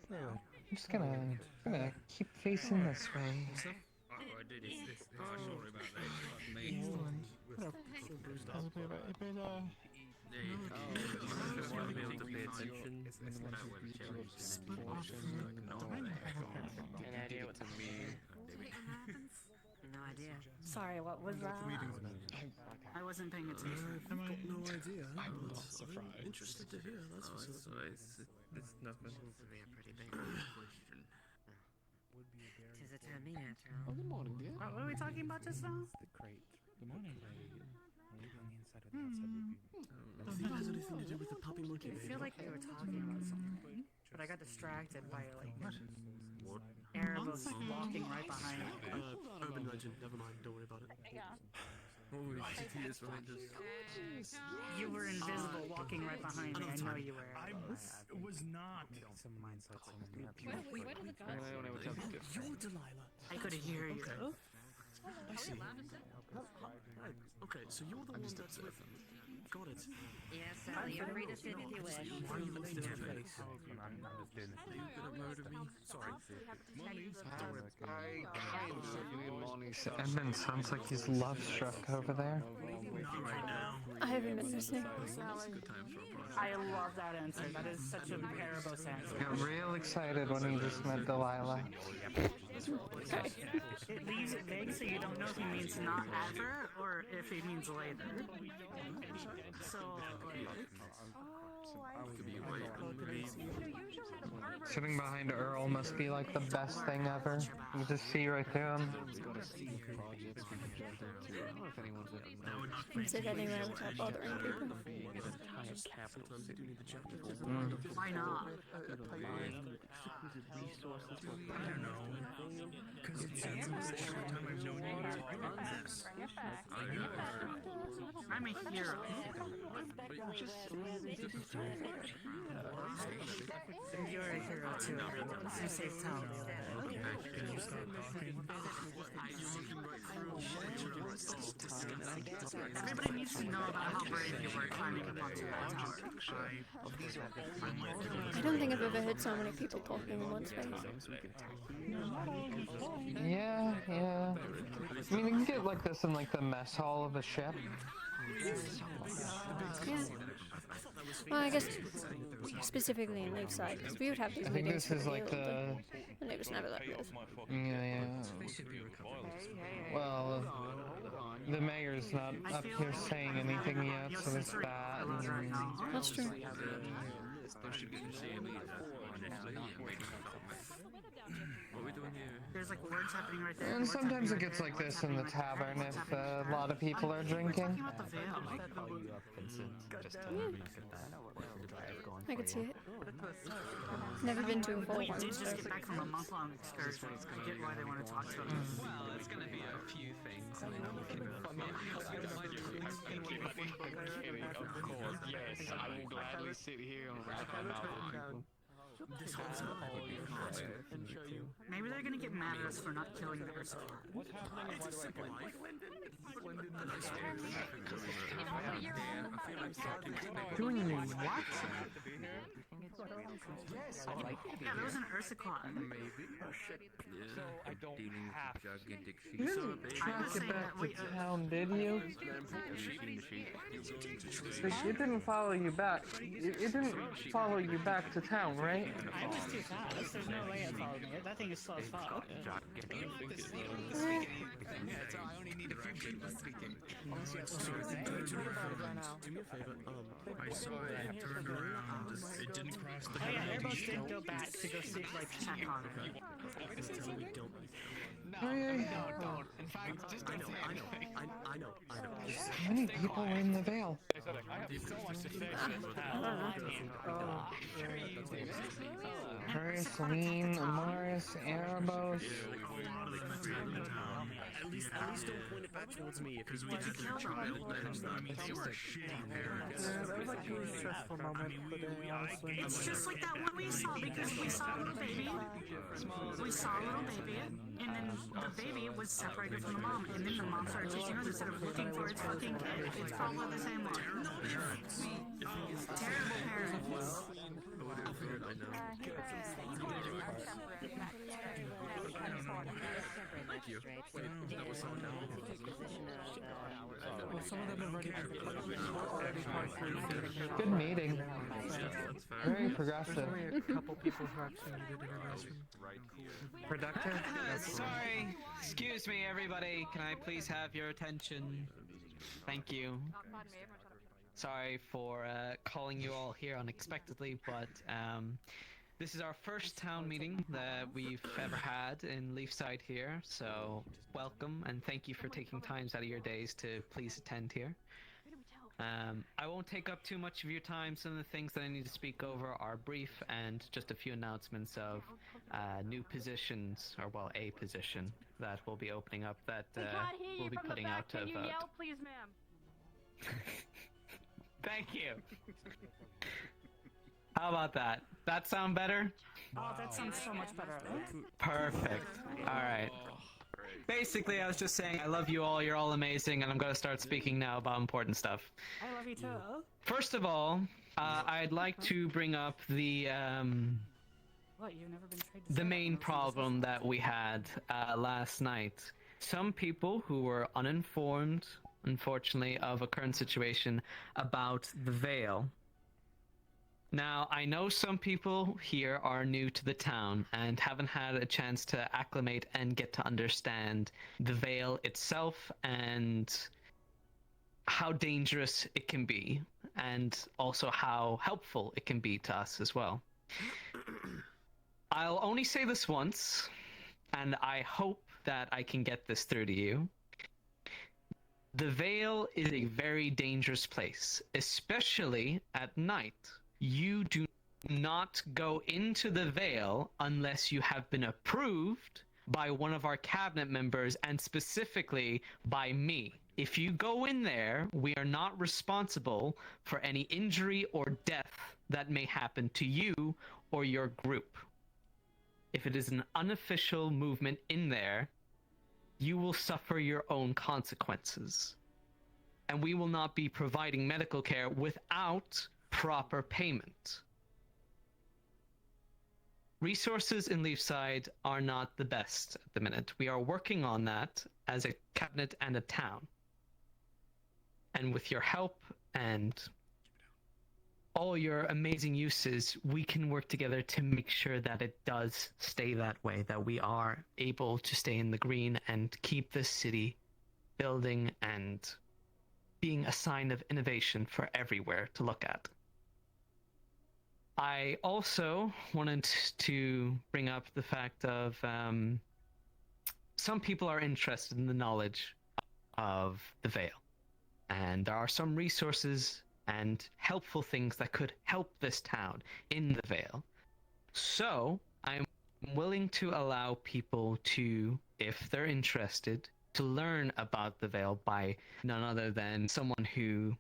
I'm just gonna keep facing this way. Oh, I did. Sorry about that. It's me. Just want to be able to pay attention. Any idea what No idea. Sorry, what was that? I wasn't paying attention. I've got no idea. I'm not surprised. Interested to hear. That's what's up. It's nothing. Tis a turn me natural. Oh, good morning, dear. What were we talking about just now? The crate. Good morning. I think it has anything to do with the puppy monkey. I feel like we were talking about something, but I got distracted by like Erebus walking right behind me. Urban legend. Never mind. Don't worry about it. Yeah. Oh, he is behind us. You were invisible walking right behind me. I know you were. I was not. You're Delilah. I could hear you. I see. Okay, so you're the one that's with them. Got it. Yes, Sally, you're free to sit if you wish. Why are you looking at your face? Are you gonna murder me? Sorry. Edmund sounds like he's love struck over there. Not right now. I haven't been listening. Good time for a process. I love that answer. That is such a Erebus answer. Got real excited when he just met Delilah. Okay. It leaves it vague so you don't know if he means not ever or if he means later. So, Sitting behind Earl must be like the best thing ever. You just see right through him. Can sit anywhere without bothering people. why not? I don't know. Because it's the short time I've known you, you're really on this. I'm a hero. And you're a hero too. You saved town. Can you stop talking? Everybody needs to know about how brave you were climbing up onto that tower. I don't think I've ever heard so many people talking in one space. Yeah. I mean, you can get like this in like the mess hall of a ship. Yeah. Well, I guess specifically in Leafside, because we would have these I think meetings this is for like the and it was never like this. Yeah. Well, the mayor's not up here saying anything yet, so there's that. That's true. What are we doing here? There's like words happening right there. And sometimes it gets like this in the tavern if a lot of people are drinking. I could see it. Never been to a full We one, did so. just get back from a month-long excursion. I get why they want to talk to us. Well, it's gonna be a few things. I mean, of course, yes, I will gladly sit here and wrap my mouth with people. This whole Maybe they're gonna get mad at us for not killing the Ursa. What's happening and why do I care? Doing what? Yeah, there was an Ursa claw. So I don't have gigantic You didn't track it back to town, did you? It didn't follow you back. It didn't follow you back to town, right? I was too fast. There's no way it followed me. That thing is slow as fuck. So I only need a few people speaking. Do me a favor, I saw it turned around, it didn't cross the Oh yeah, road. Airbus did go back to go see, like, check on it. Oh, yeah. Don't. In fact, just don't say anything. I know. How many people were in the Vale? I have so much to say. Harry, Celine, Amaris, Erebos. At least don't point it back towards me because we had their child and They were shitty parents. That was like a really stressful moment for the honestly. It's just like that one we saw because we saw a little baby. We saw a little baby, and then the baby was separated from the mom, and then the mom started chasing her instead of looking for its fucking kid. It's probably the same one. Terrible parents. Thank you. Wait, that was someone else. Well, some of them have already talked through. Good meeting. Very progressive. There's only a couple people who actually needed intervention. Productive? Sorry. Excuse me, everybody. Can I please have your attention? Thank you. Sorry for calling you all here unexpectedly, but this is our first town meeting that we've ever had in Leafside here, so welcome and thank you for taking times out of your days to please attend here. I won't take up too much of your time. Some of the things that I need to speak over are brief and just a few announcements of new positions, or well, a position that will be opening up that we'll be putting out to vote. Yell, please, ma'am? Thank you. How about that? That sound better? Oh, that sounds so much better. Perfect. Alright. Basically, I was just saying I love you all, you're all amazing, and I'm going to start speaking now about important stuff. I love you too. First of all, I'd like to bring up the What, you've never been trained to the say main that? problem that we had last night. Some people who were uninformed, unfortunately, of a current situation about the Vale Now, I know some people here are new to the town and haven't had a chance to acclimate and get to understand the Vale itself and how dangerous it can be, and also how helpful it can be to us as well. I'll only say this once, and I hope that I can get this through to you. The Vale is a very dangerous place, especially at night. You do not go into the Vale unless you have been approved by one of our cabinet members, and specifically by me. If you go in there, we are not responsible for any injury or death that may happen to you or your group. If it is an unofficial movement in there, you will suffer your own consequences. And we will not be providing medical care without proper payment. Resources in Leafside are not the best at the minute. We are working on that as a cabinet and a town. And with your help and all your amazing uses, we can work together to make sure that it does stay that way, that we are able to stay in the green and keep this city building and being a sign of innovation for everywhere to look at. I also wanted to bring up the fact of some people are interested in the knowledge of the Vale, and there are some resources and helpful things that could help this town in the Vale. So I'm willing to allow people to, if they're interested, to learn about the Vale by none other than someone who,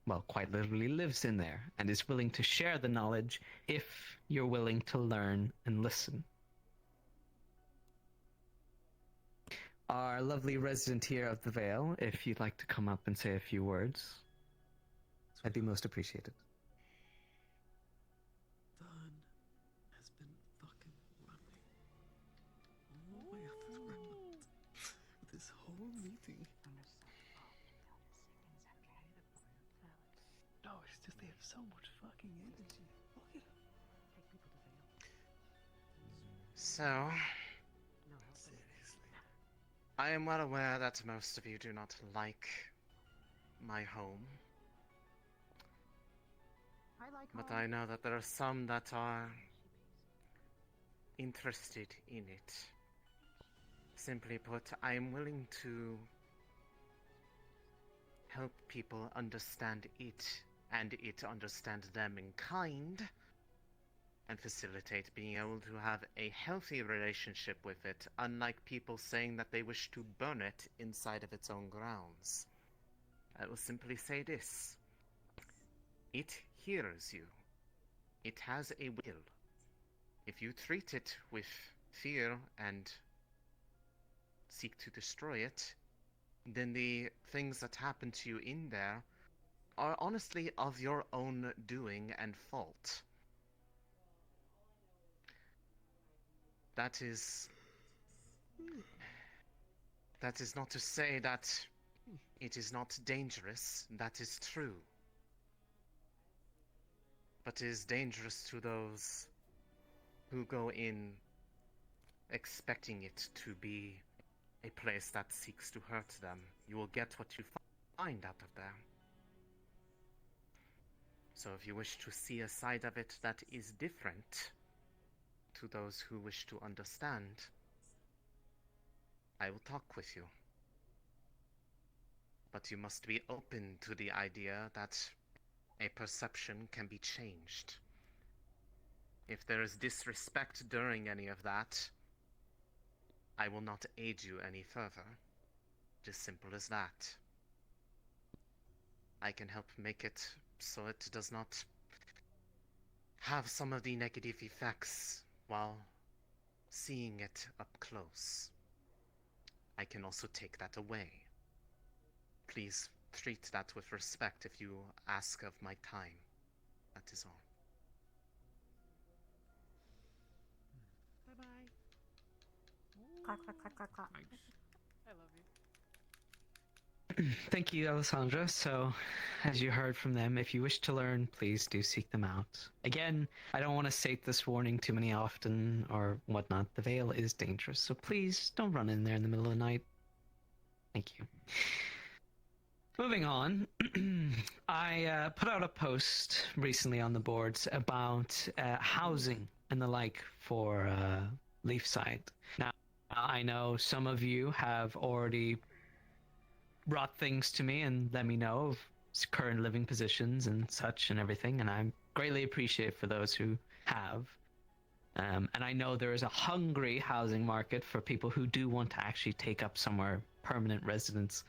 well, quite literally lives in there and is willing to share the knowledge if you're willing to learn and listen. Our lovely resident here of the Vale, if you'd like to come up and say a few words, I'd be most appreciated. Vern has been fucking running all the way up around this whole meeting. No, it's just they have so much fucking energy. Look at them. So, I am well aware that most of you do not like my home. But I know that there are some that are interested in it. Simply put, I am willing to help people understand it, and it understand them in kind, and facilitate being able to have a healthy relationship with it, unlike people saying that they wish to burn it inside of its own grounds. I will simply say this. It hears you. It has a will. If you treat it with fear and seek to destroy it, then the things that happen to you in there are honestly of your own doing and fault. That is not to say that it is not dangerous. That is true. But it is dangerous to those who go in expecting it to be a place that seeks to hurt them. You will get what you find out of there. So if you wish to see a side of it that is different to those who wish to understand, I will talk with you. But you must be open to the idea that a perception can be changed. If there is disrespect during any of that, I will not aid you any further. Just simple as that. I can help make it so it does not have some of the negative effects while seeing it up close. I can also take that away. Please treat that with respect if you ask of my time. That is all. Bye-bye. Clack, clack, clack, clack, clack. I love you. Thank you, Alessandra. So, as you heard from them, if you wish to learn, please do seek them out. Again, I don't want to state this warning too many often or whatnot. The Vale is dangerous, so please don't run in there in the middle of the night. Thank you. Moving on, I put out a post recently on the boards about housing and the like for Leafside. Now, I know some of you have already brought things to me and let me know of current living positions and such and everything, and I greatly appreciate for those who have. And I know there is a hungry housing market for people who do want to actually take up somewhere permanent residence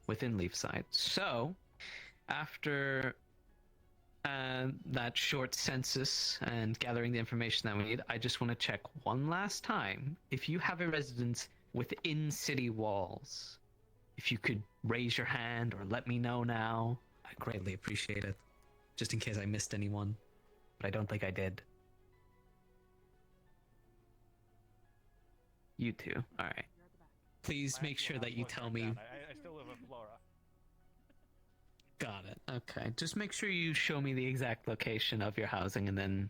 within Leafside. So, after that short census and gathering the information that we need, I just want to check one last time. If you have a residence within city walls, if you could raise your hand or let me know now, I greatly appreciate it. Just in case I missed anyone, but I don't think I did. You two, all right. Please make sure that you tell me. I still live with Laura. Got it. Okay. Just make sure you show me the exact location of your housing, and then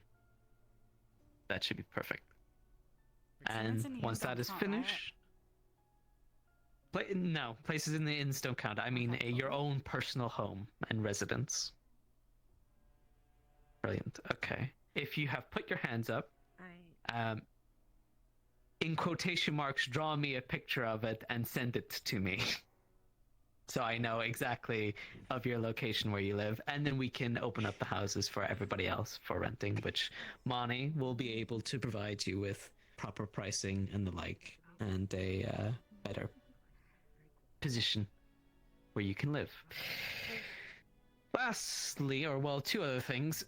that should be perfect. And once that is finished, no, places in the inns don't count. I mean, your own personal home and residence. Brilliant. Okay. If you have put your hands up, in quotation marks, draw me a picture of it and send it to me. So I know exactly of your location where you live, and then we can open up the houses for everybody else for renting, which Mani will be able to provide you with proper pricing and the like, and a better position where you can live. Lastly, or well, two other things.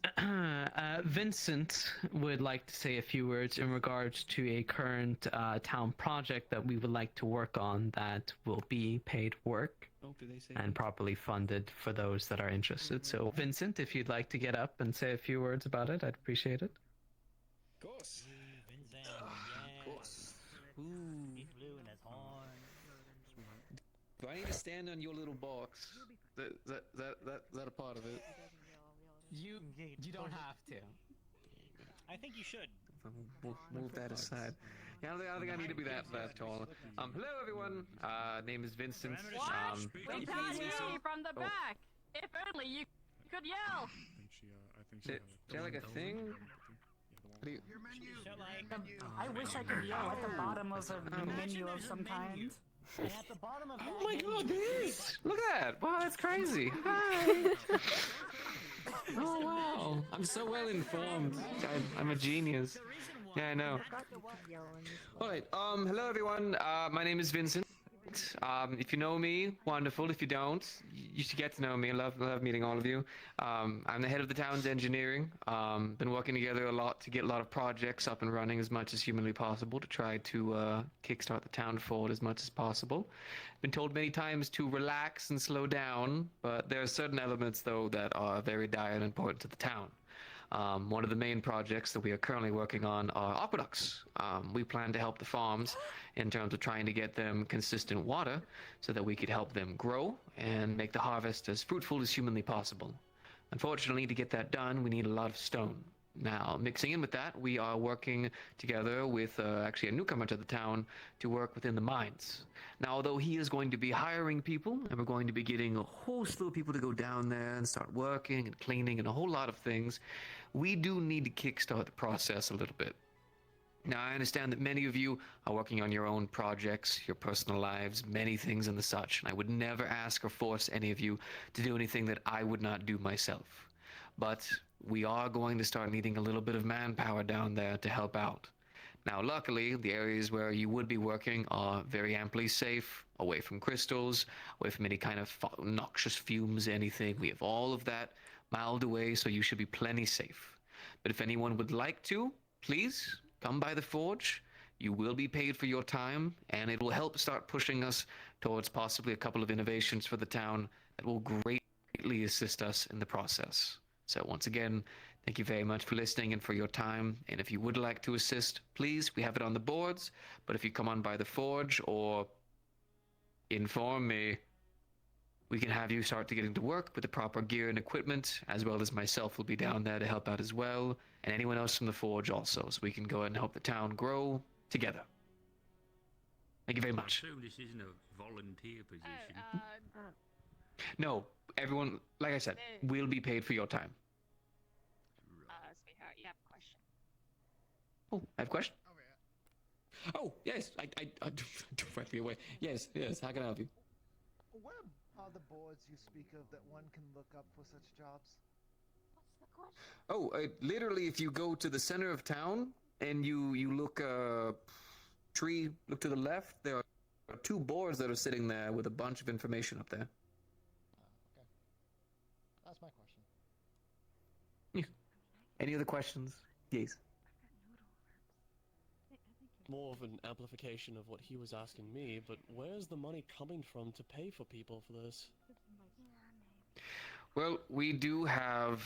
Vincent would like to say a few words in regards to a current town project that we would like to work on that will be paid work and properly funded for those that are interested. So, Vincent, if you'd like to get up and say a few words about it, I'd appreciate it. Of course. Vincent, yeah. Of course. He's blue in his horn. Do I need to stand on your little box? That a part of it? You don't have to. I think you should. Move that aside. Yeah, I don't think I need to be that tall. Hello everyone. Name is Vincent. What? We can't hear you from the back. If only you could yell. Is there like a thing? I wish I could yell at the bottom of a menu of some kind. And at the bottom of that Oh my god, this! Look at that! Wow, that's crazy. Hi! Oh wow, I'm so well informed. I'm a genius. Yeah, I know. Alright, hello everyone. My name is Vincent. If you know me, wonderful. If you don't, you should get to know me. I love meeting all of you. I'm the head of the town's engineering. Been working together a lot to get a lot of projects up and running as much as humanly possible to try to kickstart the town forward as much as possible. Been told many times to relax and slow down, but there are certain elements though that are very dire and important to the town. One of the main projects that we are currently working on are aqueducts. We plan to help the farms in terms of trying to get them consistent water so that we could help them grow and make the harvest as fruitful as humanly possible. Unfortunately, to get that done, we need a lot of stone. Now, mixing in with that, we are working together with actually a newcomer to the town to work within the mines. Now, although he is going to be hiring people, and we're going to be getting a whole slew of people to go down there and start working and cleaning and a whole lot of things, we do need to kickstart the process a little bit. Now, I understand that many of you are working on your own projects, your personal lives, many things and the such, and I would never ask or force any of you to do anything that I would not do myself. But we are going to start needing a little bit of manpower down there to help out. Now, luckily, the areas where you would be working are very amply safe, away from crystals, away from any kind of noxious fumes, anything. We have all of that miles away, so you should be plenty safe. But if anyone would like to, please come by the forge. You will be paid for your time, and it will help start pushing us towards possibly a couple of innovations for the town that will greatly assist us in the process. So once again, thank you very much for listening and for your time. And if you would like to assist, please, we have it on the boards. But if you come on by the forge or inform me, we can have you start to getting to work with the proper gear and equipment, as well as myself will be down there to help out as well, and anyone else from the Forge also, so we can go ahead and help the town grow together. Thank you very much. I assume this isn't a volunteer position. No, everyone, like I said, will be paid for your time. Sweetheart, you have a question. Oh, I have a question? Oh, yes, I directly away. Yes, how can I help you? Where are the boards you speak of that one can look up for such jobs? Oh, literally, if you go to the center of town and you look look to the left, there are 2 boards that are sitting there with a bunch of information up there. Okay. That's my question. Any other questions? Yes. More of an amplification of what he was asking me, but where's the money coming from to pay for people for this? Well, we do have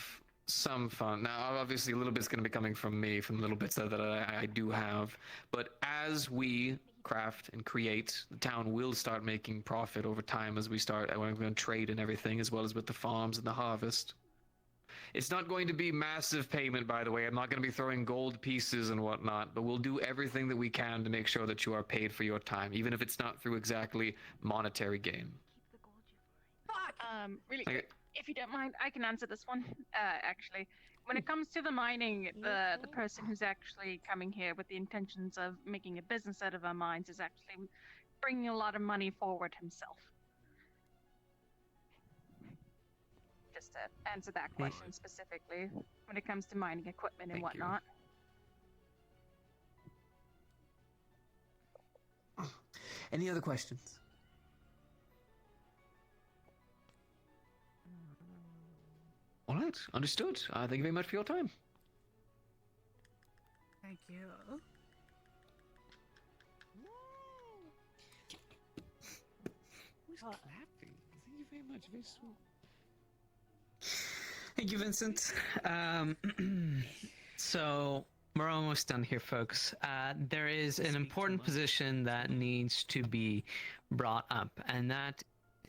some fun. Now, obviously, a little bit's going to be coming from me, from little bits that I do have. But as we craft and create, the town will start making profit over time as we start. We're going to trade and everything, as well as with the farms and the harvest. It's not going to be massive payment, by the way. I'm not going to be throwing gold pieces and whatnot, but we'll do everything that we can to make sure that you are paid for your time, even if it's not through exactly monetary gain. Really quick, if you don't mind, I can answer this one, actually. When it comes to the mining, the person who's actually coming here with the intentions of making a business out of our mines is actually bringing a lot of money forward himself. Just to answer that question specifically, when it comes to mining equipment and whatnot. Any other questions? All right, understood. Thank you very much for your time. Thank you. Who's clapping? Thank you very much. Very sweet. Thank you, Vincent. So we're almost done here, folks. There is an important position that needs to be brought up, and that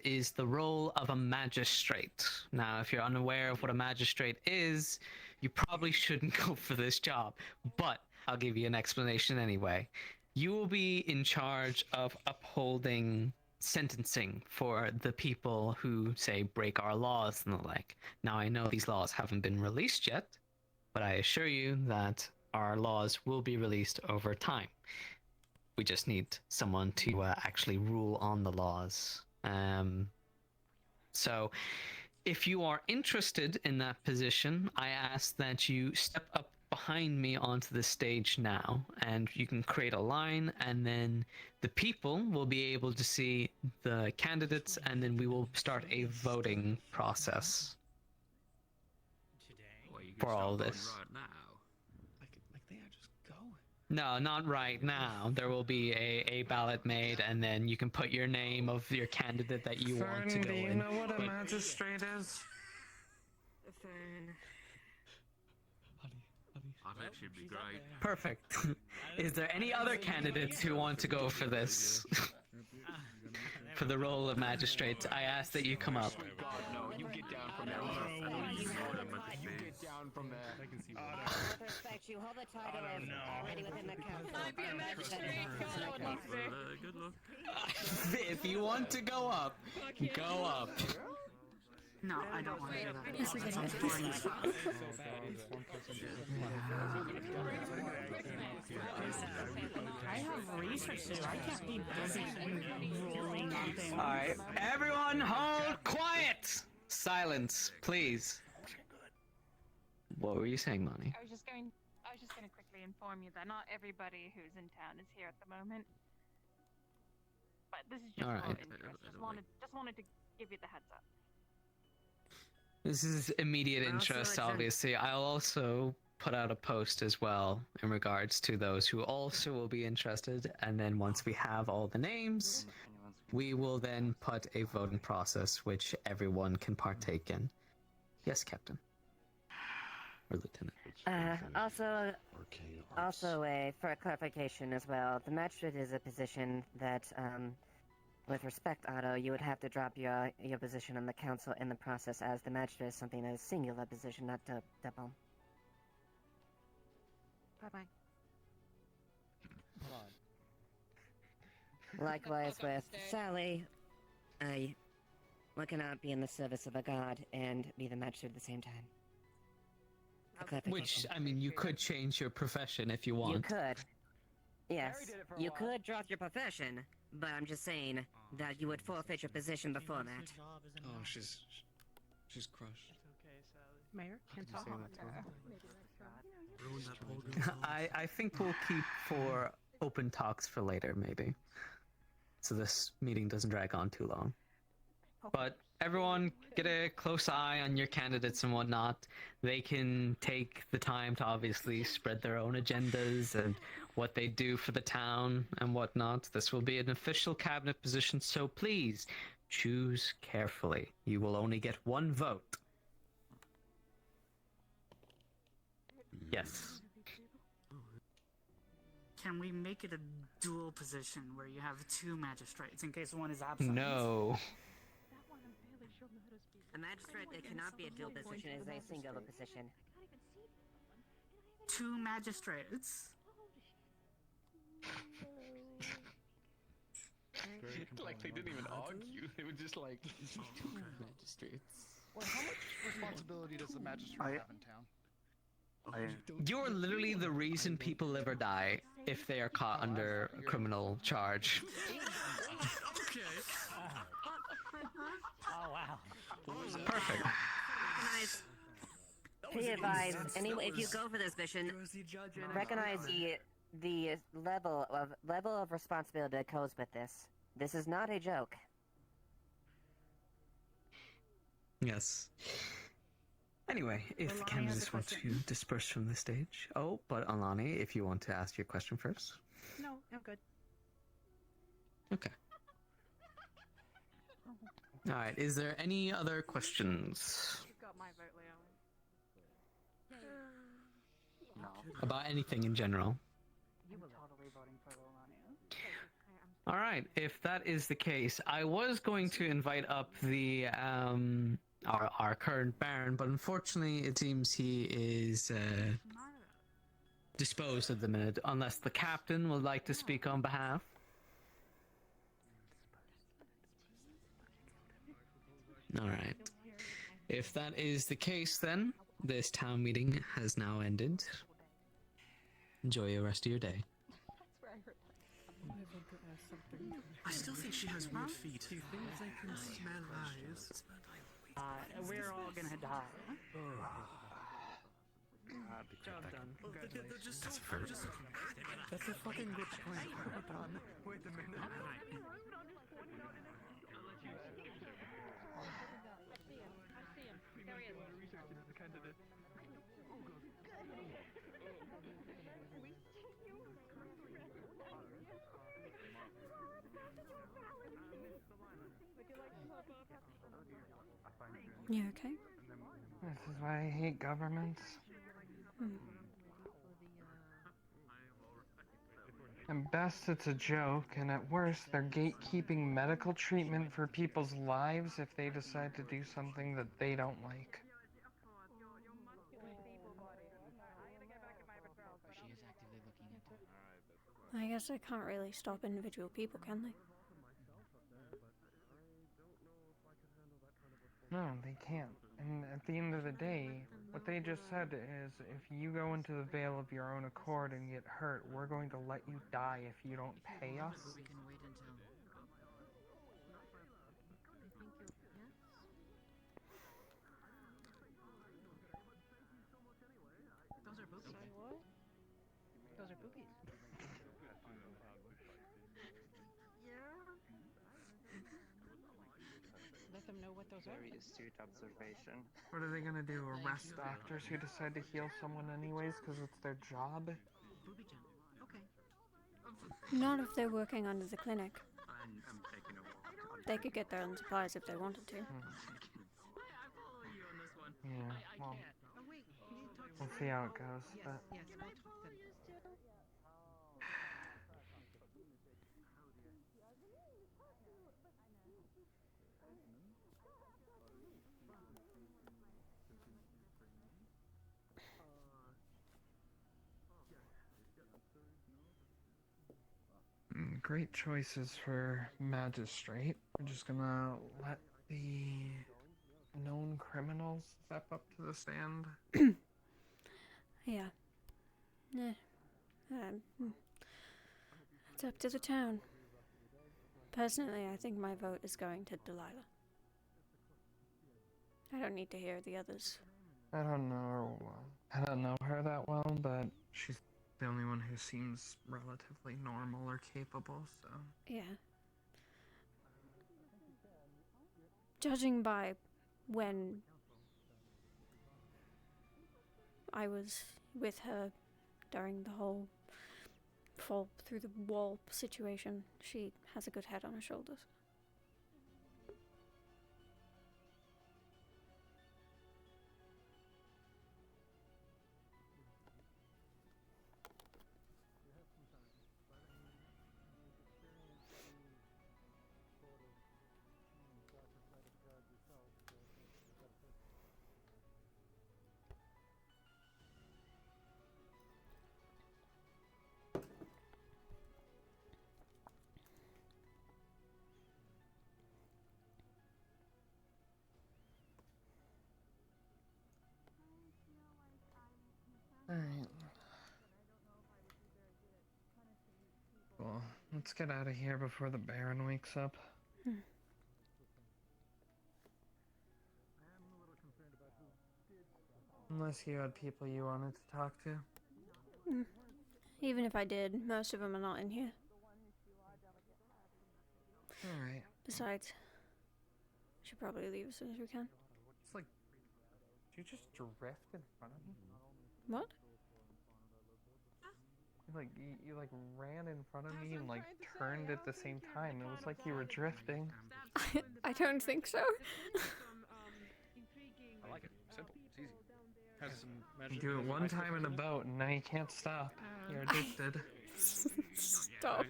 is the role of a magistrate. Now, if you're unaware of what a magistrate is, you probably shouldn't go for this job, but I'll give you an explanation anyway. You will be in charge of upholding sentencing for the people who, say, break our laws and the like. Now, I know these laws haven't been released yet, but I assure you that our laws will be released over time. We just need someone to actually rule on the laws. So if you are interested in that position, I ask that you step up behind me onto the stage now, and you can create a line, and then the people will be able to see the candidates, and then we will start a voting process for all this. Right now. Like they are just going. No, not right now. There will be a ballot made, and then you can put your name of your candidate that you want to go Do you in. know what a But- magistrate is? Fern. I think she'd be great. Perfect. Is there any other candidates who want to go for this? For the role of magistrate, I ask that you come up. God, no, you get down from there. You get down from there. I can see With respect, you hold the title of already within the council. Can I be a magistrate? Because I would love to. Good luck. If you want to go up, go up. No, I don't want to do that. This is boring as fuck. I have research to do. I can't be busy rolling on things. Alright, everyone hold quiet! Silence, please. What were you saying, Monty? I was just going to quickly inform you that not everybody who's in town is here at the moment. But this is just All right. for interest. Just wanted to give you the heads up. This is immediate Also, interest, it's a- obviously. I'll also put out a post as well in regards to those who also will be interested, and then once we have all the names, we will then put a voting process which everyone can partake in. Yes, Captain. Or Lieutenant. Also, for clarification as well, the magistrate is a position that With respect, Otto, you would have to drop your position on the council in the process, as the magistrate is something that is singular position, not double. Bye-bye. Hold on. Likewise with Sally, one cannot be in the service of a god and be the magistrate at the same time. Which, I mean, you could change your profession if you want. You could. Yes, you could drop your profession, but I'm just saying that you would forfeit your position before that. Oh, she's crushed. Mayor, can Could you say that to her? Ruin that whole good I think we'll keep for open talks for later, maybe. So this meeting doesn't drag on too long. But everyone, get a close eye on your candidates and whatnot. They can take the time to obviously spread their own agendas and what they do for the town and whatnot. This will be an official cabinet position, so please choose carefully. You will only get one vote. Yes. Can we make it a dual position where you have two magistrates in case one is absent? No. A magistrate, it cannot be a dual position, it is a singular position. Two magistrates? Like they didn't even argue. They were just like magistrates. Well, how much responsibility does the magistrate have in town? You're literally the reason people live or die if they are caught under a criminal charge. Okay. Oh wow. Perfect. Be advised, anyway, if you go for this mission, recognize the level of responsibility that goes with this. This is not a joke. Yes. Anyway, if the candidates want to disperse from the stage. Oh, but Alani, if you want to ask your question first. No, I'm good. Okay. Alright, is there any other questions? You've got my vote, Leo. No. About anything in general? You were totally voting for Leilani. Alright, if that is the case, I was going to invite up the our current Baron, but unfortunately it seems he is disposed at the minute, unless the captain would like to speak on behalf. Alright. If that is the case, then this town meeting has now ended. Enjoy the rest of your day. I still think she has weird feet. He thinks I can smell eyes. We're all gonna die. Job done. Congratulations. That's a fucking good point. Hold on. Wait a minute. You okay? This is why I hate governments. At best, it's a joke, and at worst, they're gatekeeping medical treatment for people's lives if they decide to do something that they don't like. I guess they can't really stop individual people, can they? No, they can't. And at the end of the day, what they just said is, if you go into the veil of your own accord and get hurt, we're going to let you die if you don't pay us. We can wait until... Those are boobies. Sorry, what? Those are boobies. Let them know what those are. Very astute observation. What are they gonna do? Arrest doctors who decide to heal someone anyways because it's their job? Booby jump. Okay. Not if they're working under the clinic. I'm taking a walk. They could get their own supplies if they wanted to. Yeah, well, we'll see how it goes, but... Yes, we'll talk then. great choices for magistrate. We're just gonna let the known criminals step up to the stand. Yeah. It's up to the town. Personally, I think my vote is going to Delilah. I don't need to hear the others. I don't know her that well, but she's the only one who seems relatively normal or capable, so... Yeah. Judging by when I was with her during the whole fall through the wall situation, she has a good head on her shoulders. Alright. Well, let's get out of here before the Baron wakes up. Unless you had people you wanted to talk to. Even if I did, most of them are not in here. Alright. Besides, we should probably leave as soon as we can. It's like... Did you just drift in front of me? What? You ran in front of me and like turned at the same time. It was like you were drifting. I don't think so. I like it. Simple. It's easy. Has some You magic. do it one time in a boat and now you can't stop. You're addicted. Stop. I'm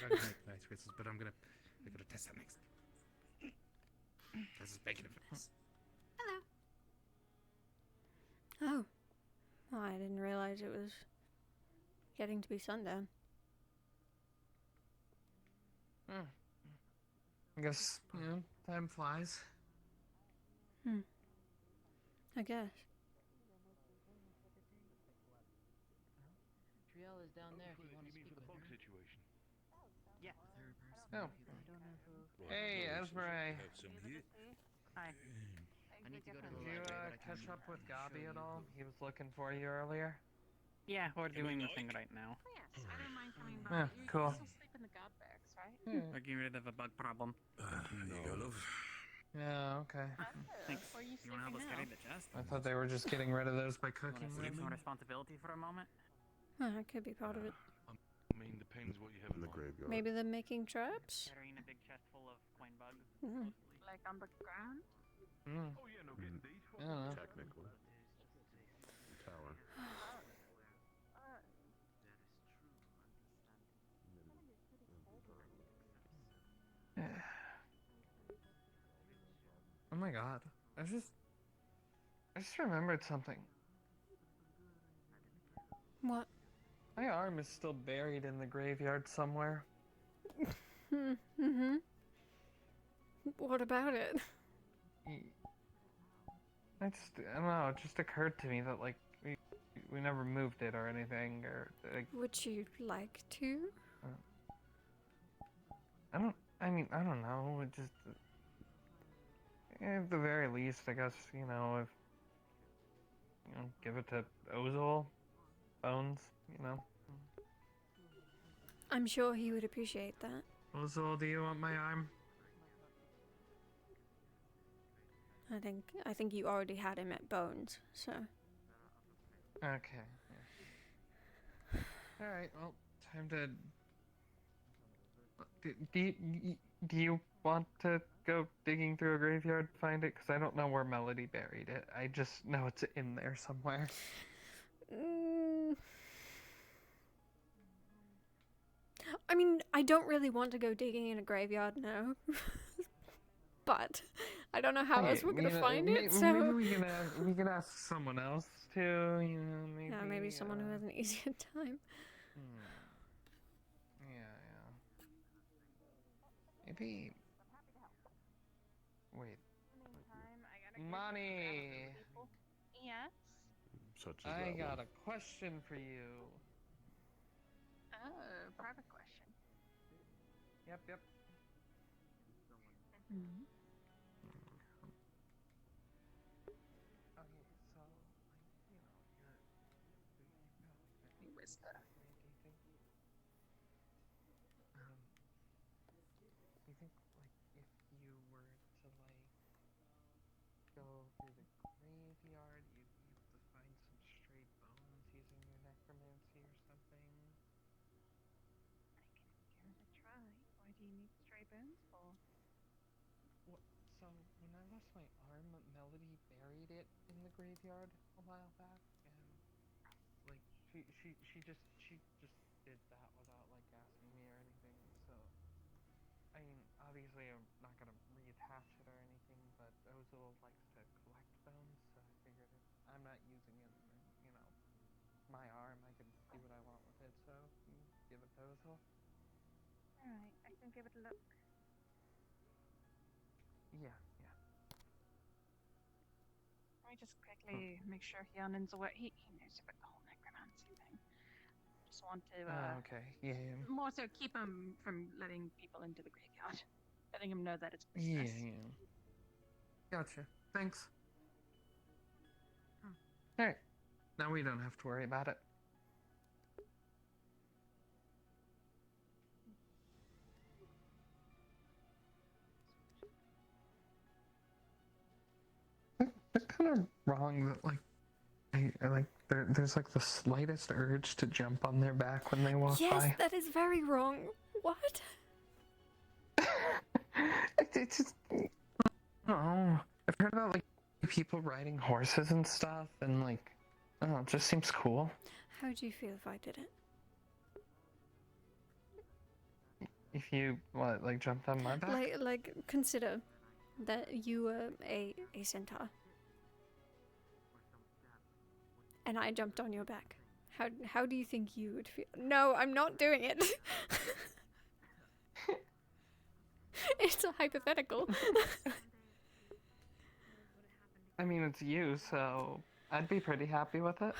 gonna make nice whistles, but we're gonna test that next. This is bacon effects. Oh. Oh, I didn't realize it was getting to be sundown. I guess, time flies. I guess. Triel is down there if you want to speak For the with bug her. situation. Yeah. Oh. Hey, Esmeralda. Hi. I need to go to the Did you library, but I catch can up with show Gabi you at all? the- He was looking for you earlier. Yeah, we're doing the thing right now. Yes, I don't mind coming by. Yeah, You cool. still sleep in the god barracks, right? We're getting rid of a bug problem. There you go, love. Yeah, okay. Thanks. Where are you You want to help us sleeping carry now? the chest? I thought they were just getting rid of those by Want cooking to take them. some responsibility for a moment? That could be part of it. I mean, depends what you have in the graveyard. Maybe they're making traps? Carrying a big chest full of coin bugs. Like on the ground? Oh yeah, no, getting deep. I don't know. Technically. Tower. Oh my god. I just remembered something. What? My arm is still buried in the graveyard somewhere. What about it? I don't know, it just occurred to me that, like, we never moved it or anything, or, like... Would you like to? I don't know, it just... At the very least, I guess, if... give it to Ozol, Bones, I'm sure he would appreciate that. Ozol, do you want my arm? I think you already had him at Bones, so... Okay. Yeah. Alright, well, time to... Do you want to go digging through a graveyard to find it? Because I don't know where Melody buried it. I just know it's in there somewhere. I mean, I don't really want to go digging in a graveyard now. But I don't know how else we're gonna find it, so... Maybe we can ask someone else too, maybe... Yeah, maybe someone who has an easier time. Yeah. maybe. Wait. Money. Yes. Such as I that got one. a question for you. Oh, private question. Yep, yep. Mm-hmm. Okay, so like you've got Where's the? You think like if you were to like go through the graveyard, you'd be able to find some straight bones using your necromancy or something? Give it a try. Why do you need stray bones for? What? So when I lost my arm, Melody buried it in the graveyard a while back, and like she just did that without like asking me or anything. So I mean, obviously I'm not gonna reattach it or anything, but Ozil likes to collect bones, so I figured if I'm not using it, then, you know, my arm, I can do what I want with it, so give it to Ozil. Alright, I can give it a look. Yeah. Let me just quickly make sure Hyunnin's aware. He knows about the whole necromancy thing. Just want to Okay. Yeah. more so keep him from letting people into the graveyard. Letting him know that it's business. Yeah. Gotcha. Thanks. Alright. Now we don't have to worry about it. It's kind of wrong that like there's like the slightest urge to jump on their back when they walk Yes, by. that is very wrong. What? It's just, oh, I've heard about like people riding horses and stuff, and like, oh, it just seems cool. How do you feel if I did it? If you what, like jumped on my back? Like consider that you were a centaur, and I jumped on your back. How do you think you would feel? No, I'm not doing it. It's a hypothetical. I mean, it's you, so I'd be pretty happy with it.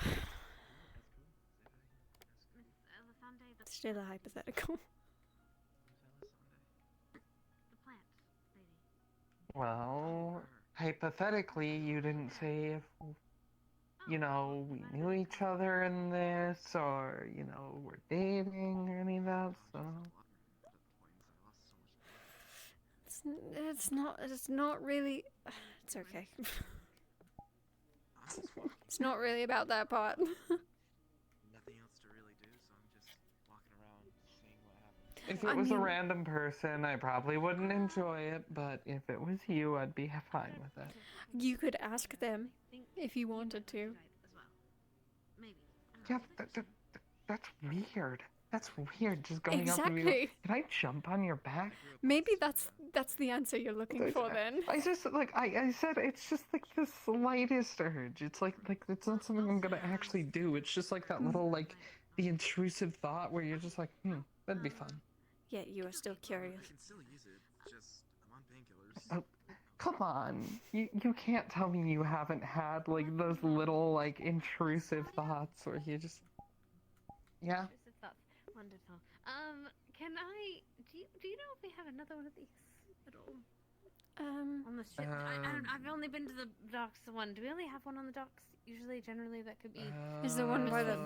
Still a hypothetical. Well, hypothetically, you didn't say if, you know, we knew each other in this, or, you know, we're dating, or any of that, so... It's not really... It's okay. It's not really about that part. Nothing else to really do, so I'm just walking around seeing what happens. If it was a random person, I probably wouldn't enjoy it, but if it was you, I'd be fine with it. You could ask them if you wanted to. Yeah, that's weird. That's weird, just going up and being Exactly. like, can I jump on your back? Maybe that's the answer you're looking for then. I just, like, I said, it's just, like, the slightest urge. It's, like, it's not something I'm gonna actually do. It's just, like, that little, like, the intrusive thought where you're just like, that'd be fun. Yeah, you are still curious. I can still use it, just I'm on painkillers. Oh, come on. You can't tell me you haven't had, like, those little, like, intrusive thoughts where you just... Yeah? Intrusive thoughts. Wonderful. Can I... Do you know if we have another one of these at all? On the ship? I've only been to the docks one. Do we only have one on the docks? Usually, generally, that could be... Is there one by the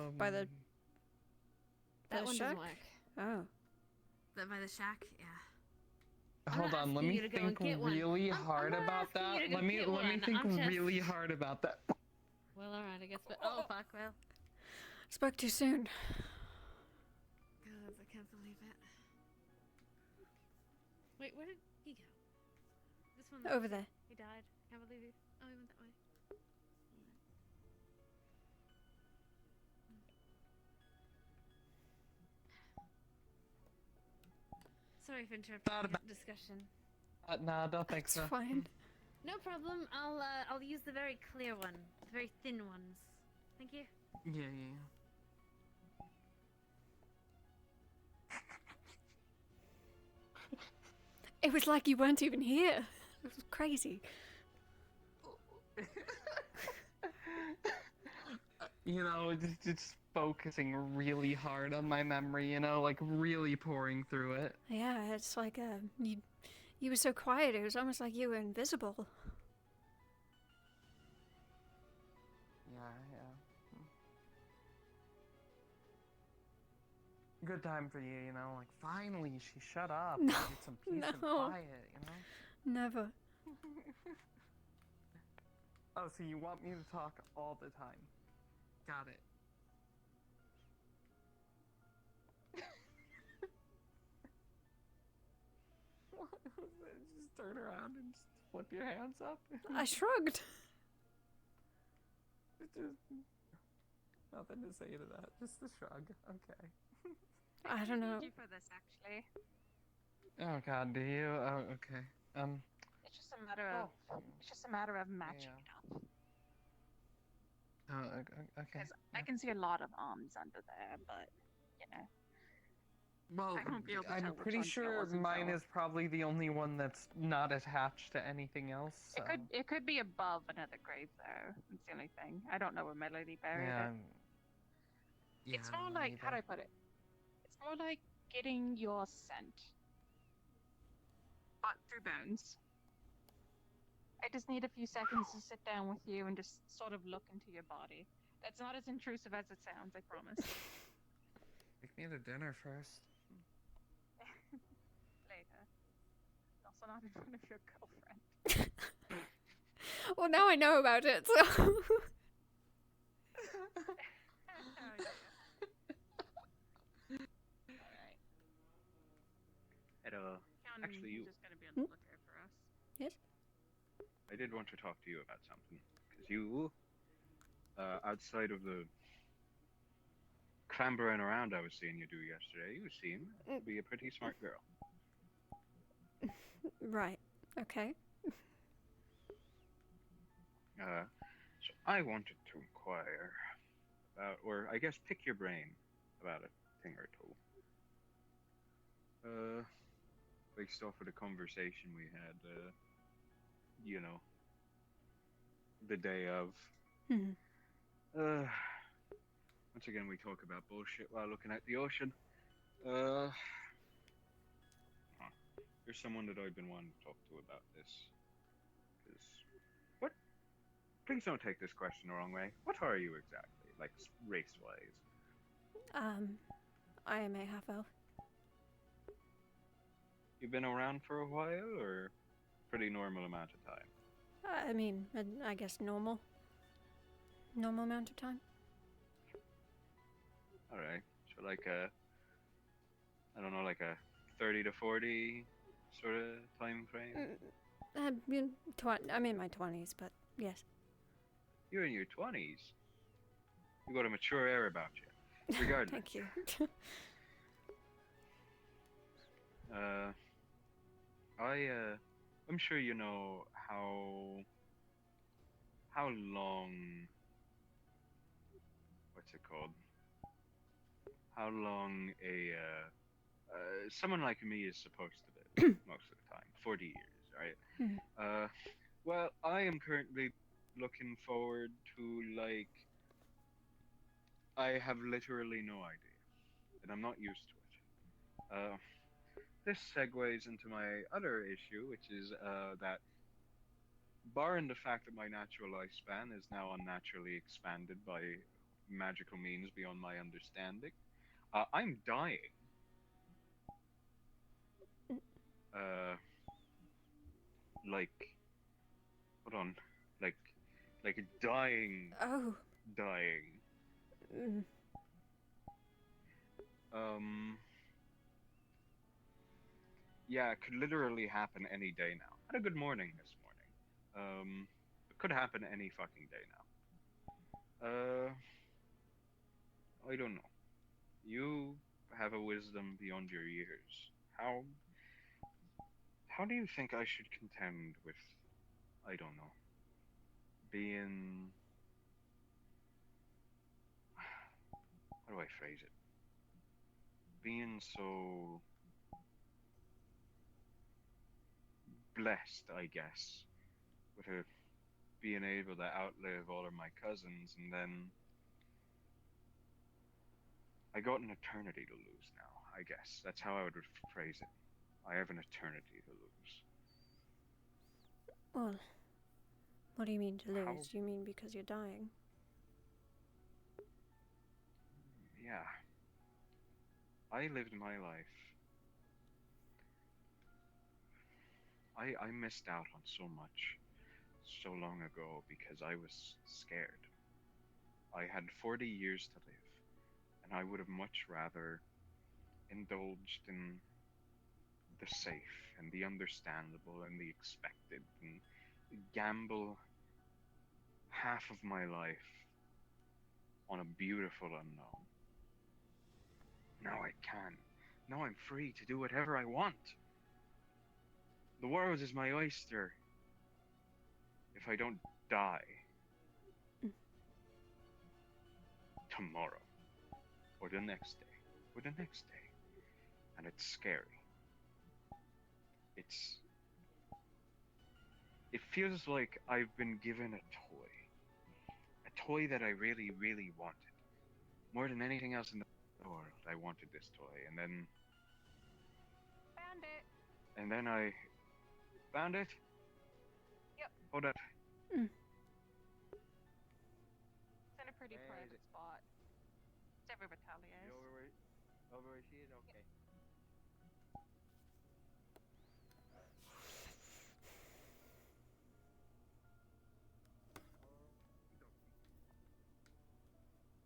That one shack? doesn't work. Oh. By the shack? Yeah. Hold on, let me think really hard about that. Let me think really hard about that. Well, alright, I guess, but... Oh, fuck, well. Spoke too soon. God, I can't believe it. Wait, where did he go? This one. Over there. He died. Can't believe it. Oh, he went that way. Sorry for interrupting the discussion. No, don't think so. It's fine. No problem. I'll use the very clear one, the very thin ones. Thank you. Yeah. It was like you weren't even here. It was crazy. You know, just focusing really hard on my memory, you know, like really pouring through it. Yeah, it's like you were so quiet. It was almost like you were invisible. Yeah. Good time for you, you know, like finally she shut up and get some peace and quiet, you know? Never. Oh, so you want me to talk all the time. Got it. What was it? Just turn around and just flip your hands up? I shrugged. Just nothing to say to that. Just a shrug. Okay. I don't know. Thank you for this, actually. Oh God, do you? Oh, okay. It's just a matter of matching it up. Oh, okay. Because I can see a lot of arms under there, but you know. Well, I won't be able to I'm tell which pretty one's sure yours and mine so on. is probably the only one that's not attached to anything else. So. It could be above another grave though. That's the only thing. I don't know where my lady buried Yeah. it. It's more like, how do I put it? It's more like getting your scent, but through bones. I just need a few seconds to sit down with you and just sort of look into your body. That's not as intrusive as it sounds, I promise. Take me to dinner first. Later. Also not in front of your girlfriend. Well, now I know about it, so... Actually, you. Just gonna be on the lookout for us. Yes. I did want to talk to you about something, because you, outside of the clambering around I was seeing you do yesterday, you seem to be a pretty smart girl. Right. Okay. So I wanted to inquire about, or I guess pick your brain about a thing or two. Based off of the conversation we had, you know, the day of. Once again, we talk about bullshit while looking at the ocean. There's someone that I've been wanting to talk to about this. What? Please don't take this question the wrong way. What are you exactly, like race-wise? I am a half-elf. You've been around for a while, or pretty normal amount of time? I mean, I guess normal. Normal amount of time. Alright, so like I don't know, like a 30 to 40 sort of time frame? I'm in my 20s, but yes. You're in your 20s? You got a mature air about you. Regardless. Thank you. I'm sure you know how long, what's it called? How long someone like me is supposed to live most of the time. 40 years, right? Well, I am currently looking forward to, like, I have literally no idea, and I'm not used to it. This segues into my other issue, which is that, barring the fact that my natural lifespan is now unnaturally expanded by magical means beyond my understanding, I'm dying. Like, hold on, like dying. Oh. Dying. Yeah, it could literally happen any day now. Had a good morning this morning. It could happen any fucking day now. I don't know. You have a wisdom beyond your years. How do you think I should contend with, I don't know, being... How do I phrase it? Being so... blessed, I guess, with being able to outlive all of my cousins, and then I got an eternity to lose now, I guess. That's how I would phrase it. I have an eternity to lose. Well, what do you mean to lose? Do you mean because you're dying? Yeah. I lived my life. I missed out on so much so long ago because I was scared. I had 40 years to live, and I would have much rather indulged in the safe and the understandable and the expected and gamble half of my life on a beautiful unknown. Now I can. Now I'm free to do whatever I want. The world is my oyster. If I don't die tomorrow, or the next day, or the next day. And it's scary. It feels like I've been given a toy. A toy that I really, really wanted. More than anything else in the world, I wanted this toy. And then... Found it. And then I... Found it? Yep. Hold up. It's in a pretty private spot. It's every Batalia's. Over where she is? Okay.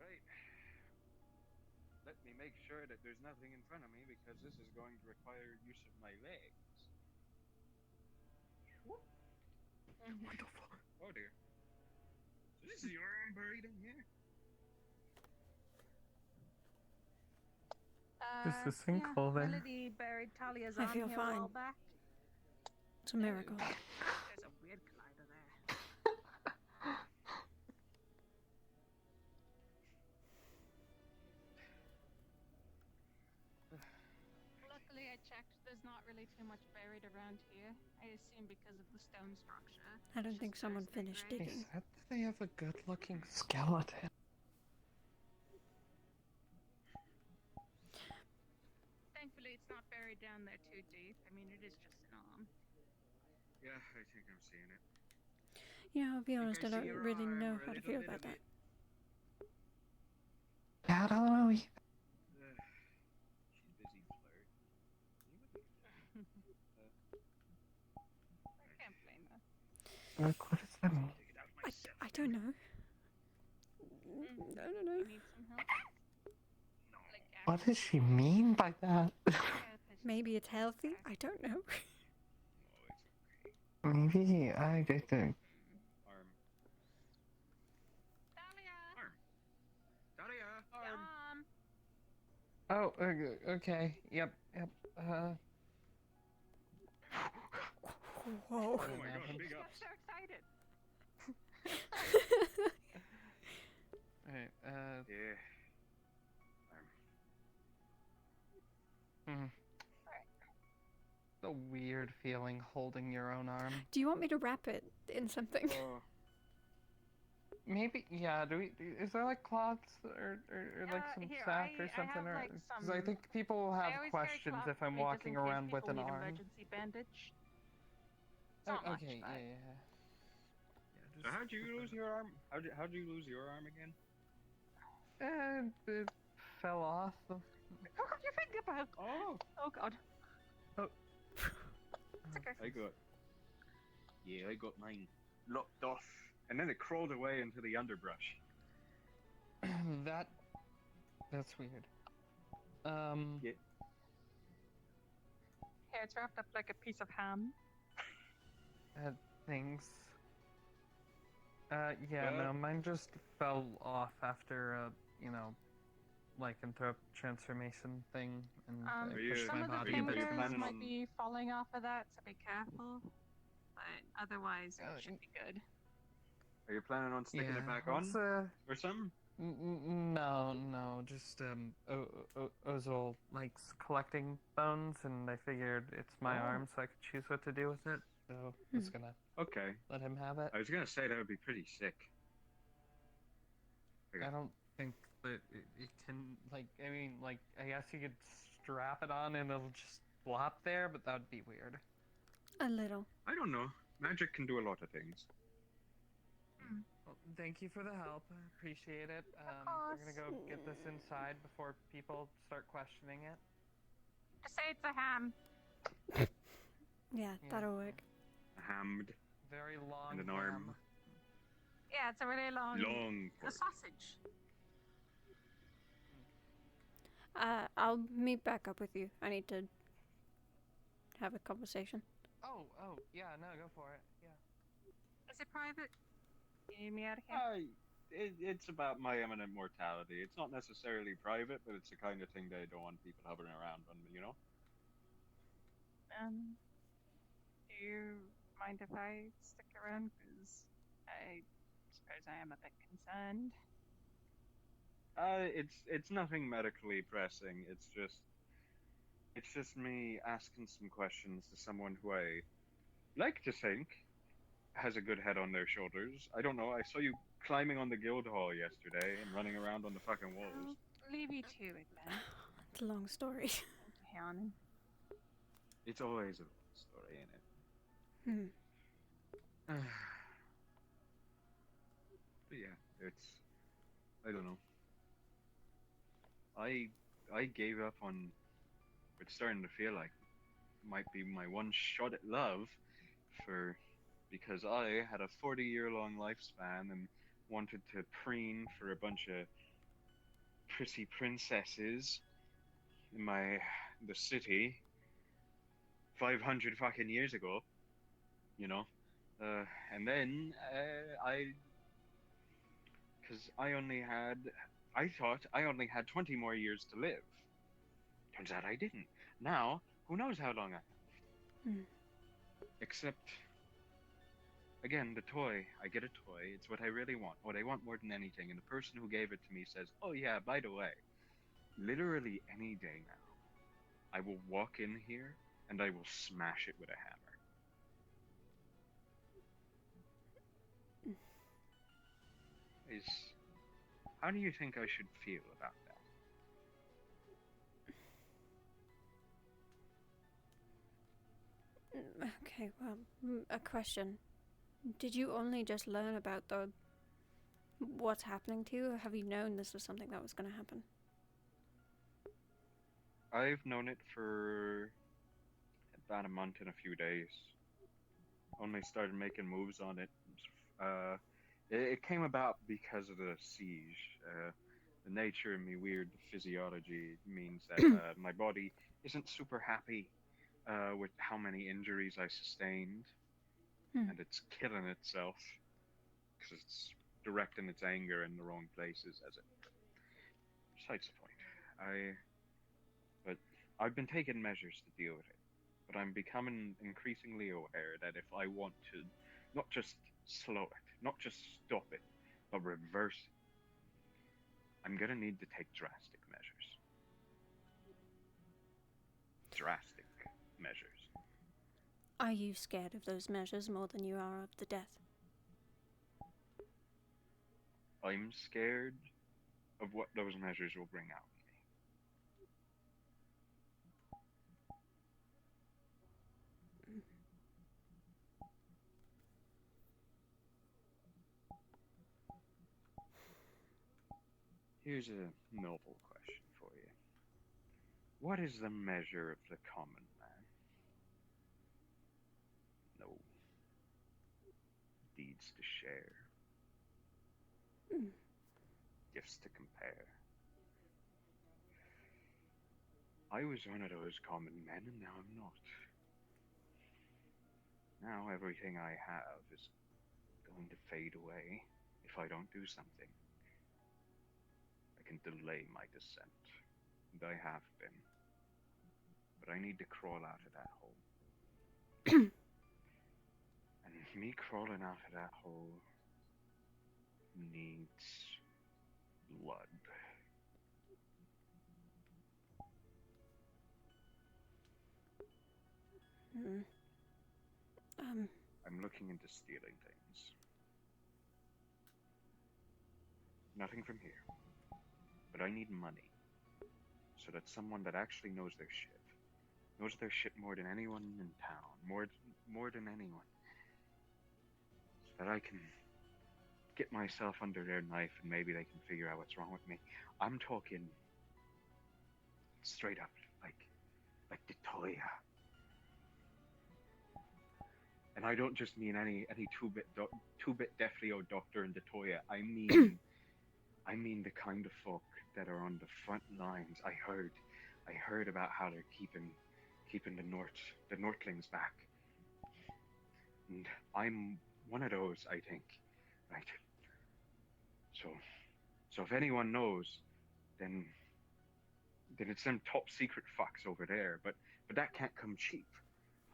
Right. Let me make sure that there's nothing in front of me because this is going to require use of my legs. Wonderful. Oh dear. So this is your arm buried in here? This is sinkhole then. Melody buried Talia's I arm feel here fine. a while back. It's a miracle. There's a weird collider there. Luckily, I checked. There's not really too much buried around here. I assume because of the stone structure. I don't think someone finished He digging. said that they have a good-looking skeleton. Thankfully, it's not buried down there too deep. I mean, it is just an arm. Yeah, I think I'm seeing it. You know, I'll be honest, I see don't your really arm know or a how to little feel bit about of that. Yeah, I don't know. She's busy flirt. I can't blame her. Like, what does that mean? I don't know. I don't know. You need some help? Like, What does she mean by that? Maybe it's healthy? I don't know. Maybe I get the... Arm. Talia! Talia! Arm! Oh, okay. Yep. Whoa. Oh my god, big I'm ups. so excited. Alright, Yeah. It's a weird feeling holding your own arm. Do you want me to wrap it in something? Maybe, yeah, is there like cloths or like some here, sack or I something? have, like, Because I think people will I have always carry questions cloth if I'm with me just walking in case around with people an need arm. emergency bandage. It's not much, Okay, but... yeah. So how'd you lose your arm? How'd you lose your arm again? It fell off. Oh, your finger broke! Oh! Oh god. Oh. It's okay. I got mine locked off, and then it crawled away into the underbrush. That's weird. Yeah. Here, it's wrapped up like a piece of ham. Things. Yeah, no, mine just fell off after lycanthrope transformation thing, and I pushed Some my of the body a bit. fingers might be falling off of that, so be careful. But otherwise, it should be good. Are you planning on sticking it back on? Or something? No, just Ozil likes collecting bones, and I figured it's my arm, so I could choose what to do with it. so just gonna Okay. let him have it. I was gonna say that would be pretty sick. I don't think that it can, like, I mean, like, I guess you could strap it on and it'll just flop there, but that would be weird. A little. I don't know. Magic can do a lot of things. Well, thank you for the help. I appreciate it. We're gonna go get this inside before people start questioning it. Just say it's a ham. Yeah, that'll work. Hammed. Very long And an ham. arm. Yeah, it's a really long. Long A sausage. I'll meet back up with you. I need to have a conversation. Oh, yeah, no, go for it. Yeah. Is it private? You need me out of here? It's about my imminent mortality. It's not necessarily private, but it's the kind of thing they don't want people hovering around on, you know? Do you mind if I stick around? Because I suppose I am a bit concerned. It's nothing medically pressing. It's just me asking some questions to someone who I like to think has a good head on their shoulders. I don't know. I saw you climbing on the guild hall yesterday and running around on the fucking walls. I'll leave you to it then. It's a long story. Helen. It's always a long story, ain't it? But yeah, I don't know. I gave up on what's starting to feel like might be my one shot at love because I had a 40-year-long lifespan and wanted to preen for a bunch of pretty princesses in the city 500 fucking years ago, you know. And then because I thought I only had 20 more years to live. Turns out I didn't. Now, who knows how long I have. Except, again, the toy. I get a toy. It's what I really want. What I want more than anything. And the person who gave it to me says, oh yeah, by the way, literally any day now, I will walk in here and I will smash it with a hammer. How do you think I should feel about that? Okay, well, a question. Did you only just learn about what's happening to you, or have you known this was something that was going to happen? I've known it for about a month and a few days. Only started making moves on it. It came about because of the siege. The nature of me weird physiology means that my body isn't super happy with how many injuries I sustained, and it's killing itself because it's directing its anger in the wrong places, as it. Besides the point, but I've been taking measures to deal with it, but I'm becoming increasingly aware that if I want to, not just slow it, not just stop it, but reverse it, I'm gonna need to take drastic measures. Drastic measures. Are you scared of those measures more than you are of the death? I'm scared of what those measures will bring out in me. Here's a noble question for you. What is the measure of the common man? No. Deeds to share. Gifts to compare. I was one of those common men, and now I'm not. Now everything I have is going to fade away if I don't do something. I can delay my descent, and I have been. But I need to crawl out of that hole. And me crawling out of that hole needs blood. I'm looking into stealing things. Nothing from here. But I need money. So that someone that actually knows their shit. Knows their shit more than anyone in town. More than anyone. So that I can get myself under their knife and maybe they can figure out what's wrong with me. I'm talking straight up, like Detoya. And I don't just mean any two-bit Defleo doctor in Detoya. I mean the kind of folk that are on the front lines. I heard about how they're keeping the Northlings back. And I'm one of those, I think. Right. So if anyone knows, then it's them top secret fucks over there. But that can't come cheap.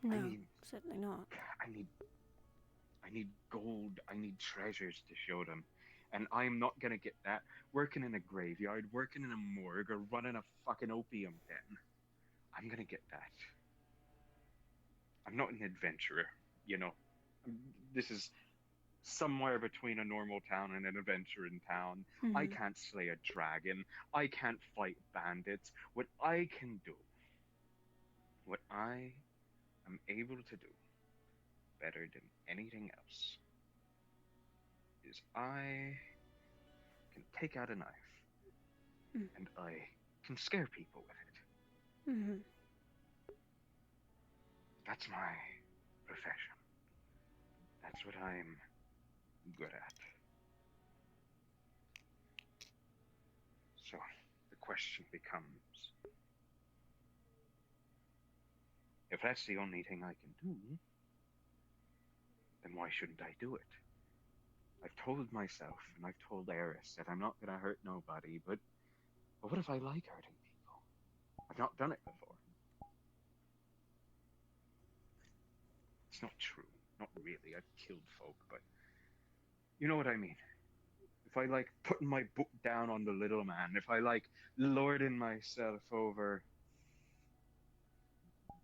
No, certainly not. I need gold. I need treasures to show them. And I'm not gonna get that working in a graveyard, working in a morgue, or running a fucking opium den. I'm gonna get that. I'm not an adventurer, you know. This is somewhere between a normal town and an adventuring town. Mm-hmm. I can't slay a dragon. I can't fight bandits. What I can do, what I am able to do better than anything else, is I can take out a knife and I can scare people with it. Mm-hmm. That's my profession. That's what I'm good at. So the question becomes, if that's the only thing I can do, then why shouldn't I do it? I've told myself and I've told Eris that I'm not gonna hurt nobody, but what if I like hurting people? I've not done it before. It's not true. Not really. I've killed folk, but you know what I mean. If I like putting my book down on the little man, if I like lording myself over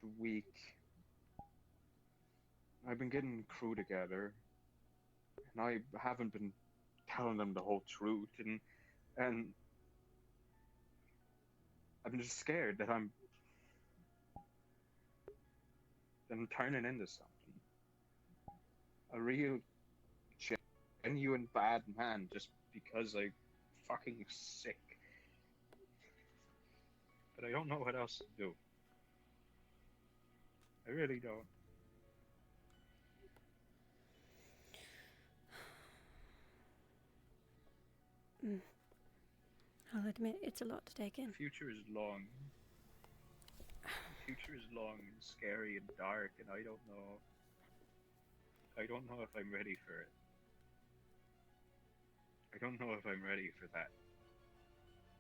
the weak, I've been getting crew together, and I haven't been telling them the whole truth, and I'm just scared that I'm turning into something. A real genuine bad man just because I'm fucking sick. But I don't know what else to do. I really don't. I'll admit it's a lot to take in. The future is long. The future is long and scary and dark, and I don't know. I don't know if I'm ready for it. I don't know if I'm ready for that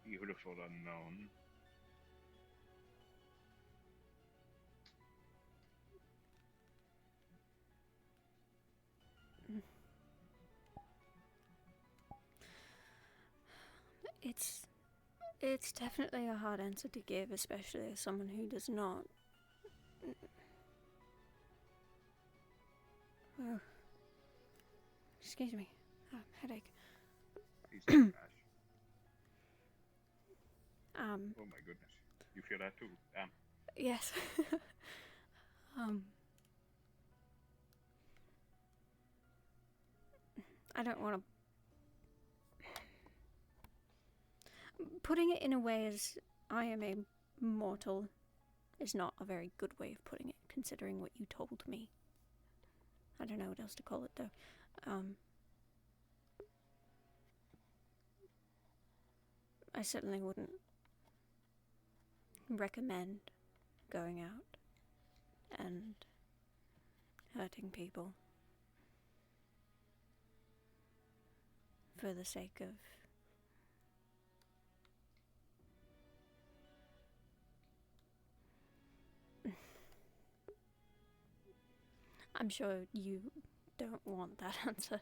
beautiful unknown. It's definitely a hard answer to give, especially as someone who does not. Oh. Excuse me. Oh, headache. Oh my goodness. You feel that too? Damn. Yes. I don't want to. Putting it in a way as I am a mortal is not a very good way of putting it, considering what you told me. I don't know what else to call it, though. I certainly wouldn't recommend going out and hurting people for the sake of I'm sure you don't want that answer.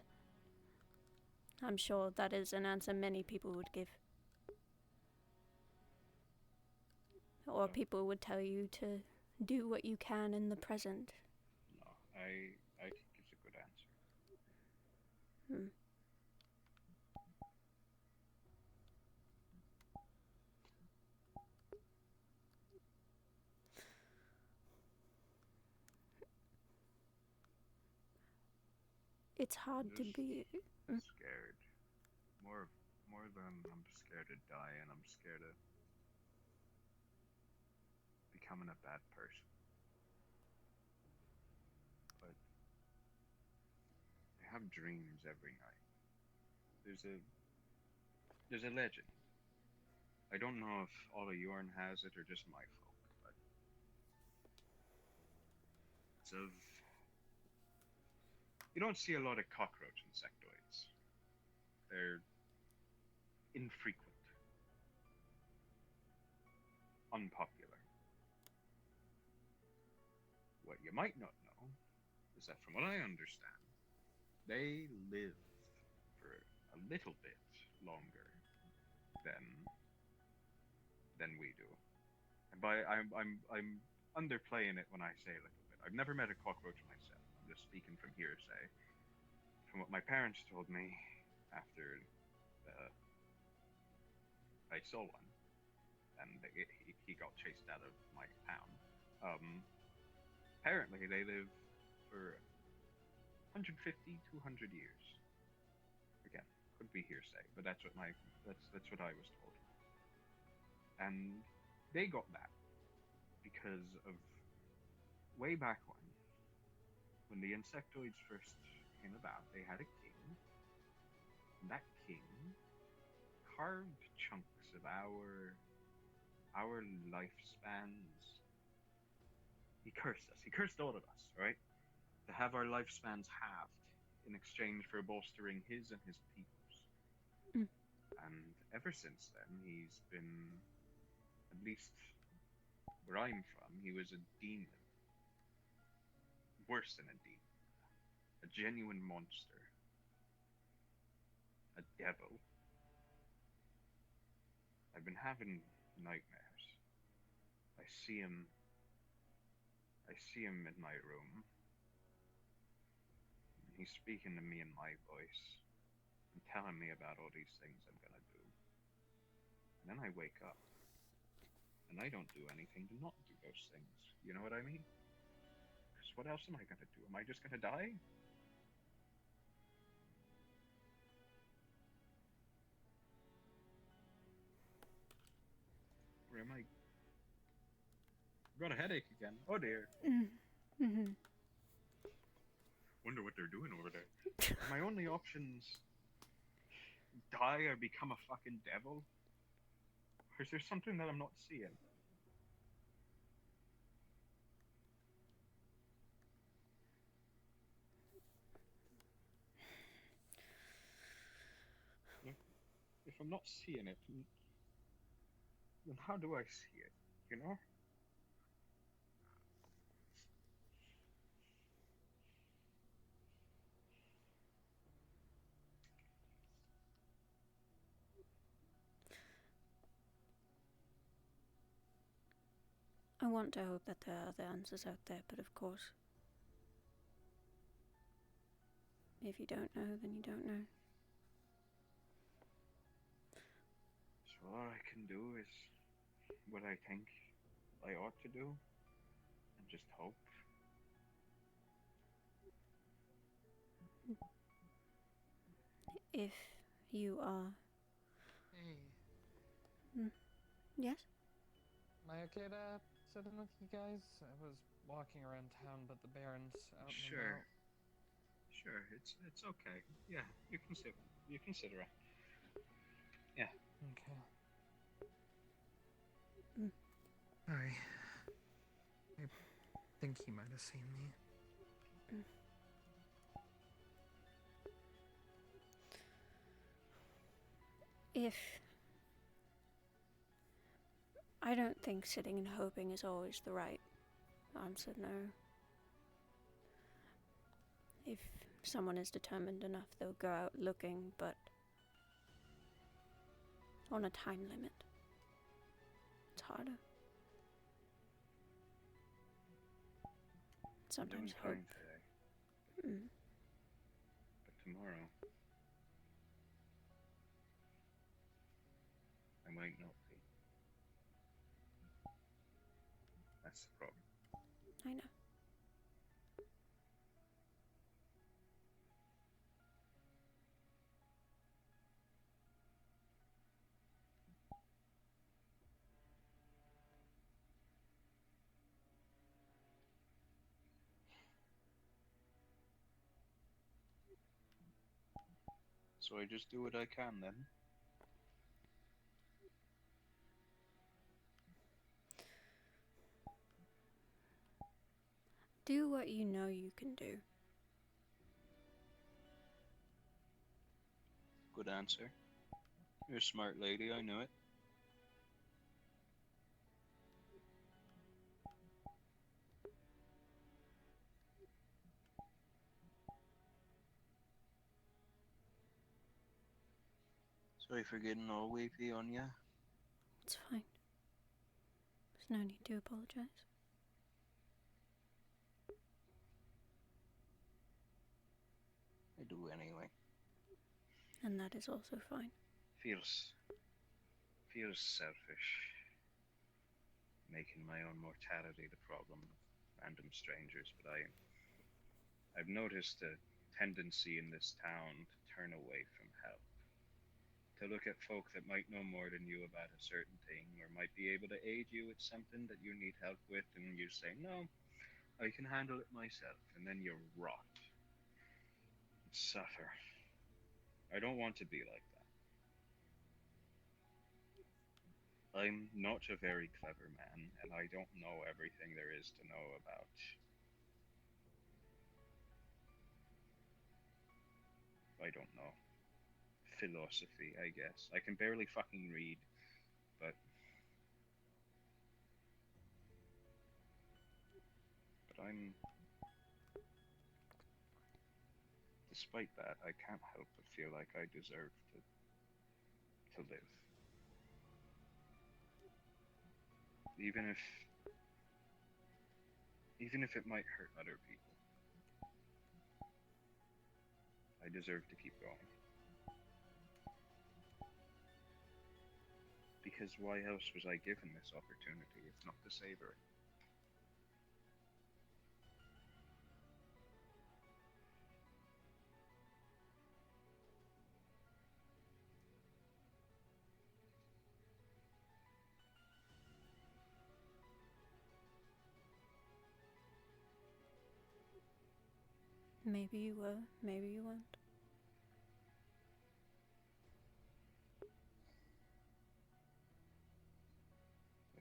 I'm sure that is an answer many people would give. Or people would tell you to do what you can in the present. No, I think it's a it's hard to be. Scared. More than I'm scared to die, and I'm scared of becoming a bad person. But I have dreams every night. There's a legend. I don't know if all of Yorn has it or just my folk, but it's of. You don't see a lot of cockroach insectoids. They're infrequent, unpopular. What you might not know is that, from what I understand, they live for a little bit longer than we do. And by I'm underplaying it when I say a little bit. I've never met a cockroach myself. I'm just speaking from hearsay, from what my parents told me after I saw one, and he got chased out of my town. Apparently they live for 150, 200 years. Again, could be hearsay, but that's what I was told. And they got that because of way back when the insectoids first came about, they had a king, and that king carved chunks of our lifespans. He cursed us. He cursed all of us, right? To have our lifespans halved in exchange for bolstering his and his people's. And ever since then, he's been, at least where I'm from, he was a demon. Worse than a demon. A genuine monster. A devil. I've been having nightmares. I see him in my room. He's speaking to me in my voice and telling me about all these things I'm gonna do. And then I wake up. And I don't do anything to not do those things. You know what I mean? Because what else am I gonna do? Am I just gonna die? Or am I... Got a headache again. Oh dear. Wonder what they're doing over there. Are my only options die or become a fucking devil? Or is there something that I'm not seeing? If I'm not seeing it, then how do I see it? You know? I want to hope that there are other answers out there, but of course, if you don't know, then you don't know. So all I can do is what I think I ought to do, and just hope. If you are... Hey. Yes? Am I okay to sit in with you guys? I was walking around town, but the Baron's out and Sure. about. Sure, it's okay. Yeah, you can sit. You can sit around. Yeah. Okay. I think he might have seen me. If... I don't think sitting and hoping is always the right answer, no. If someone is determined enough, they'll go out looking, but on a time limit. It's harder. Sometimes I'm hope. doing fine today. But tomorrow, I might not be. That's the problem. I know. So I just do what I can then. Do what you know you can do. Good answer. You're a smart lady, I knew it. Sorry for getting all weepy on ya. It's fine. There's no need to apologize. I do anyway. And that is also fine. Feels selfish. Making my own mortality the problem of random strangers, but I've noticed a tendency in this town to turn away from help. To look at folk that might know more than you about a certain thing, or might be able to aid you with something that you need help with, and you say, no, I can handle it myself, and then you rot. And suffer. I don't want to be like that. I'm not a very clever man, and I don't know everything there is to know about I don't know, philosophy, I guess. I can barely fucking read, but I'm... Despite that, I can't help but feel like I deserve to live. Even if it might hurt other people. I deserve to keep going. Because why else was I given this opportunity if not to savor it? Maybe you were, maybe you weren't.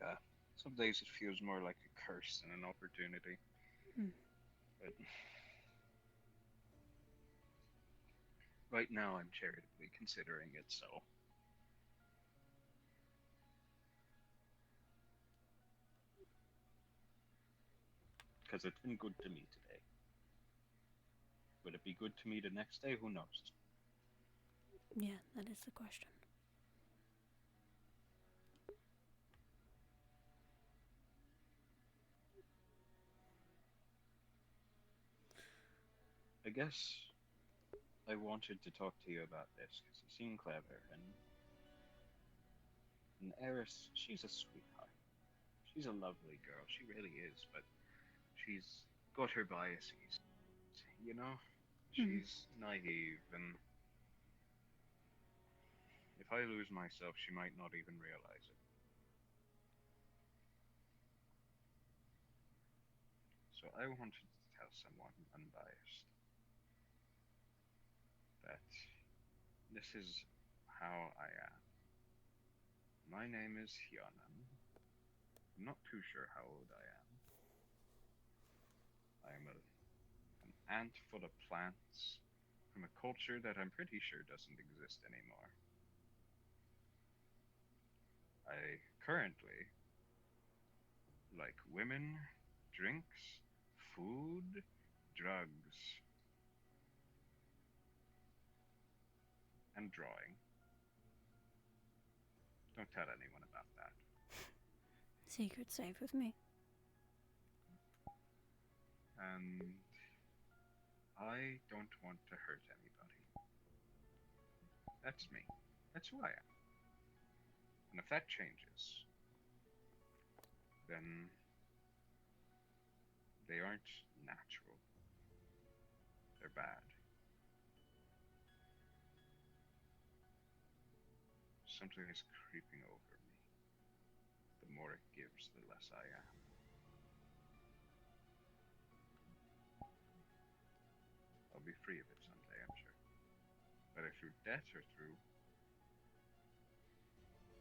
Yeah, some days it feels more like a curse than an opportunity. But right now I'm charitably considering it so. Because it's been good to me today. Will it be good to me the next day? Who knows? Yeah, that is the question. I guess I wanted to talk to you about this because you seem clever, and Eris, she's a sweetheart. She's a lovely girl, she really is, but she's got her biases, you know? She's naive, and if I lose myself, she might not even realize it. So I wanted to tell someone unbiased that this is how I am. My name is Hyonan. I'm not too sure how old I am. I'm an ant full of plants from a culture that I'm pretty sure doesn't exist anymore. I currently like women, drinks, food, drugs, and drawing. Don't tell anyone about that. Secret safe with me. And I don't want to hurt anybody. That's me. That's who I am. And if that changes, then they aren't natural. They're bad. Something is creeping over me. The more it gives, the less I am. I'll be free of it someday, I'm sure. whether through death or through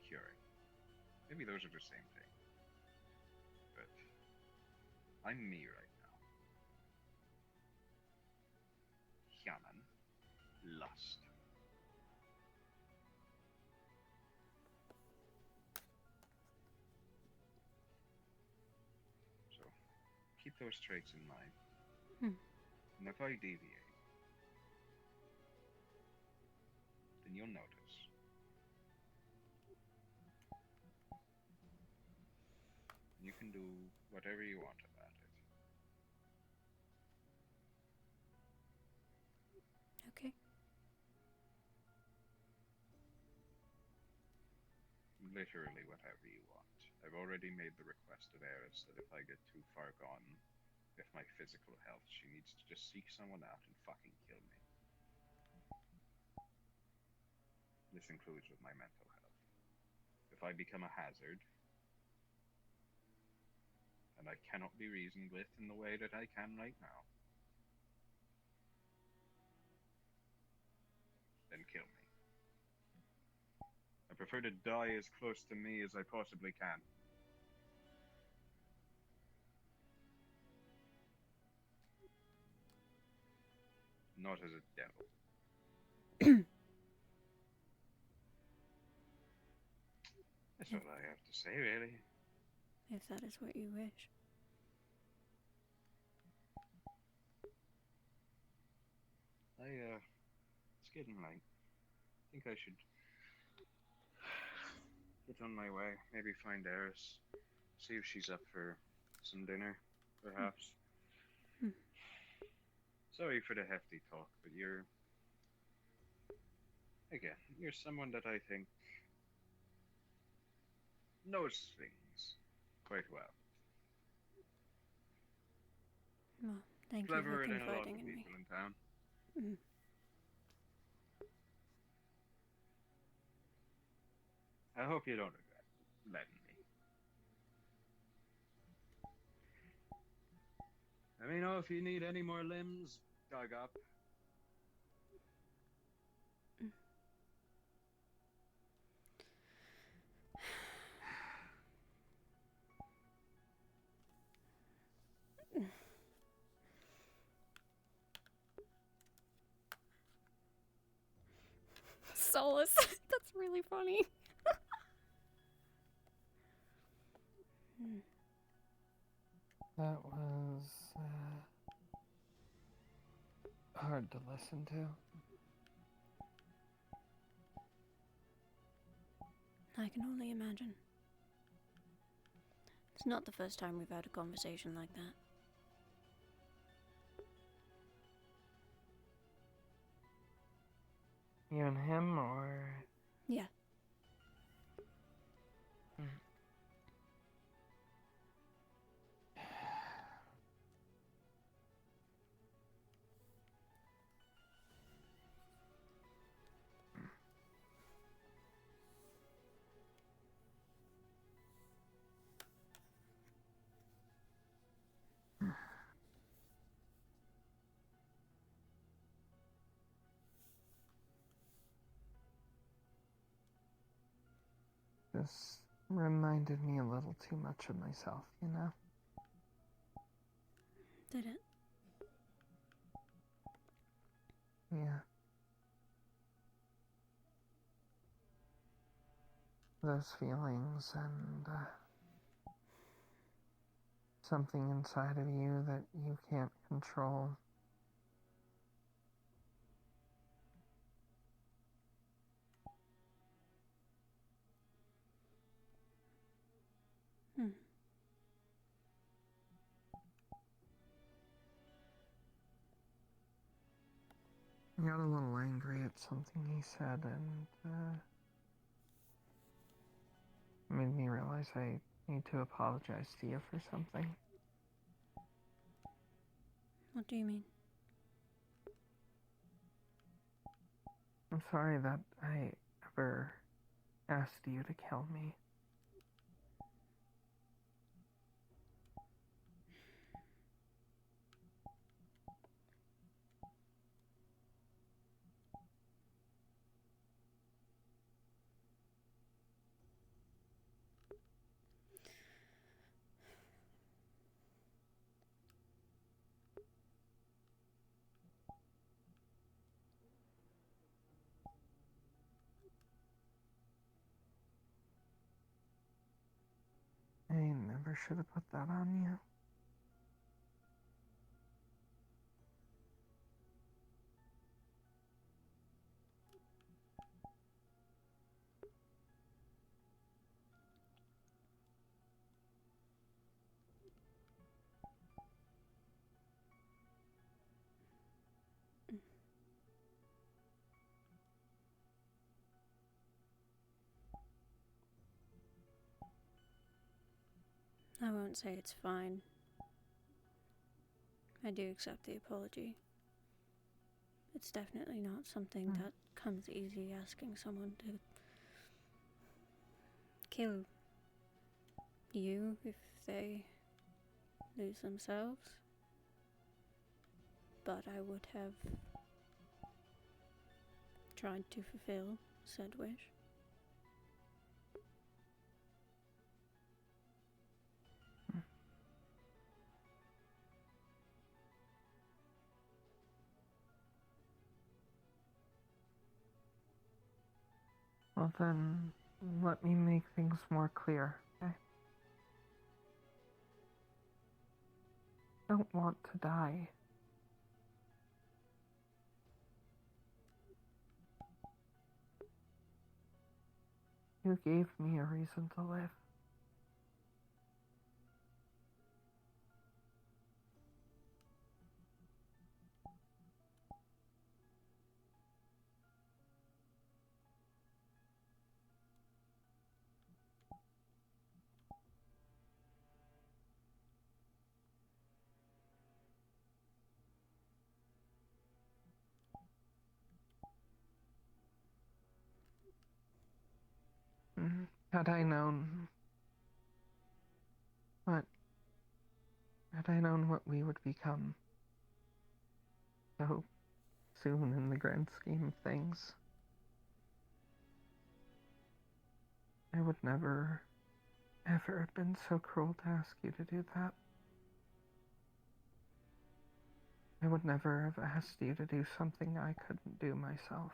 curing. Maybe those are the same thing. But I'm me right now. Human lust. So keep those traits in mind. And if I deviate, then you'll notice. You can do whatever you want about it. Okay. Literally whatever you want. I've already made the request of Eris that if I get too far gone with my physical health, she needs to just seek someone out and fucking kill me. This includes with my mental health. If I become a hazard, and I cannot be reasoned with in the way that I can right now, then kill me. I prefer to die as close to me as I possibly can. Not as a devil. That's all I have to say, really. If that is what you wish. It's getting late. I think I should get on my way. Maybe find Eris. See if she's up for some dinner, perhaps. Sorry for the hefty talk, but you're someone that I think knows things quite well. Well, thank Cleverer you than for a lot of confiding in me. people in town. I hope you don't regret letting me. Let me know if you need any more limbs dug up. Solace. That's really funny. That was hard to listen to. I can only imagine. It's not the first time we've had a conversation like that. You and him, or? Yeah. This reminded me a little too much of myself, you know? Did it? Yeah. Those feelings and something inside of you that you can't control. I got a little angry at something he said and made me realize I need to apologize to you for something. What do you mean? I'm sorry that I ever asked you to kill me. never should have put that on you. I won't say it's fine. I do accept the apology. It's definitely not something that comes easy, asking someone to kill you if they lose themselves. But I would have tried to fulfill said wish. Well then, let me make things more clear, okay? I don't want to die. You gave me a reason to live. Had I known what we would become so soon in the grand scheme of things, I would never, ever have been so cruel to ask you to do that. I would never have asked you to do something I couldn't do myself.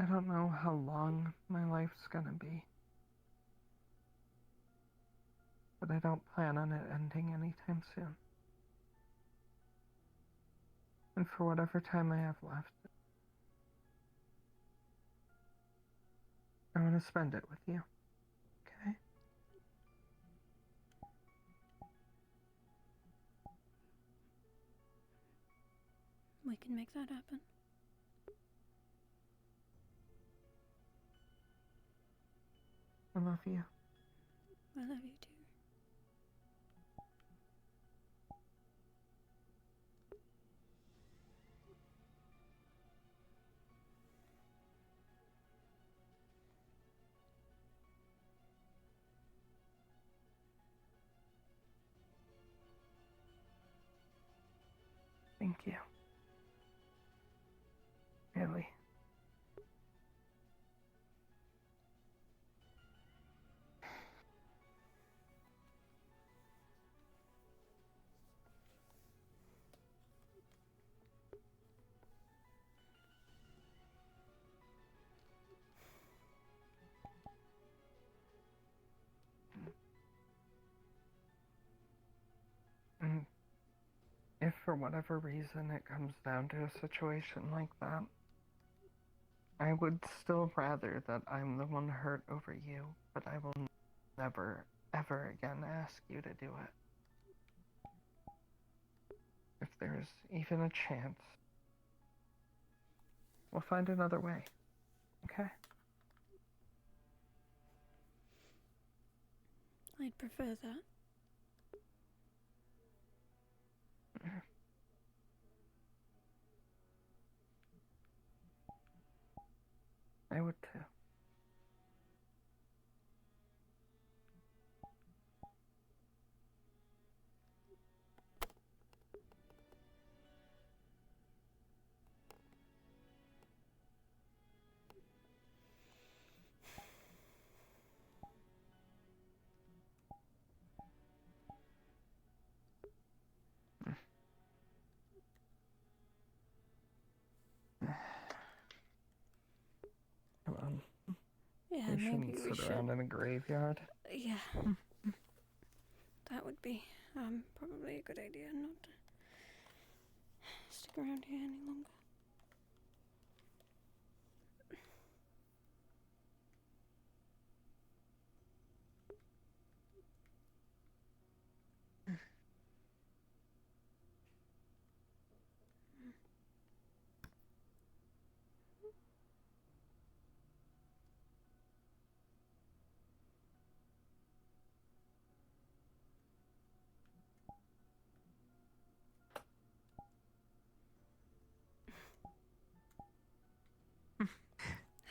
I don't know how long my life's gonna be, but I don't plan on it ending anytime soon. And for whatever time I have left, I want to spend it with you, okay? We can make that happen. I love you. I love you too. Thank you. Really. And if for whatever reason it comes down to a situation like that, I would still rather that I'm the one hurt over you, but I will never, ever again ask you to do it. If there's even a chance, we'll find another way, okay? I'd prefer that. I would too. Come on. Yeah, we maybe shouldn't we sit should. around in a graveyard. Yeah. That would be probably a good idea, not to stick around here any longer.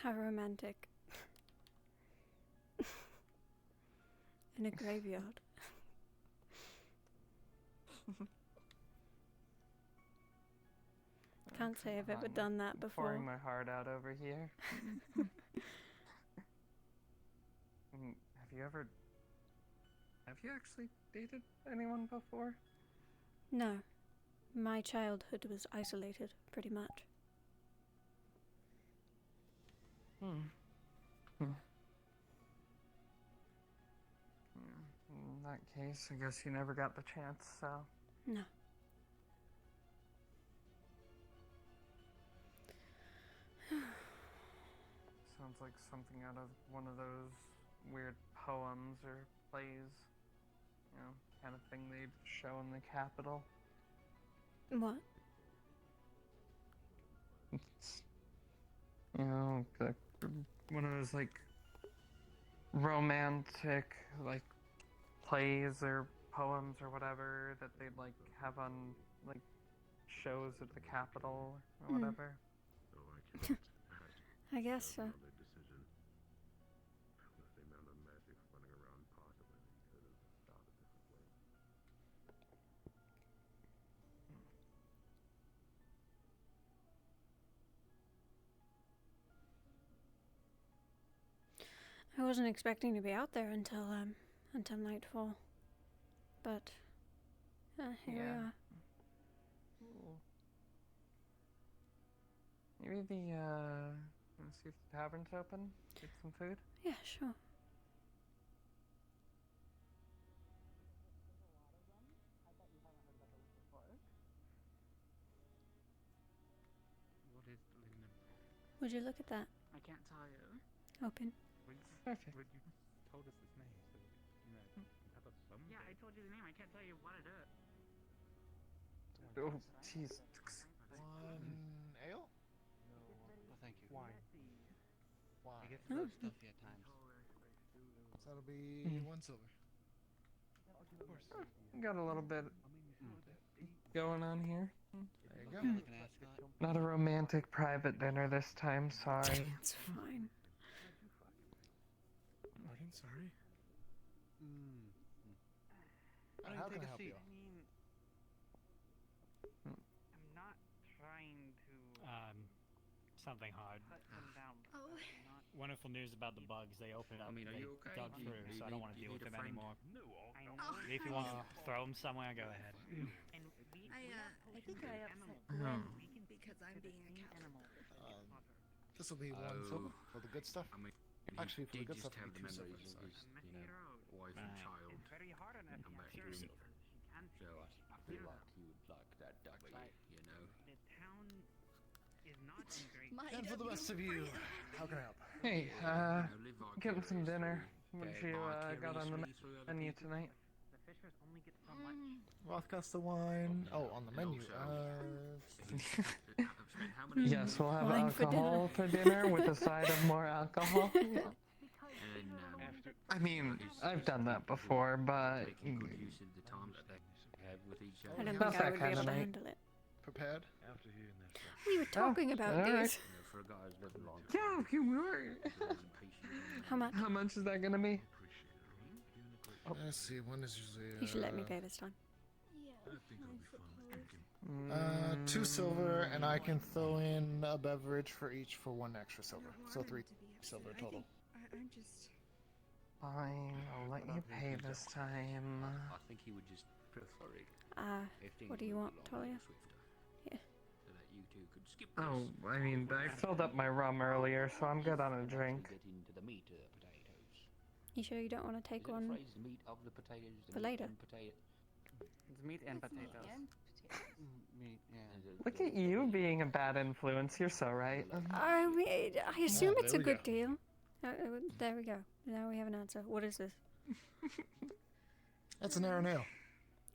How romantic. In a graveyard. Can't say I've ever done that before. Pouring my heart out over here. Have you actually dated anyone before? No. My childhood was isolated, pretty much. In that case, I guess you never got the chance, so... No. Sounds like something out of one of those weird poems or plays. You know, kind of thing they'd show in the Capitol. What? It's, you know, one of those, like, romantic, like, plays or poems or whatever that they'd, like, have on, like, shows at the Capitol or whatever. I guess so. I wasn't expecting to be out there until nightfall, but here we are. Maybe let's see if the tavern's open. Get some food. Yeah, sure. What is the linen? Would you look at that? I can't tell you. Open. Perfect. Would you told us his name, so you know, have a some. Yeah, I told you the name. I can't tell you what it is. Oh, jeez. One ale? No, thank you. Wine. I get slow stuffy at times. So that'll be 1 silver. Of course. Got a little bit going on here. There you go. Like an ascot. Not a romantic private dinner this time, sorry. It's fine. Pardon, sorry. How can I help you? I mean, I'm not trying to Something hard. put them down. Oh. Wonderful news about the bugs. They opened up. I mean, are they you okay? dug Do you- through, do you so I don't need- want to you deal need with a them friend? anymore. No, I no. know. If you want to throw them somewhere, go ahead. And we I think I upset No. Gwen because I'm being a coward. This will be 1 silver for the good stuff. I mean, Actually, for the did good just stuff, have it'll the be 2 silver. memories of Sorry. his, you know, wife and Right. child. it's very hard on us. Come back to him. So I feel like he would like that ducky, you know. The town is not in great. And for the rest of you, how can I help? Hey, You know, live getting some dinner. What vicariously, you got on the vicariously through other menu people. tonight? The fishers only get so much. Rothcaster wine. Oh, on the menu. How many Yes, we'll have Wine for alcohol for dinner with a side of more alcohol. and I mean, I've done that before, but making good use of the time that they have with each other. I don't Not think I that would be kinda able to night. handle it. Prepared? After hearing that, We were talking about alright. these. You know, for a guy who's lived long. Yeah, you were. How much is that gonna be? Let's see, when is usually. You should let me pay this time. Yeah, 2 silver, and I can throw in a beverage for each for 1 extra silver. So 3 silver total. I'm just. Fine, I'll let you pay this time. I think he would just prefer it. What do you want, Talia? Yeah. So that you two could skip Oh, I mean, I filled up my rum earlier, so I'm good on a drink. Get into the meat of the potatoes. You sure you don't want to take Is it one the phrase, the meat of the potatoes? The for meat later? and potato. It's meat and potatoes. Meat, yeah. Look at you being a bad influence. You're so right. I assume it's a there we good deal. There we go. Now we have an answer. What is this? That's an arrow ale.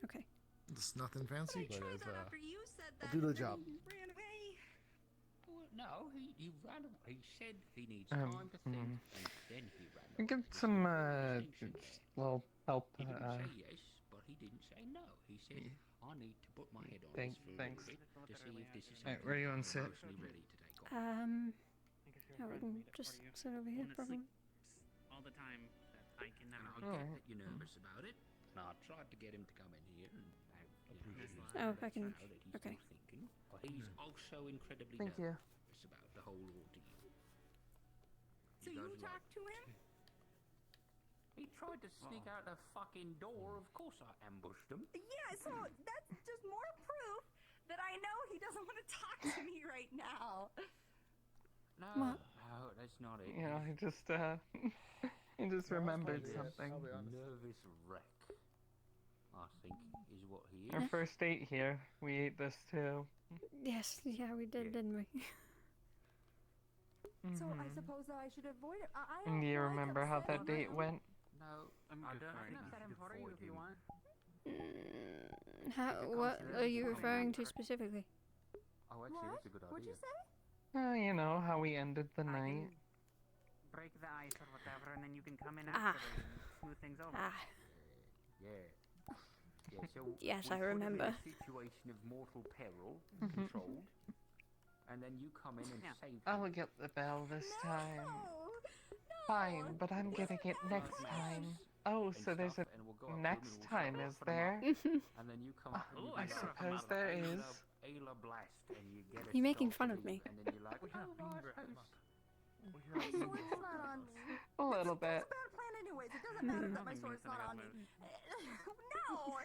Okay. It's nothing fancy, but it's After you said that, do the job. ran away. Well, no, he ran away. He said he needs time to think, and then he ran away. Get some, little help. He didn't say yes, but he didn't say no. He said, I need to put my head on this for Thanks. a little bit to see if this is Alright, something where do you want to sit? emotionally ready to take on. We can just sit over here, probably. All the time that I can And never. I get that you're nervous about it. And I tried to get him to come in here and Oh, I can. Okay. thinking, but he's also incredibly Thank you. nervous about the whole ordeal. So you talked to him? He tried to sneak out the fucking door. Of course I ambushed him. Yeah, so that's just more proof that I know he doesn't want to talk to me right now. No, no, that's not it. Yeah, I just, he just remembered something. Nervous wreck, I think, is what he is. Our first date here, we ate this too. Yes, yeah, we did, didn't we? So I suppose I should avoid it. I And don't do you like remember how that upsetting date him. went? No, I can upset him for you if you want. What are you referring to specifically? Oh, actually, that's a good idea. What'd you say? You know, how we ended the night. Break the ice or whatever, and then you can come in after and smooth things over. Yeah. Yeah, so Yes, we I put him in remember. a situation of mortal peril, controlled, and then you come in and save him. I'll get the bell this time. Fine, but I'm getting it next time. Oh, so there's a next time, is there? And then you come up and you I get suppose there is. Ayla blast, and you get You're making fun of me. and then you're like, My sword's not on me. A little bit. It's a bad plan anyways. It doesn't matter that my sword's not on me. No!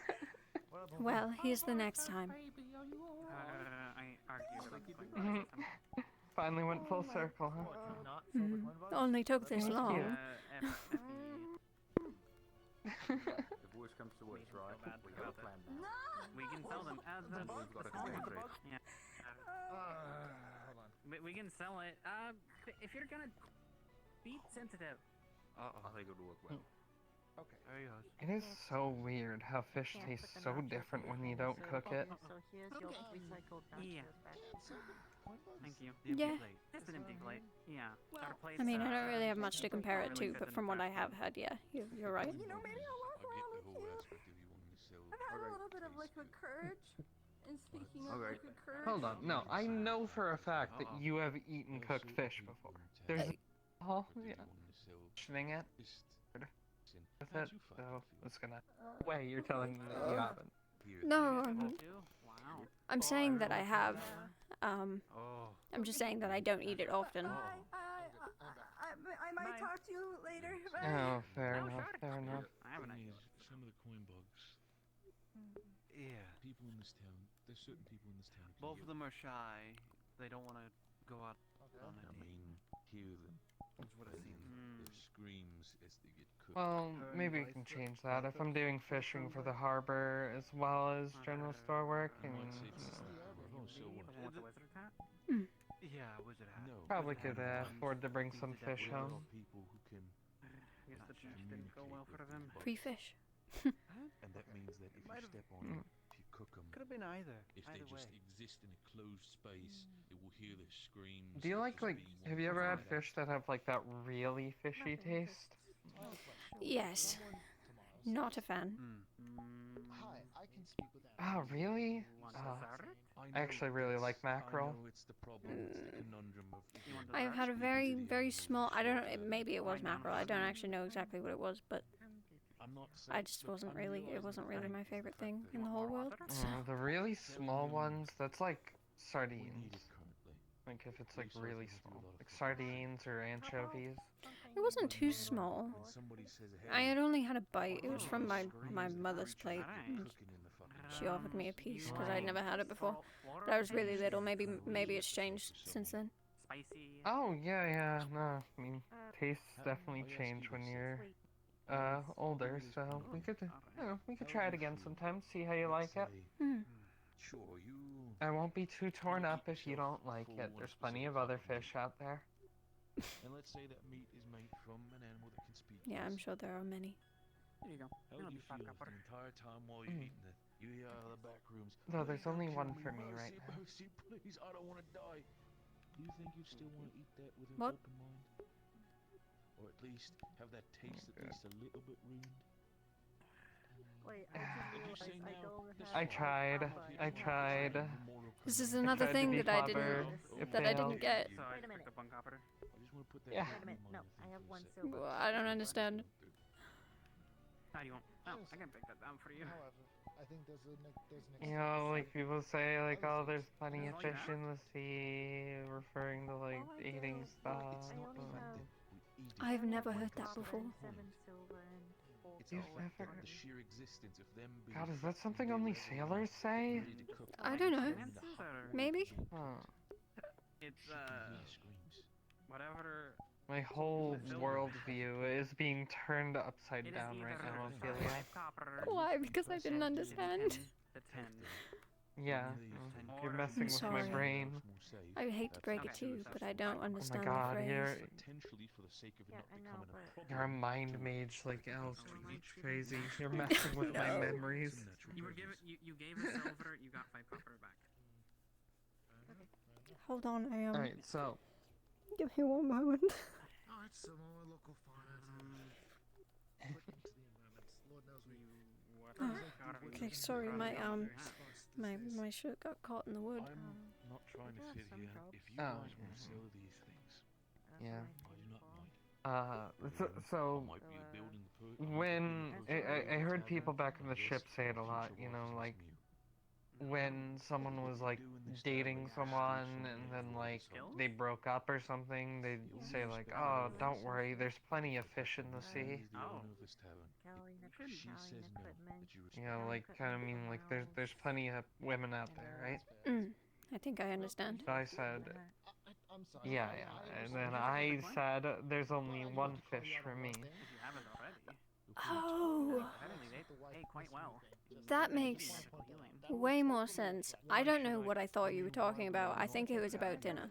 Well, here's the next time. I argue. Finally went full circle, huh? Only took this Thank long. you. if worse comes to worse, right? We got a plan now. We can sell them as a. We've got a commentary. Yeah. We can sell it. If you're gonna be sensitive. I think it'll work well. Okay. There you go. It is so weird how fish tastes so different when you don't cook it. So here's your recycled Yeah. Thank you. Yeah. Just an empty plate. Yeah. Our plates, I mean, I don't really have much to compare it to, but from what I have had, yeah, you're right. You know, maybe I'll walk around with you. I've had a little bit of liquid courage. And speaking of liquid courage. Hold on. No, I know for a fact that you have eaten cooked fish before. There's oh, yeah. Mentioning it with it, so it's gonna. Wait, you're telling me that you haven't? No, I'm saying that I have. I'm just saying that I don't eat it often. I might talk to you later. Oh, fair enough, fair enough. Some of the coin bugs. Yeah. People in this town. There's certain people in this town. Both of them are shy. They don't want to go out on a I date. mean, hear them. That's what I've seen. Their screams as they get cooked. Well, maybe we can change that. If I'm doing fishing for the harbor as well as general store work, and Yeah, wizard hat. probably could afford to bring some fish home. People who can. I guess the church didn't go well for them. Free fish. And that means that if you step on them, if you cook them, Could have been either. if they just exist in a closed space, it will hear their screams. Do you like have you ever had fish that have like that really fishy taste? Yes. Not a fan. Hi, I can speak with Oh, really? I I actually really like mackerel. I know it's the problem. It's the conundrum of I've had a very, very small. I don't know. Maybe it was mackerel. I don't actually know exactly what it was, but I just wasn't really. It wasn't really my favorite thing in the whole world. So. The really small ones, that's like sardines. Like if it's like really small, like sardines or anchovies. It wasn't too small. I had only had a bite. It was from my mother's plate. She offered me a piece because I'd never had it before. But I was really little. Maybe it's changed since then. Spicy. Oh yeah. No, I mean tastes definitely change when you're older. So we could, we could try it again sometime. See how you like it. Sure, you. I won't be too torn up if you don't like it. There's plenty of other fish out there. And let's say that meat is made from an animal that can speak. Yeah, I'm sure there are many. There you go. How do you feel the entire time while you're eating it? You hear out of the back rooms. No, there's only one for me right now. Mercy, please, I don't want to die. Do you think you'd still want to eat that with an What? open mind? Or at least have that taste at least a little bit ruined? Wait, I just realized I don't have. I tried. This is another thing that I didn't get. Wait a minute. Yeah. Wait a minute. No, I have one silver. Well, I don't understand. How do you want? Oh, I can pick that down for you. However, I think there's an You know, like people say, like, oh, there's plenty of fish in the sea, referring to like eating stuff. I've never heard that before. You've never. The sheer existence of them being God, is that something only sailors say? I don't know. Maybe. Huh. It's whatever. My whole worldview is being turned upside down right now, Ophelia. Why? Because I didn't understand. Yeah, you're messing with my brain. I hate to break it to you, but I don't understand oh my God, the phrase. You're a mind mage like Elf. Crazy. You're messing with my memories. You were given. You gave a silver. You got 5 copper back. Hold on, I am. Alright, so. Give me one moment. Alright, some more local finance. Lord knows we. Okay, sorry, my shirt got caught in the wood. I'm not trying to sit here. If you Oh. guys want to sell these things, Yeah. I do not mind. So Might be a building when I heard people back in the ship say it a lot, you know, like when someone was like dating someone and then like they broke up or something, they'd say like, oh, don't worry, there's plenty of fish in the sea. She says no, but you You know, like kind of mean like there's plenty of women out there, right? I think I understand. So I said, yeah, and then I said there's only one fish for me. If you haven't already. Oh, Apparently they pay quite well. that makes way more sense. I don't know what I thought you were talking about. I think it was about dinner.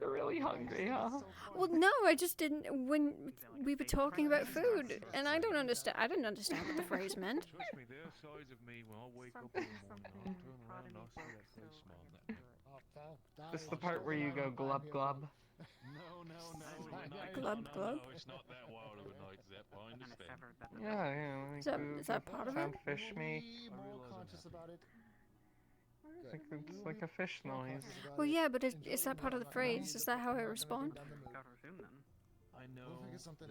You're really hungry, huh? Well, no, I just didn't. When we were talking about food, and I don't understand. I didn't understand what the phrase meant. Trust me, they're the size of me when I wake up in the morning. I'll turn around and I'll see that face smile. This is the part where you go glub glub. No. Glub glub. No, it's not that wild of a night, Zep. I understand. Yeah, like, Is that part of it? sound fish make. Be more conscious about it. It's like a fish noise. Well, yeah, but is that part of the phrase? Is that how I respond? I know. We'll figure something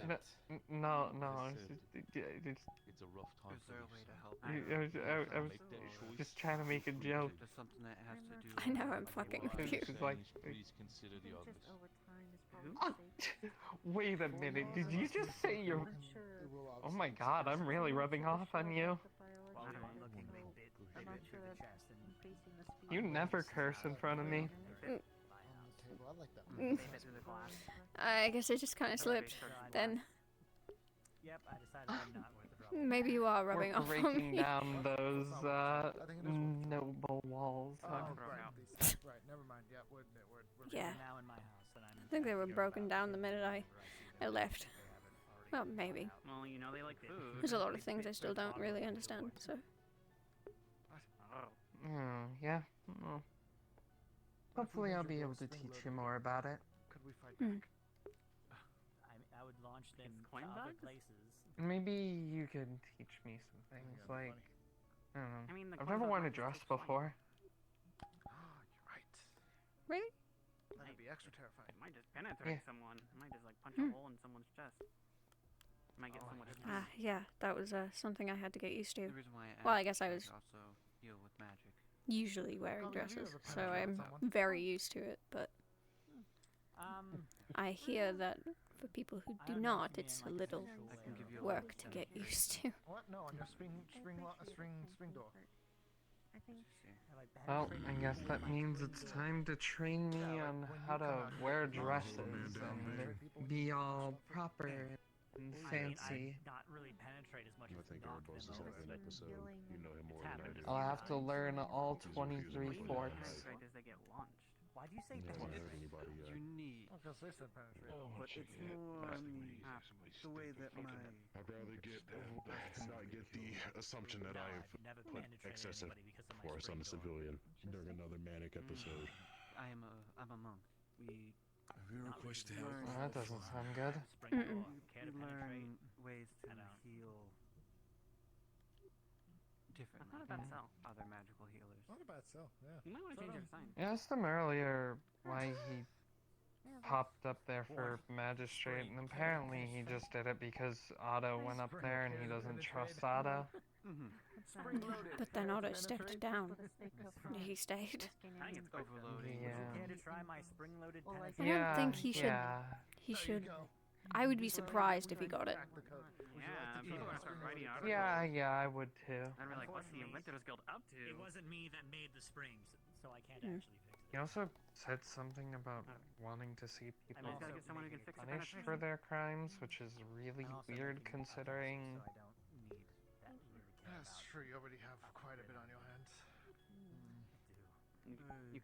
No, out. no, It's a rough time. Is there a way to help? I was just trying to make a joke. There's something that has to do. I know I'm fucking with you. It's like, Please consider the obvious. wait a minute, did you just say you're... Oh my God, I'm really rubbing off on you. You never curse in front of me. I guess I just kind of slipped. Then Yep, I decided I'm not worth the trouble. maybe you are rubbing We're off on breaking me. down those noble walls. Oh, right, never mind. Yeah, we're Yeah. Now in my house, and I'm I think they were broken down the minute I left. Well, maybe. Well, you know they like food. There's a lot of things I still don't really understand. So Yeah. Well, hopefully I'll be able to teach you more about it. Could we fight back? I would launch them to other places. Maybe you could teach me some things, like, I don't know. I mean, the I've clothes never on worn a mine dress still 20. before. You're right. Really? That'd be extra terrifying. It might just penetrate someone. It might just like punch a hole in someone's chest. It might get someone. Yeah, that was something I had to get used to. The reason why I Well, I asked guess I is was also deal with magic. usually wearing dresses, so I'm very used to it, but I hear that for people who do not, it's a little work to get used to. What? No, on your spring door. I think. Well, I guess that means it's time to train me on how to wear dresses and be all proper and fancy. Not really penetrate as much I as think our boss is in an episode. You know him more than I do. I'll have to learn all 23 forks. Penetrate as they get launched. Why do you say Never penetrate? heard anybody You need, Oh, because they said penetrate. but it's more the way that my. I'd rather get not get the assumption that I've never put penetrated excessive anybody because of my force on a spring civilian during another manic episode. I'm a monk. We Have you ever pushed learn- hell? Well, that doesn't sound good. Spring door. Care we to penetrate? learn ways to I don't. heal differently. That's not a bad than sell. Other magical healers. Not a bad sell, yeah. You might want to change your sign. I asked him earlier why he popped up there for magistrate, and apparently he just did it because Otto went up there and he doesn't trust Otto. But then Otto stepped down. He stayed. I think it's Overloading. Care to try my spring-loaded I penetration? don't think he should. Yeah. He should. I would be surprised if he got it. Yeah, people are gonna start writing articles. Yeah, I would too. I'd be like, what's the Inventors Guild up to? It wasn't me that made the springs, so I can't Hmm. actually fix it. He also said something about wanting to see people mean, gotta get someone who can fix the punished penetration. for their crimes, which is really weird considering. So I don't need that weird That's true, you already have quite a bit on your hands. You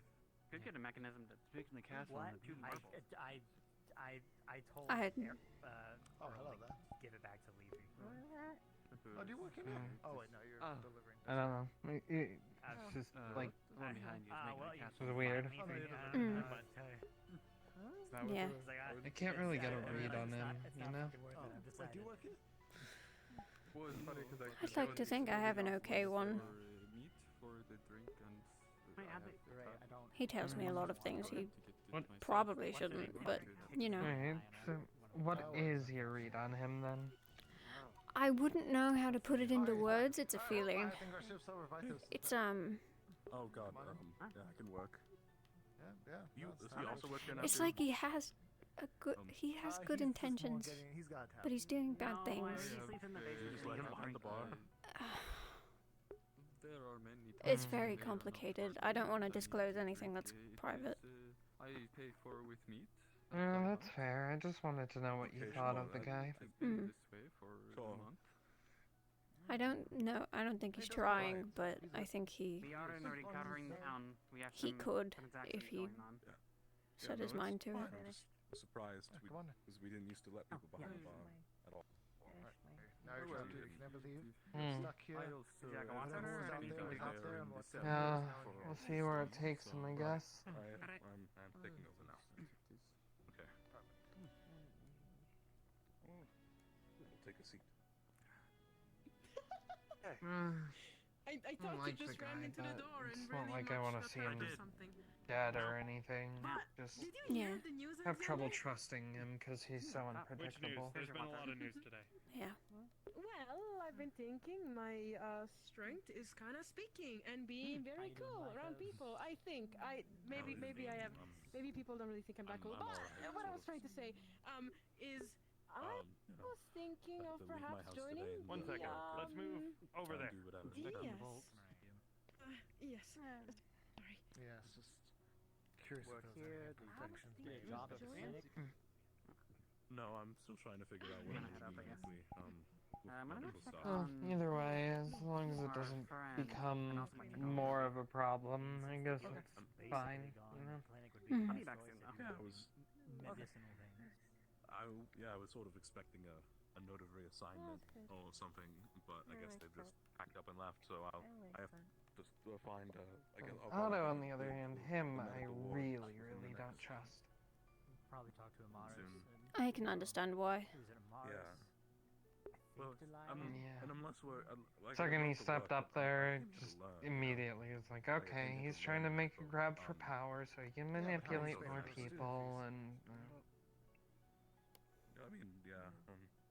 could get a mechanism to Speaking of castle, What? and the two marbles. I told I had- Oh, hello there. give it back to Levy. Oh, do you work in here? Oh, wait, no, you're Oh. delivering. I don't know. It's just like the one behind you is making well, a you castle. it's weird. me for- Mm. but, Yeah. it's like, I can't really get a it's read not- on him, it's you not know? fucking worth it, I've decided. Do you work here? Well, it's funny because I'd like to think I have an okay one. Meat for the drink and. Wait, have they- You're right, I don't. He tells me a lot of things he What? probably shouldn't, but you know. Alright, so what is your read on him then? I wouldn't know how to put it into words. It's a feeling. I think our ship's over. Vitus. It's Oh god, yeah, I can work. Yeah. You, no, does not he also bad. work in It's like he has a good. He has He's good just more intentions, getting- he's got but he's doing bad No, things. he sleeps in the basement. Just let him behind the bar. There are many. It's times very they are not complicated. working I don't want to and disclose the anything that's drink, private. I pay for with meat. That's fair. I just wanted to know what you thought of the guy. I've been Mm. this way for a month. I don't know. I don't think he's trying, but I think he We are already covering town. We have he some could transactions if he going on. set his mind to it. I'm just surprised because we didn't used to let people behind the bar at all. Now you're trapped here. You can never leave. Hmm. You're stuck here. I also Yeah, go on, Whatever sir. was out Anything there we is got out there, and what's Yeah, we'll see where it takes him, I guess. I'm taking over now. Okay. We'll take a seat. I I thought you like the just guy, ran into the but door and it's not really like I want to much see up him or something. dead or anything. Just Did you hear Yeah. the news have on trouble Sunday? trusting him because he's so unpredictable. There's been a lot of news today. Yeah. Well, I've been thinking my strength is kind of speaking and being very cool around people. I think maybe I have maybe people don't really think I'm that cool. But what I was trying to say is I was thinking of perhaps joining. One the, second. Let's move over there. Yes. Sorry. Yeah, it's just curious. Work if there's here, any the protection. Get a job at the Cynic. No, I'm still trying to figure out what I'm I'm gonna head up, I doing guess. with I'm my gonna people check stuff. Well, on either way, as long as it our doesn't friend, and become also my technology. more of a problem, I guess it's Basically fine. gone. You know? The clinic would be Mhm. the I'll be best back choice soon, if though. you Yeah, I was. medicinal things. I was sort of expecting a note of reassignment or something, but I guess they've just packed up and left. So I have to find. I guess. Otto, on the other hand, him I really don't trust. Probably talk to Amaris. Soon. And I can understand why. who's it, Amaris? Yeah. Well, Yeah. and unless we're Second he stepped up there, just immediately it's like, okay, he's trying to make a grab for power so he can manipulate more people and. I mean, yeah,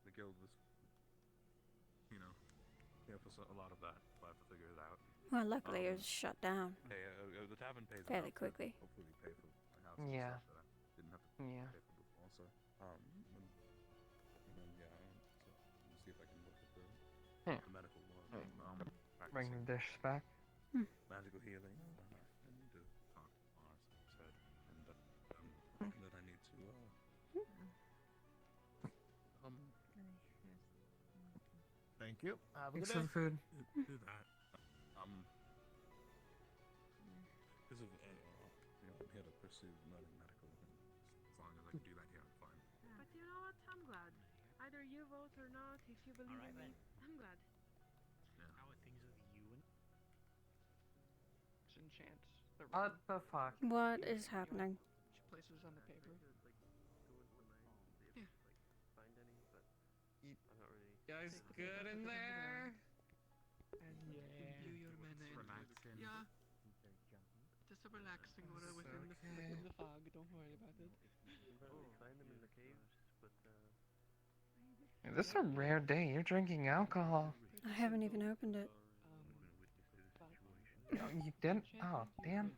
the guild was, yeah, for a lot of that. So I have to figure it out. Well, luckily it was shut down. Hey, the tavern pays fairly enough to quickly. hopefully pay for my house and Yeah. stuff that I didn't have to Yeah. pay for before. So, and then yeah, so we'll see if I can look at the medical Bring the practicing dish back. magical healing. I need to talk to Mars, said, and that I need to Thank you. Have a Thanks good for day. the food. do that. Because of I'm here to pursue learning medical, and as long as I can do that here, I'm fine. But you know what? I'm glad. Either you vote or not, if you believe in me, I'm glad. How are things with you and Disenchant the What ring. the fuck? What is happening? She places on the paper. Yeah. Guys, good in there? And you your mana Relaxing. Yeah. Just a relaxing water within the fog. Don't worry about it. This is a rare day. You're drinking alcohol. I haven't even opened it. Oh, you didn't? Oh, damn.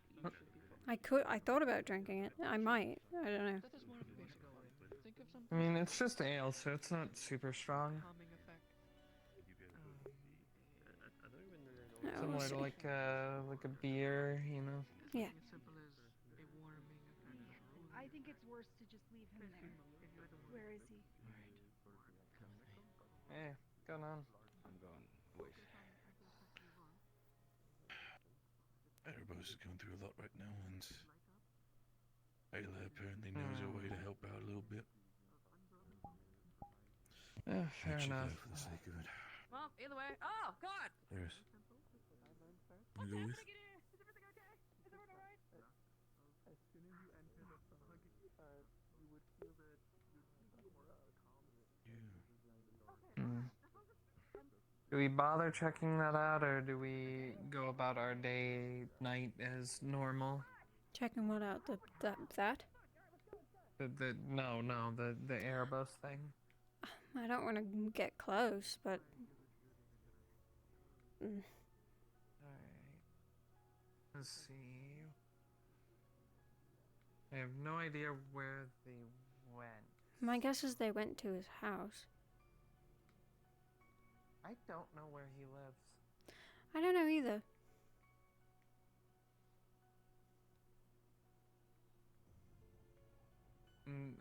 I thought about drinking it. I might. I don't know. That is more of a basic one. Think of I something. mean, it's just ale, so it's not super strong. Calming effect. Oh, Similar we'll to see. like a beer, you know. Yeah. As simple as a warming effect. I think it's worse to just leave him there. Where is he? Hey, what's going on? I'm going with. Erebos is going through a lot right now, and Ayla apparently knows a way to help out a little bit. Yeah, fair Might check it enough. out for the sake of it. Well, either way. Oh, God! There's. What's You go with? happening in here? Is everything okay? Is everyone alright? As soon as you enter the fog, you would feel that Do we bother checking that out, or do we go about our day, night as normal? Checking what out? That? The Erebus thing. I don't want to get close, but. Alright. Let's see. I have no idea where they went. My guess is they went to his house. I don't know where he lives. I don't know either.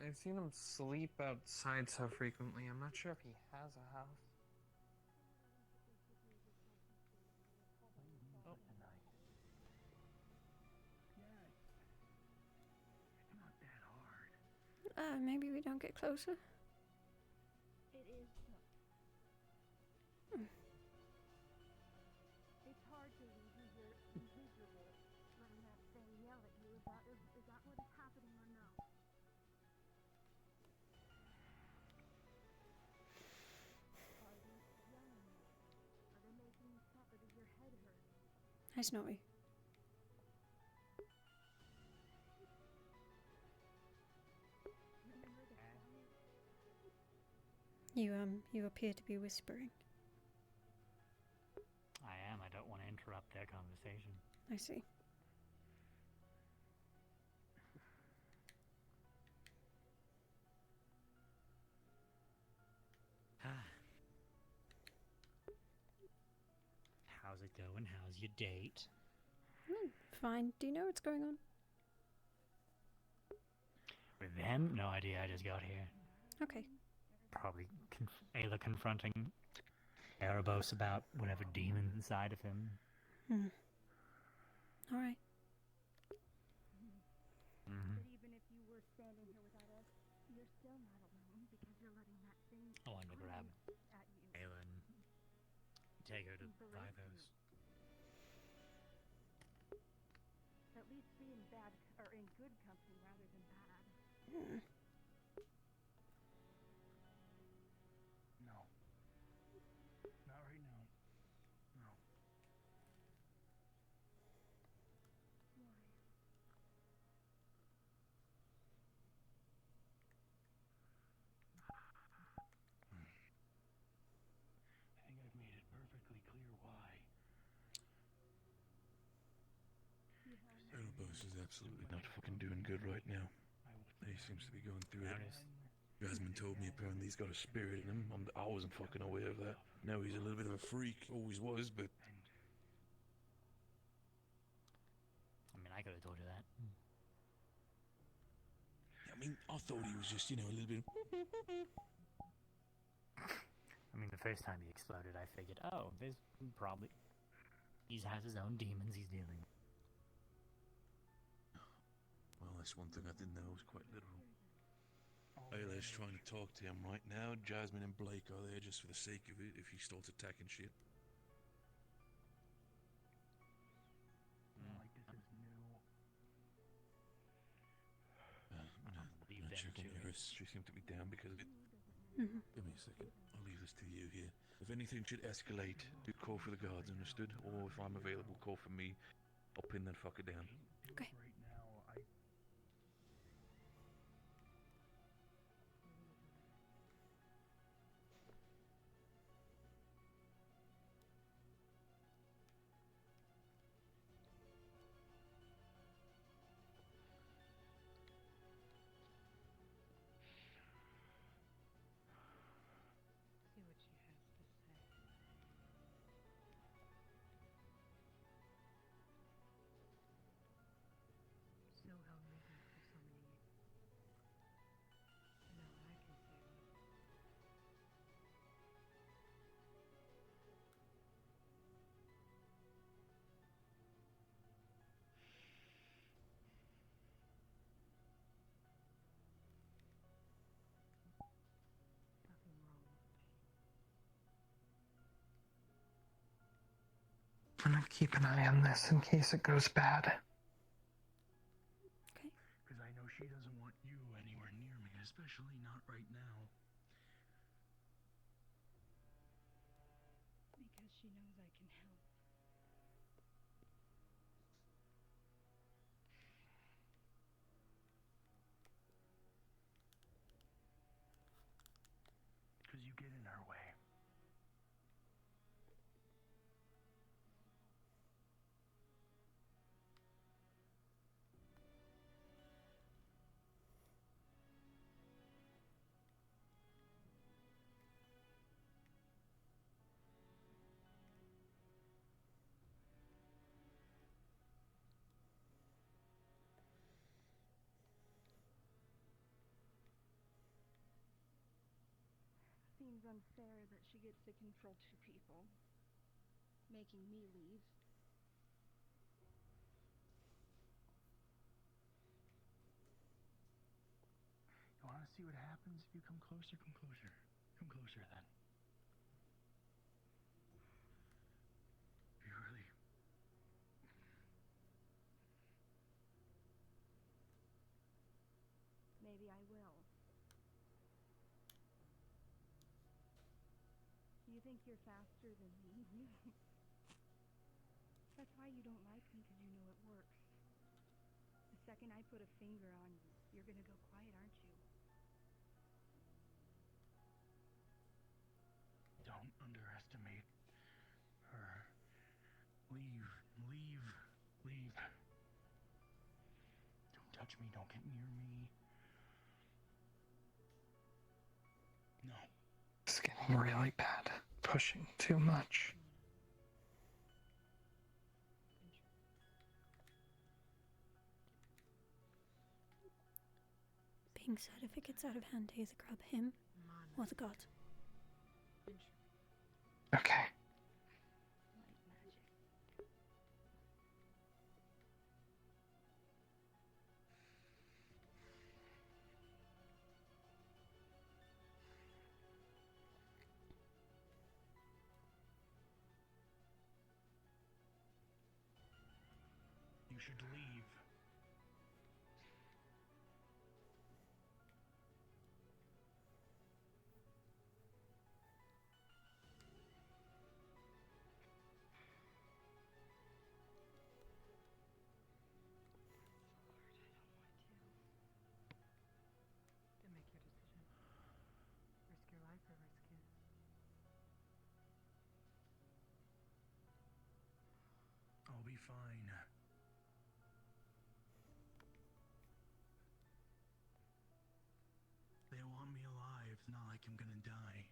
I've seen him sleep outside so frequently. I'm not sure if he has a house. Maybe we don't get closer. It is. It's hard to leave you here miserable, letting that thing yell at you. Is that what is happening or no? Are they yelling at you? Are they making you stop, or does your head hurt? Hi, Snowy. Remember the quiet? You appear to be whispering. I am. I don't want to interrupt their conversation. I see. How's it going? How's your date? Fine. Do you know what's going on? With them? No idea. I just got here. Okay. Probably Ayla confronting Erebos about whatever demon inside of him. All right. But even if you were standing here without us, you're still not alone because you're letting that thing I wanted to grab at you. Ayla and take her to Vivos. At least be in bad or in good company rather than bad. No. This is absolutely not fucking doing good right now. He seems to be going through it. Jasmine told me apparently he's got a spirit in him. I wasn't fucking aware of that. Now he's a little bit of a freak. Always was, but... I mean, I could have told you that. I mean, I thought he was just, a little bit... I mean, the first time he exploded, I figured, oh, there's probably... He has his own demons he's dealing with. Well, that's one thing I didn't know was quite literal. Ayla's trying to talk to him right now. Jasmine and Blake are there just for the sake of it if he starts attacking shit. Like, this is new. I'm checking Iris. She seemed to be down because of it. Mhm. Give me a second. I'll leave this to you here. If anything should escalate, do call for the guards, understood? Or if I'm available, call for me. I'll pin that fucker down. Okay. Right now, See what she has to say. So held me back for so many years. Now I can say what. Nothing wrong with me. I'm gonna keep an eye on this in case it goes bad. because I know she doesn't want you anywhere near me, especially not right now. Because she knows I can help. Because you get in her way. Seems unfair that she gets to control two people, making me leave. You want to see what happens if you come closer? Come closer. Come closer then. You really... Maybe I will. You think you're faster than me? That's why you don't like me, because you know it works. The second I put a finger on you, you're gonna go quiet, aren't you? Don't underestimate her. Leave. Leave. Leave. Don't touch me. Don't get near me. No. It's getting really bad. Pushing too much. Being said, if it gets out of hand, either grab him or the god. Okay. You should leave. Then make your decision. Risk your life or risk his. I'll be fine. not like I'm gonna die.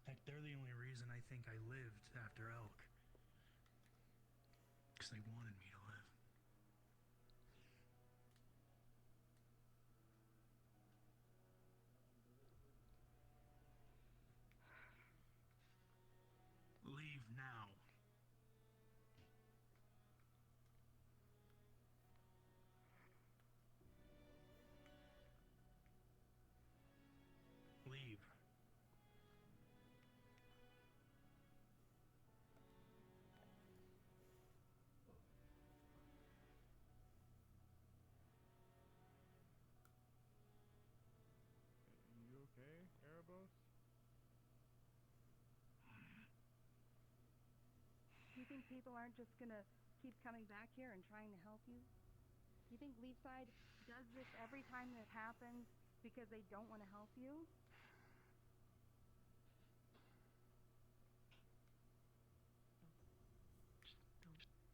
Heck, they're the only reason I think I lived after Elk. Because they wanted me to live. Leave now. Leave. You okay, Erebos? Do you think people aren't just gonna keep coming back here and trying to help you? You think Leafside does this every time that happens because they don't want to help you?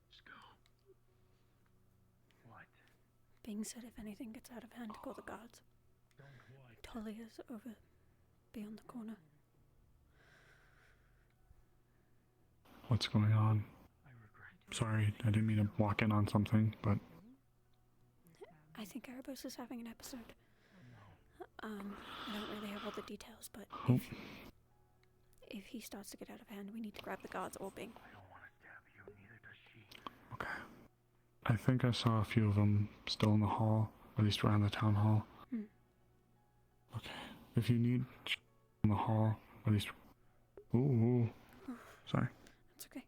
Just go. What? Bing said if anything gets out of hand, call the guards. Don't what? Talia's over beyond the corner. What's going on? Sorry, I didn't mean to walk in on something, but I think Erebos is having an episode. I don't really have all the details, but if he starts to get out of hand, we need to grab the guards or Bing. okay. I think I saw a few of them still in the hall, at least around the town hall. Okay, if you need in the hall, at least. Ooh. Sorry. It's okay.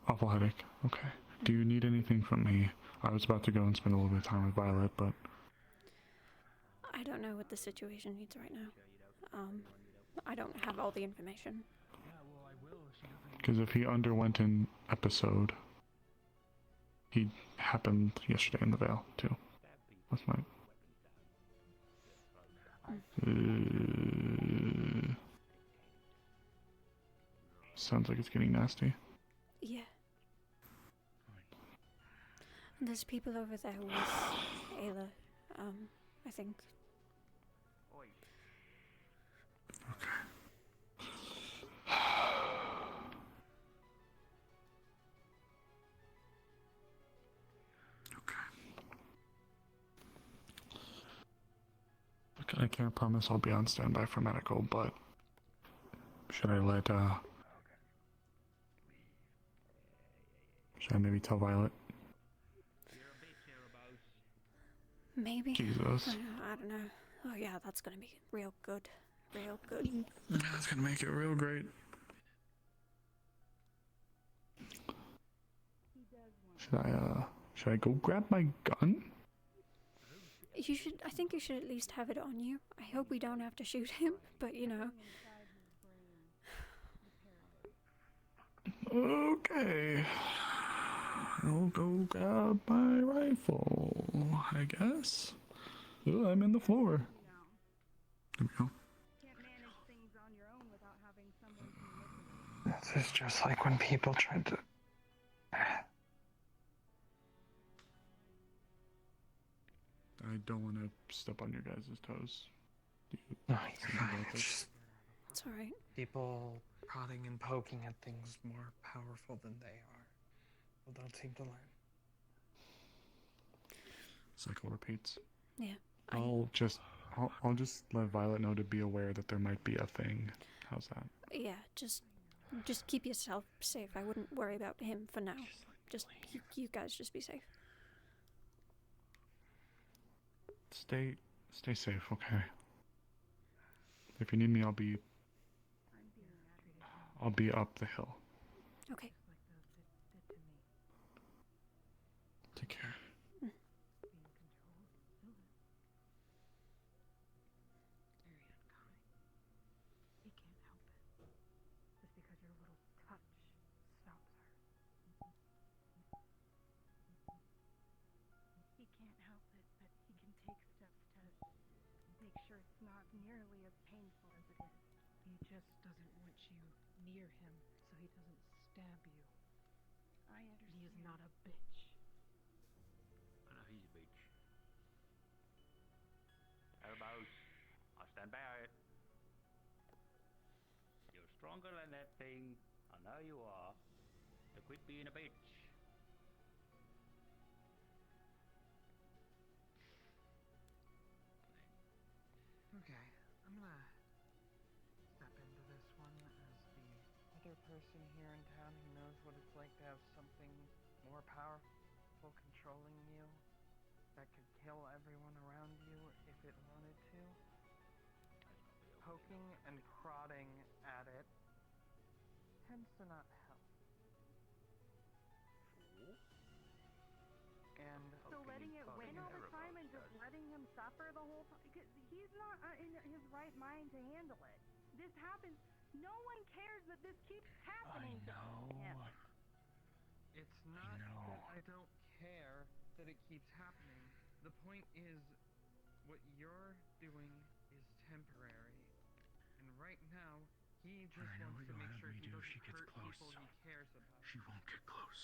Awful headache. Okay. Do you need anything from me? I was about to go and spend a little bit of time with Violet, but I don't know what the situation needs right now. I don't have all the information. because if he underwent an episode, he happened yesterday in the Vale too. Last night. Sounds like it's getting nasty. Yeah. There's people over there with Ayla, I think. I can't promise I'll be on standby for medical, but should I maybe tell Violet? Maybe. Jesus. I don't know. Oh yeah, that's gonna be real good. Real good. That's gonna make it real great. Should I go grab my gun? You should. I think you should at least have it on you. I hope we don't have to shoot him, but you know. Okay. I'll go grab my rifle, I guess. Oh, I'm in the floor. There we go. This is just like when people tried to... I don't want to step on your guys' toes. No, you're fine. It's alright. People prodding and poking at things more powerful than they are. Well, don't seem to learn. Cycle repeats. Yeah. I'll just let Violet know to be aware that there might be a thing. How's that? Yeah, just keep yourself safe. I wouldn't worry about him for now. Just you guys just be safe. Stay safe, okay? If you need me, I'll be up the hill. Okay. Take care. He can't help it. Just because your little touch stops her. He can't help it, but he can take steps to make sure it's not nearly as painful as it is. He just doesn't want you near him so he doesn't stab you. I understand. He is not a bitch. I know he's a bitch. stronger than that thing. I know you are. So quit being a bitch. Okay, I'm gonna step into this one as the other person here in town who knows what it's like to have something more powerful controlling you that could kill everyone around you if it wanted to. Poking and prodding at it tends to not help. And So letting it win all the time and just letting him suffer the whole time, because he's not in his right mind to handle it. This happens. No one cares that this keeps happening to him. it's not that I don't care that it keeps happening. The point is, what you're doing is temporary. And right now, he just I know wants what to you'll make have sure me he do if doesn't she gets hurt close, people so he cares about. she won't get close.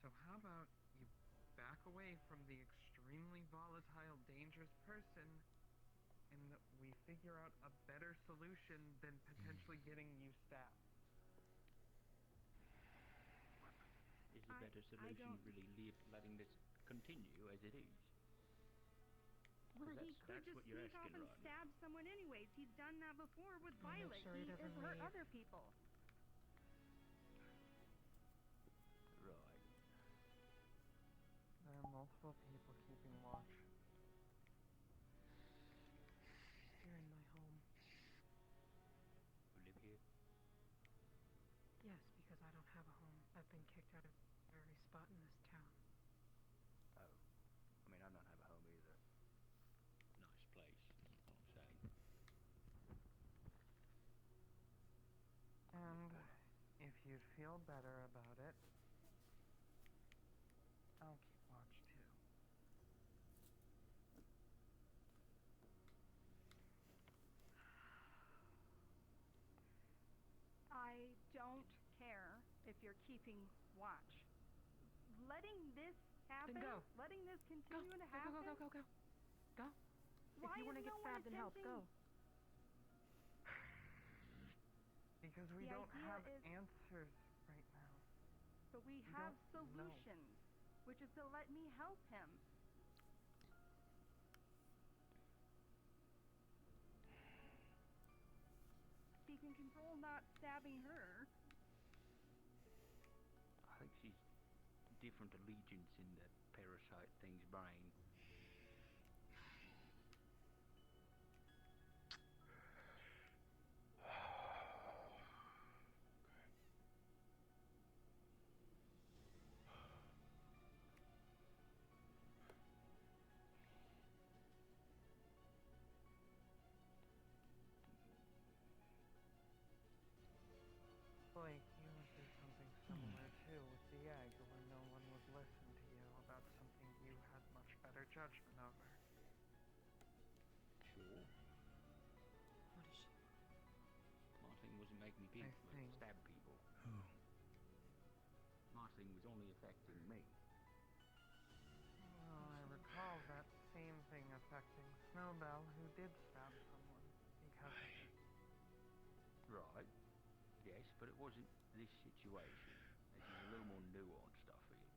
So how about you back away from the extremely volatile, dangerous person, and we figure out a better solution than potentially getting you stabbed. Is a better solution really letting this continue as it is? Well, he could That's just what you're sneak off asking, and Rodney. stab someone anyways. He's done that before with I'll make Violet. sure he He doesn't has hurt leave. other people. Right. There are multiple people keeping watch. You're in my home. You live here? Yes, because I don't have a home. I've been kicked out of every spot in this town. Oh. I mean, I don't have a home either. Nice place, I'll say. And if you'd feel better about it, I'll keep watch too. I don't care if you're keeping watch. Letting this happen, Then go. letting this continue to happen. Go. Why If you want to get stabbed, then help. Go. Because we The don't idea have is- answers right now. But we We have don't know. solutions, which is to let me help him. He can control not stabbing her. I think she's different allegiance in that parasite thing's brain. Blake, you went through something similar too with the egg, where no one would listen to you about something you had much better judgment over. Sure. What is she? My thing wasn't making me stab people. Who? My thing was only affecting me. Well, I recall that same thing affecting Snowbell, who did stab someone because of it. Right. Yes, but it wasn't this situation. This is a little more nuanced, I feel.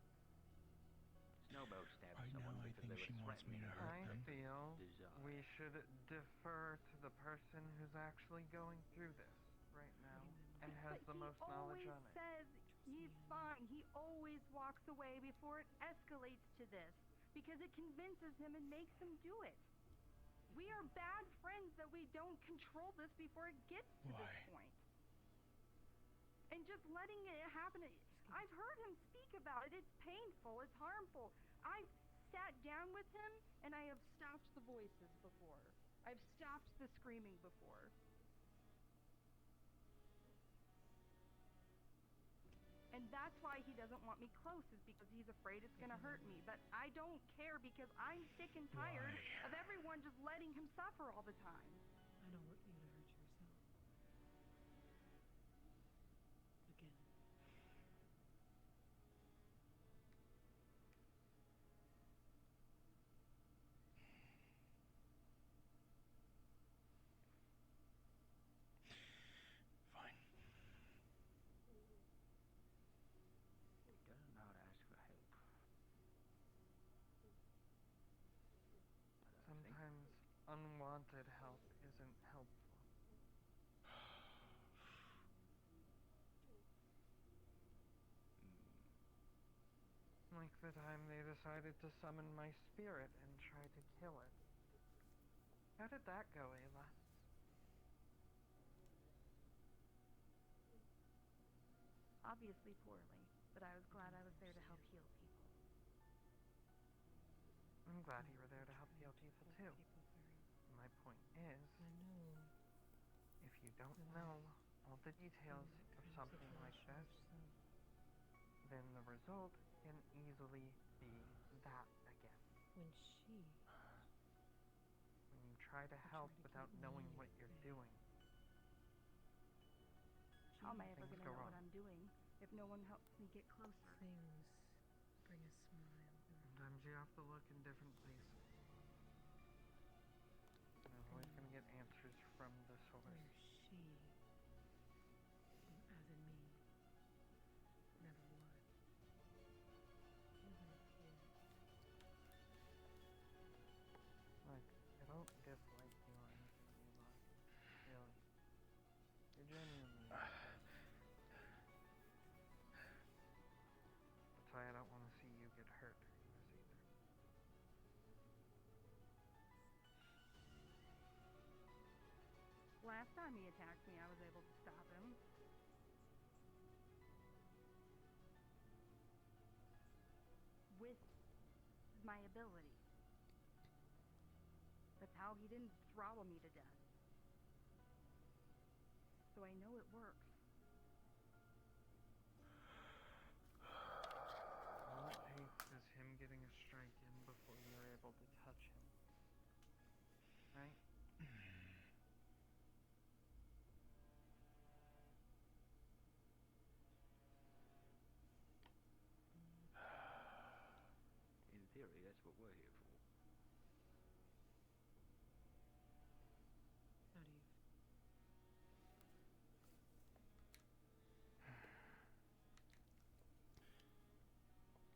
Snowbell stabbed Right now, someone I because think they were she wants me to hurt I them. feel Desire. we should defer to the person who's actually going through this right now and has the most knowledge on it. He always says he's fine. He always walks away before it escalates to this because it convinces him and makes him do it. We are bad friends that we don't control this before it gets to Why? this point. And just letting it happen, I've heard him speak about it. It's painful. It's harmful. I've sat down with him and I have stopped the voices before. I've stopped the screaming before. And that's why he doesn't want me close, is because he's afraid it's going to hurt me. But I don't care because I'm sick and tired of everyone just letting him suffer all the time. I don't want you to hurt yourself. Again. unwanted help isn't helpful. Like the time they decided to summon my spirit and try to kill it. How did that go, Ayla? Obviously poorly, but I was glad I was there to help heal people. I'm glad you were there to help heal people too. My point is, if you don't know all the details of something like this, then the result can easily be that again. When you try to help without knowing what you're doing. How am I ever Things going to go know wrong. what I'm doing if no one helps me get closer? Things bring a smile. Sometimes you have to look in different places. You're always going to get answers from the source. Where she, as in me, never would. Even here. Look, I don't dislike you or anything, Ayla. Really. You're genuinely a good person. That's why I don't want to see you get hurt in this either. Last time he attacked me, I was able to stop him. With my ability. That's how he didn't throttle me to death. So I know it works. All it takes is him getting a strike in before you're able to touch him. Right? In theory, that's what we're here for. How do you?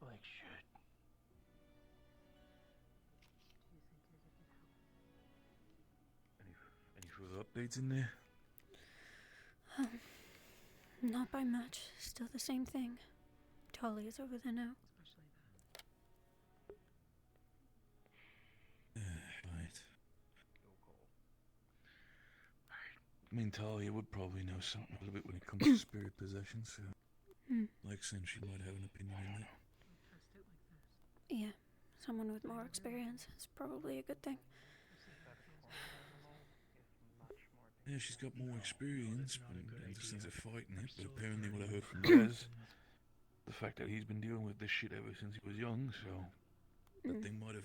Like shit. Do you think Izzy could help? Any further updates in there? Not by much. Still the same thing. Talia's over there now. Especially that. Right. I mean, Talia would probably know something a little bit when it comes to spirit possession, so... Like saying she might have an opinion on that. Test it like this. Yeah, someone with more experience is probably a good thing. Yeah, she's got more experience in the sense of fighting it, but apparently what I heard from Gaz, the fact that he's been dealing with this shit ever since he was young, so... That thing might have,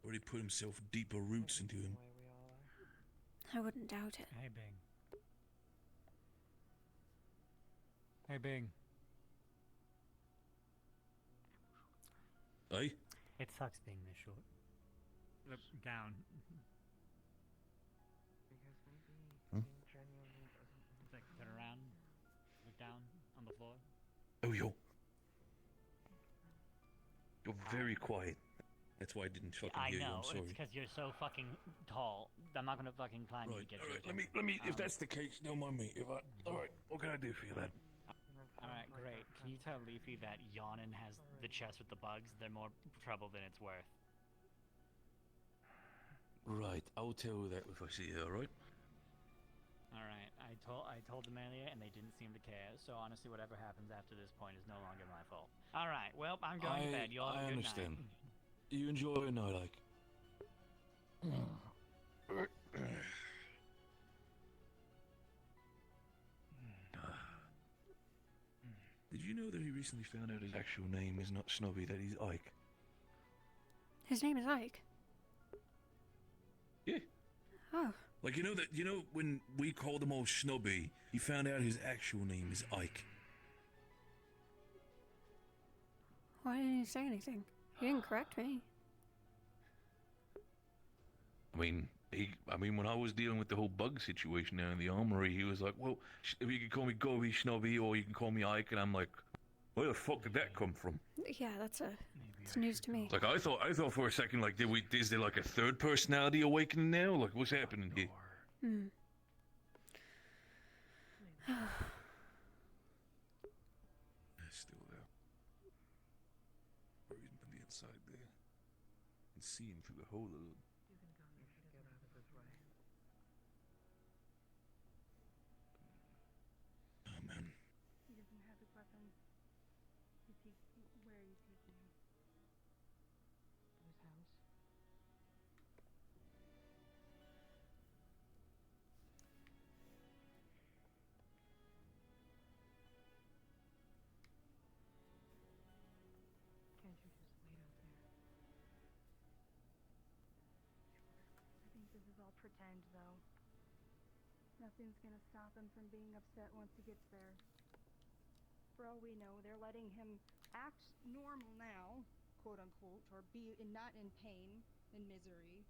already put himself deeper roots into him. I wouldn't doubt it. Hey, Bing. Hey, Bing. Hey? It sucks being this short. Look, down. Because maybe Huh? he genuinely doesn't... Like, turn around. Look down on the floor. Oh, you're very quiet. That's why I didn't fucking I hear you, know, I'm sorry. it's because you're so fucking tall. I'm not gonna fucking climb you to Right, get alright, you. let me, if that's the case, don't mind me. Alright, what can I do for you then? Alright, great. Can you tell Leafy that Yawnin has the chest with the bugs? They're more trouble than it's worth. Right, I'll tell her that if I see her, alright? Alright, I told them earlier and they didn't seem to care, so honestly whatever happens after this point is no longer my fault. Alright, well, I'm going to bed. You all have a good understand. night. You enjoy your night, like. Did you know that he recently found out his actual name is not Snobby, that he's Ike? His name is Ike. Yeah. Oh. Like, you know when we called him all Snobby, he found out his actual name is Ike. Why didn't he say anything? He didn't correct me. I mean, when I was dealing with the whole bug situation there in the armory, he was like, well, if you can call me Goby, Snobby, or you can call me Ike, and I'm like, where the fuck did that come from? Yeah, that's a It's news to me. Like I thought for a second, like, is there like a third personality awakening now? Like, what's happening here? Hmm. Still there. Or even on the inside there. And see him through the hole a little. Get out of his way. Oh man. He doesn't have his weapons. Where are you taking him? His house. Can't you just wait out there? I think this is all pretend, though. Nothing's gonna stop him from being upset once he gets there. For all we know, they're letting him act normal now, quote unquote, or be not in pain and misery.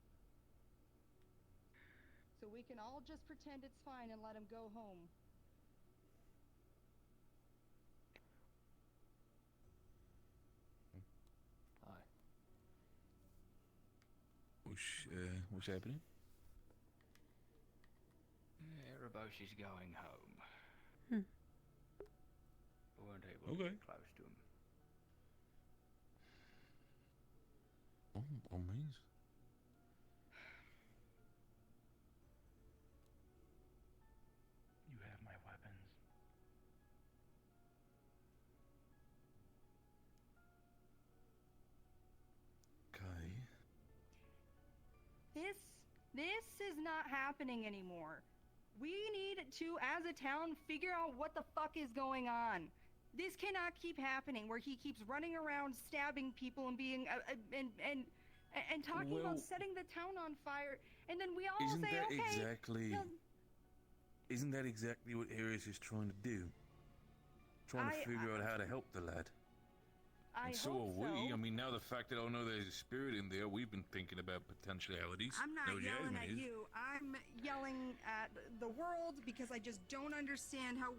So we can all just pretend it's fine and let him go home. Hi. What's happening? Everybody's going home. Hmm. We weren't able to get close to him. Oh, means. You have my weapons. Okay. This is not happening anymore. We need to, as a town, figure out what the fuck is going on. This cannot keep happening where he keeps running around stabbing people and being and talking about setting the town on fire, and then we all say, okay. Isn't that exactly what Ares is trying to do? Trying to figure out how to help the lad. And so are we. I mean, now the fact that I know there's a spirit in there, we've been thinking about potentialities. I'm not No, yelling Jasmine at is. you. I'm yelling at the world because I just don't understand how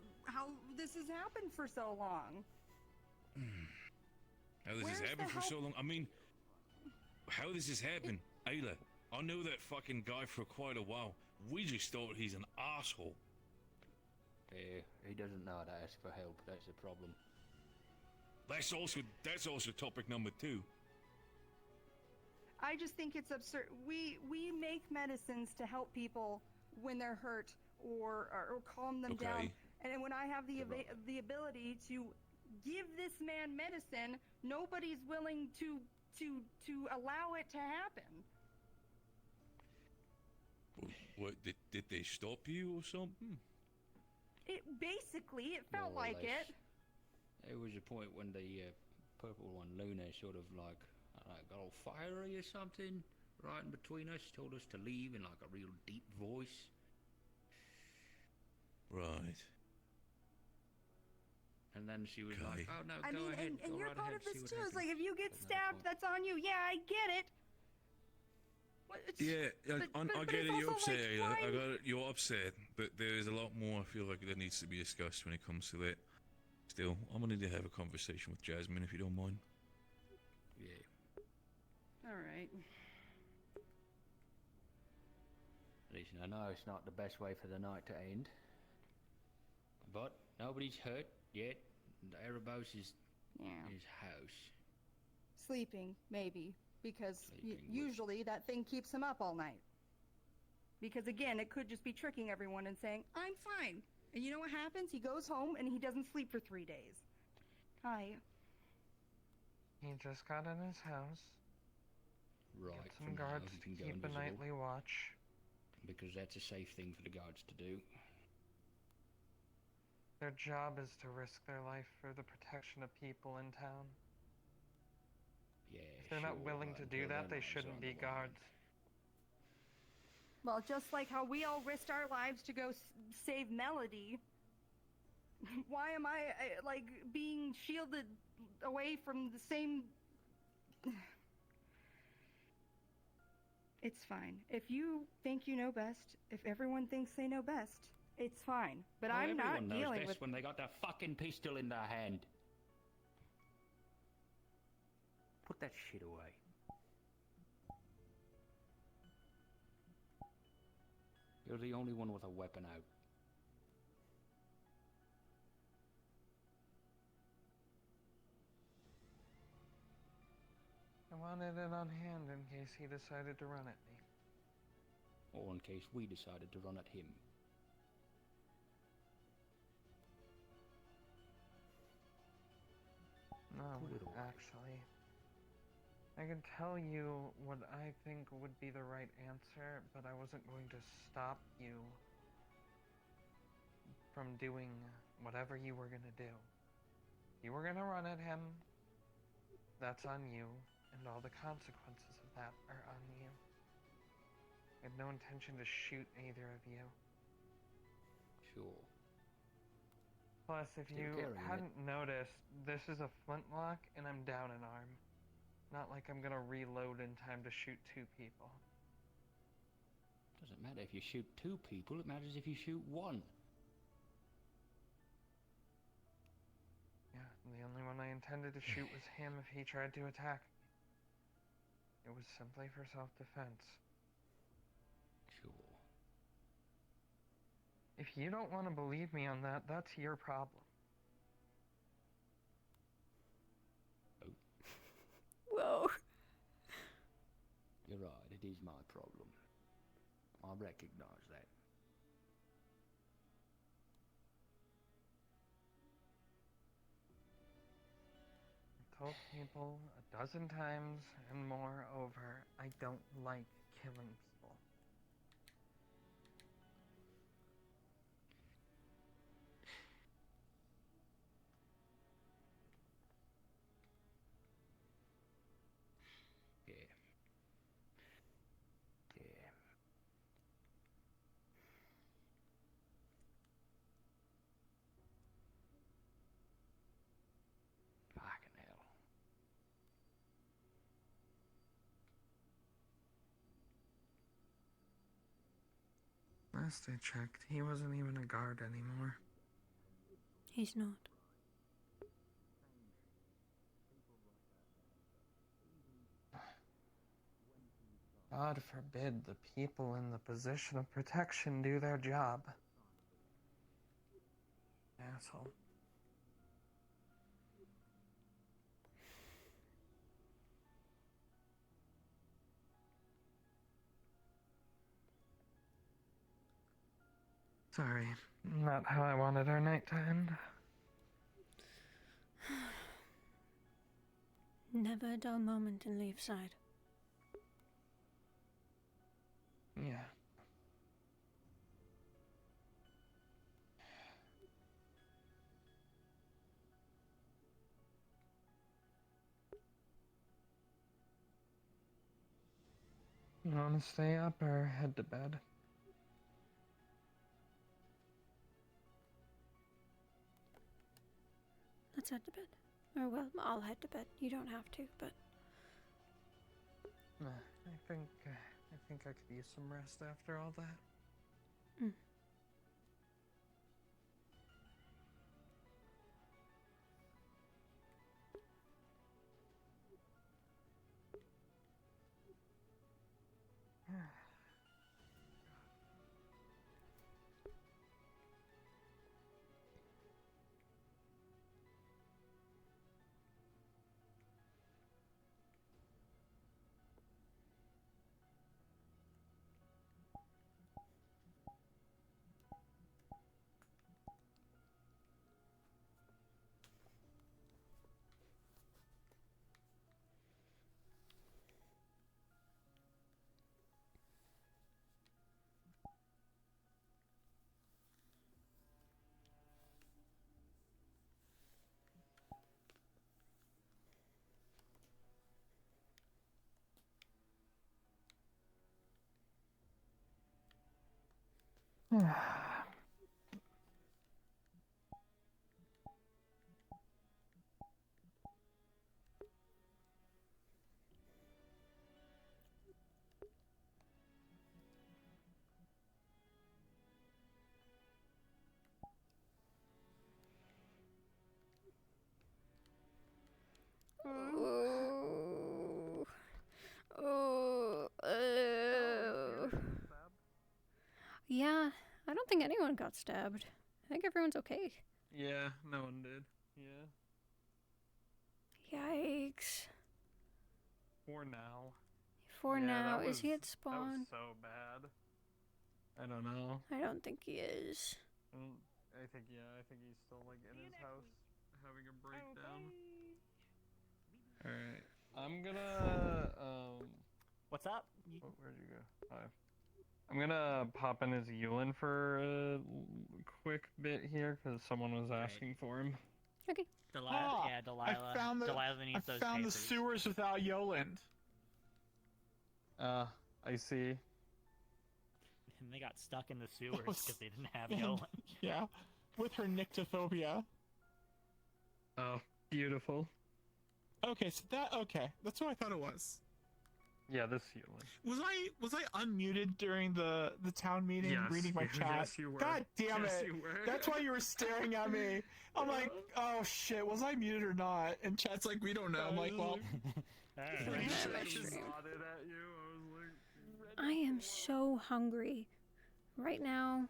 this has happened for so long. How this Where's has happened the for so help? long? I mean, how this has happened? Ayla, I know that fucking guy for quite a while. We just thought he's an asshole. Yeah, he doesn't know how to ask for help. That's the problem. That's also topic number 2. I just think it's absurd. We make medicines to help people when they're hurt or calm them down. And then when I have the ability to give this man medicine, nobody's willing to allow it to happen. What did they stop you or something? It felt More or like less. it. There was a point when the purple one, Luna, sort of like got all fiery or something right in between us, told us to leave in like a real deep voice. Right. And then she was like, "Oh no, I go mean, ahead, and go you're right part ahead, of this see what too. It's happens." like if you get At that stabbed, point. that's on you. Yeah, I get it. Yeah, I get it's it. You're also, upset, like, Ayla. I fine. got it. You're upset, but there is a lot more. I feel like that needs to be discussed when it comes to that. Still, I'm gonna need to have a conversation with Jasmine if you don't mind. Yeah. All right. Listen, I know it's not the best way for the night to end, but nobody's hurt yet. Erebos is his house. Sleeping, maybe, because Sleeping with- usually that thing keeps him up all night. Because again, it could just be tricking everyone and saying, I'm fine. And you know what happens? He goes home and he doesn't sleep for 3 days. Hi. He just got in his house. Right. Get for some now, guards he to can go keep a invisible, nightly watch. because that's a safe thing for the guards to do. Their job is to risk their life for the protection of people in town. Yeah. If they're not willing to do that, they shouldn't be guards. Well, just like how we all risked our lives to go save Melody, why am I, like, being shielded away from the same... It's fine. If you think you know best, if everyone thinks they know best, it's fine. But Well, I'm not everyone knows dealing best with... when they got that fucking pistol in their hand. Put that shit away. You're the only one with a weapon out. I wanted it on hand in case he decided to run at me. Or in case we decided to run at him. No, actually. I can tell you what I think would be the right answer, but I wasn't going to stop you from doing whatever you were gonna do. You were gonna run at him. That's on you, and all the consequences of that are on you. I had no intention to shoot either of you. Sure. Plus, if Still you carrying it. hadn't noticed, this is a flintlock, and I'm down an arm. Not like I'm gonna reload in time to shoot 2 people. Doesn't matter if you shoot 2 people, it matters if you shoot 1. Yeah, and the only one I intended to shoot was him if he tried to attack me. It was simply for self-defense. Sure. If you don't want to believe me on that, that's your problem. Whoa. You're right, it is my problem. I recognize that. I've told people a dozen times and more over, I don't like killing people. Yeah. Yeah. Fucking hell. Last I checked, he wasn't even a guard anymore. He's not. God forbid the people in the position of protection do their job. Asshole. Sorry, not how I wanted our night to end. Never a dull moment in Leafside. Yeah. You wanna stay up or head to bed? Let's head to bed. Or, well, I'll head to bed. You don't have to, but... I think I could use some rest after all that. Mm. Yeah, I don't think anyone got stabbed. I think everyone's okay. Yeah, no one did. Yeah. Yikes. For now. For Yeah, now, that is he was- at spawn? That was so bad. I don't know. I don't think he is. I think he's still like in his house having a breakdown. Alright. I'm gonna What's up? Where'd you go? Hi. I'm gonna pop in as Yulin for a quick bit here because someone was asking for him. Okay. Delilah, yeah, Delilah. I found the, Delilah needs I those found the papers. sewers without Yoland. I see. And they got stuck in the sewers because they didn't have And- Yolan. Yeah, with her nyctophobia. Oh, beautiful. Okay, so that's what I thought it was. Yeah, this Yulin. Was I unmuted during the town meeting, Yes, reading my chat? yes, you were. God damn Yes, it! you were. That's why you were staring at me. I'm like, oh shit, was I muted or not? And chat's like, we don't know. I'm like, well. I am so hungry right now.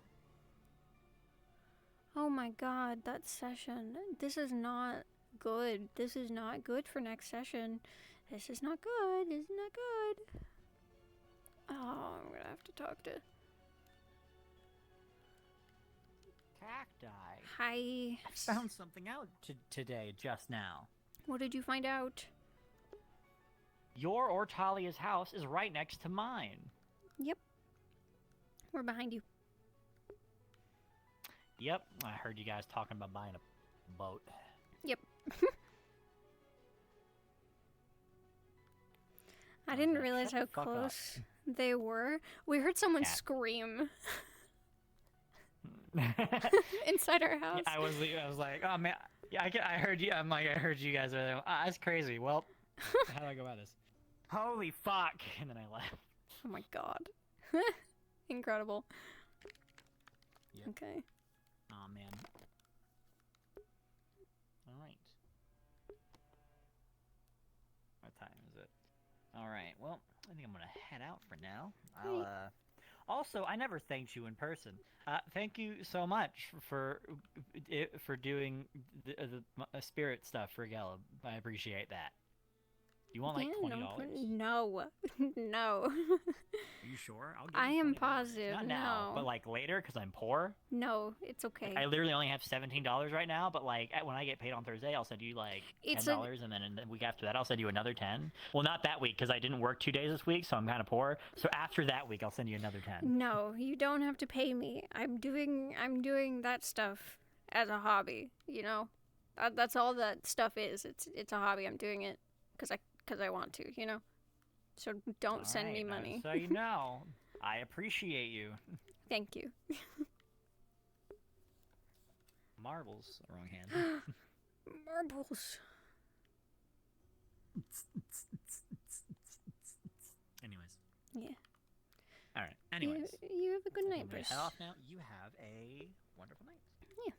Oh my god, that session. This is not good. This is not good for next session. This is not good. This is not good. Oh, I'm gonna have to talk to... Cacti. Hi. I found something out today, just now. What did you find out? Your or Talia's house is right next to mine. Yep. We're behind you. Yep, I heard you guys talking about buying a boat. Yep. I didn't realize how close they were. We heard someone scream inside our house. Yeah, I was like, oh man, yeah, I heard you. I'm like, I heard you guys are there. That's crazy. Well, how do I go about this? Holy fuck! And then I left. Oh my god. Incredible. Yep. Okay. Oh man. All right. What time is it? All right. Well, I think I'm gonna head out for now. I'll Also, I never thanked you in person. Thank you so much for doing the spirit stuff for Gallup. I appreciate that. You want like $20? No. No. Are you sure? I'll give I you am $20. positive. Not now, no. but like later because I'm poor. No, it's okay. I literally only have $17 right now, but like when I get paid on Thursday, I'll send you like $10, and then in the week after that, I'll send you another 10. Well, not that week because I didn't work 2 days this week, so I'm kind of poor. So after that week, I'll send you another 10. No, you don't have to pay me. I'm doing that stuff as a hobby. You know, that's all that stuff is. It's a hobby. I'm doing it because I want to. You know, so don't send me money. So you know, I appreciate you. Thank you. Marbles, wrong hand. Marbles. Anyways. Yeah. All right. Anyways. You have a good night, I'm gonna Bruce. head off now. You have a wonderful night. Yeah.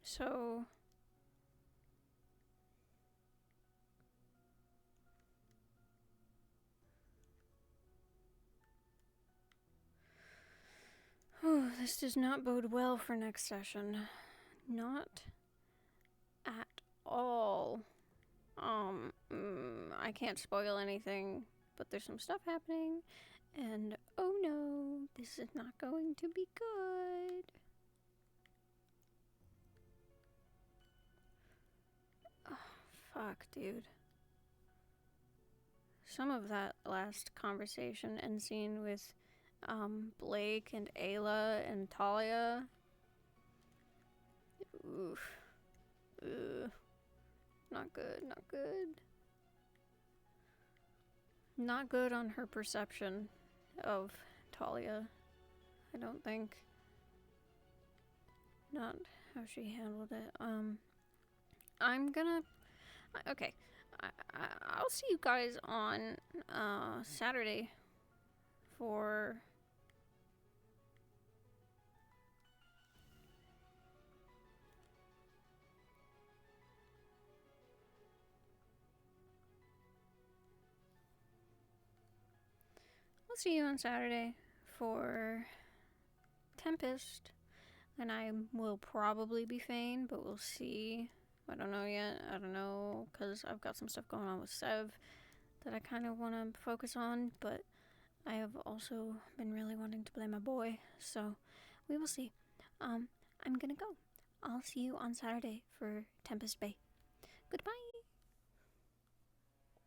So. Oh, this does not bode well for next session. Not at all. I can't spoil anything, but there's some stuff happening, and oh no, this is not going to be good. Oh, fuck, dude. Some of that last conversation and scene with Blake and Ayla and Talia. Oof. Ugh. Not good, not good. Not good on her perception of Talia, I don't think. Not how she handled it. I'm gonna... Okay. I'll see you guys on Saturday for... will see you on Saturday for Tempest, and I will probably be Fane, but we'll see. I don't know yet. I don't know, because I've got some stuff going on with Sev that I kind of want to focus on, but I have also been really wanting to play my boy, so we will see. I'm gonna go. I'll see you on Saturday for Tempest Bay. Goodbye.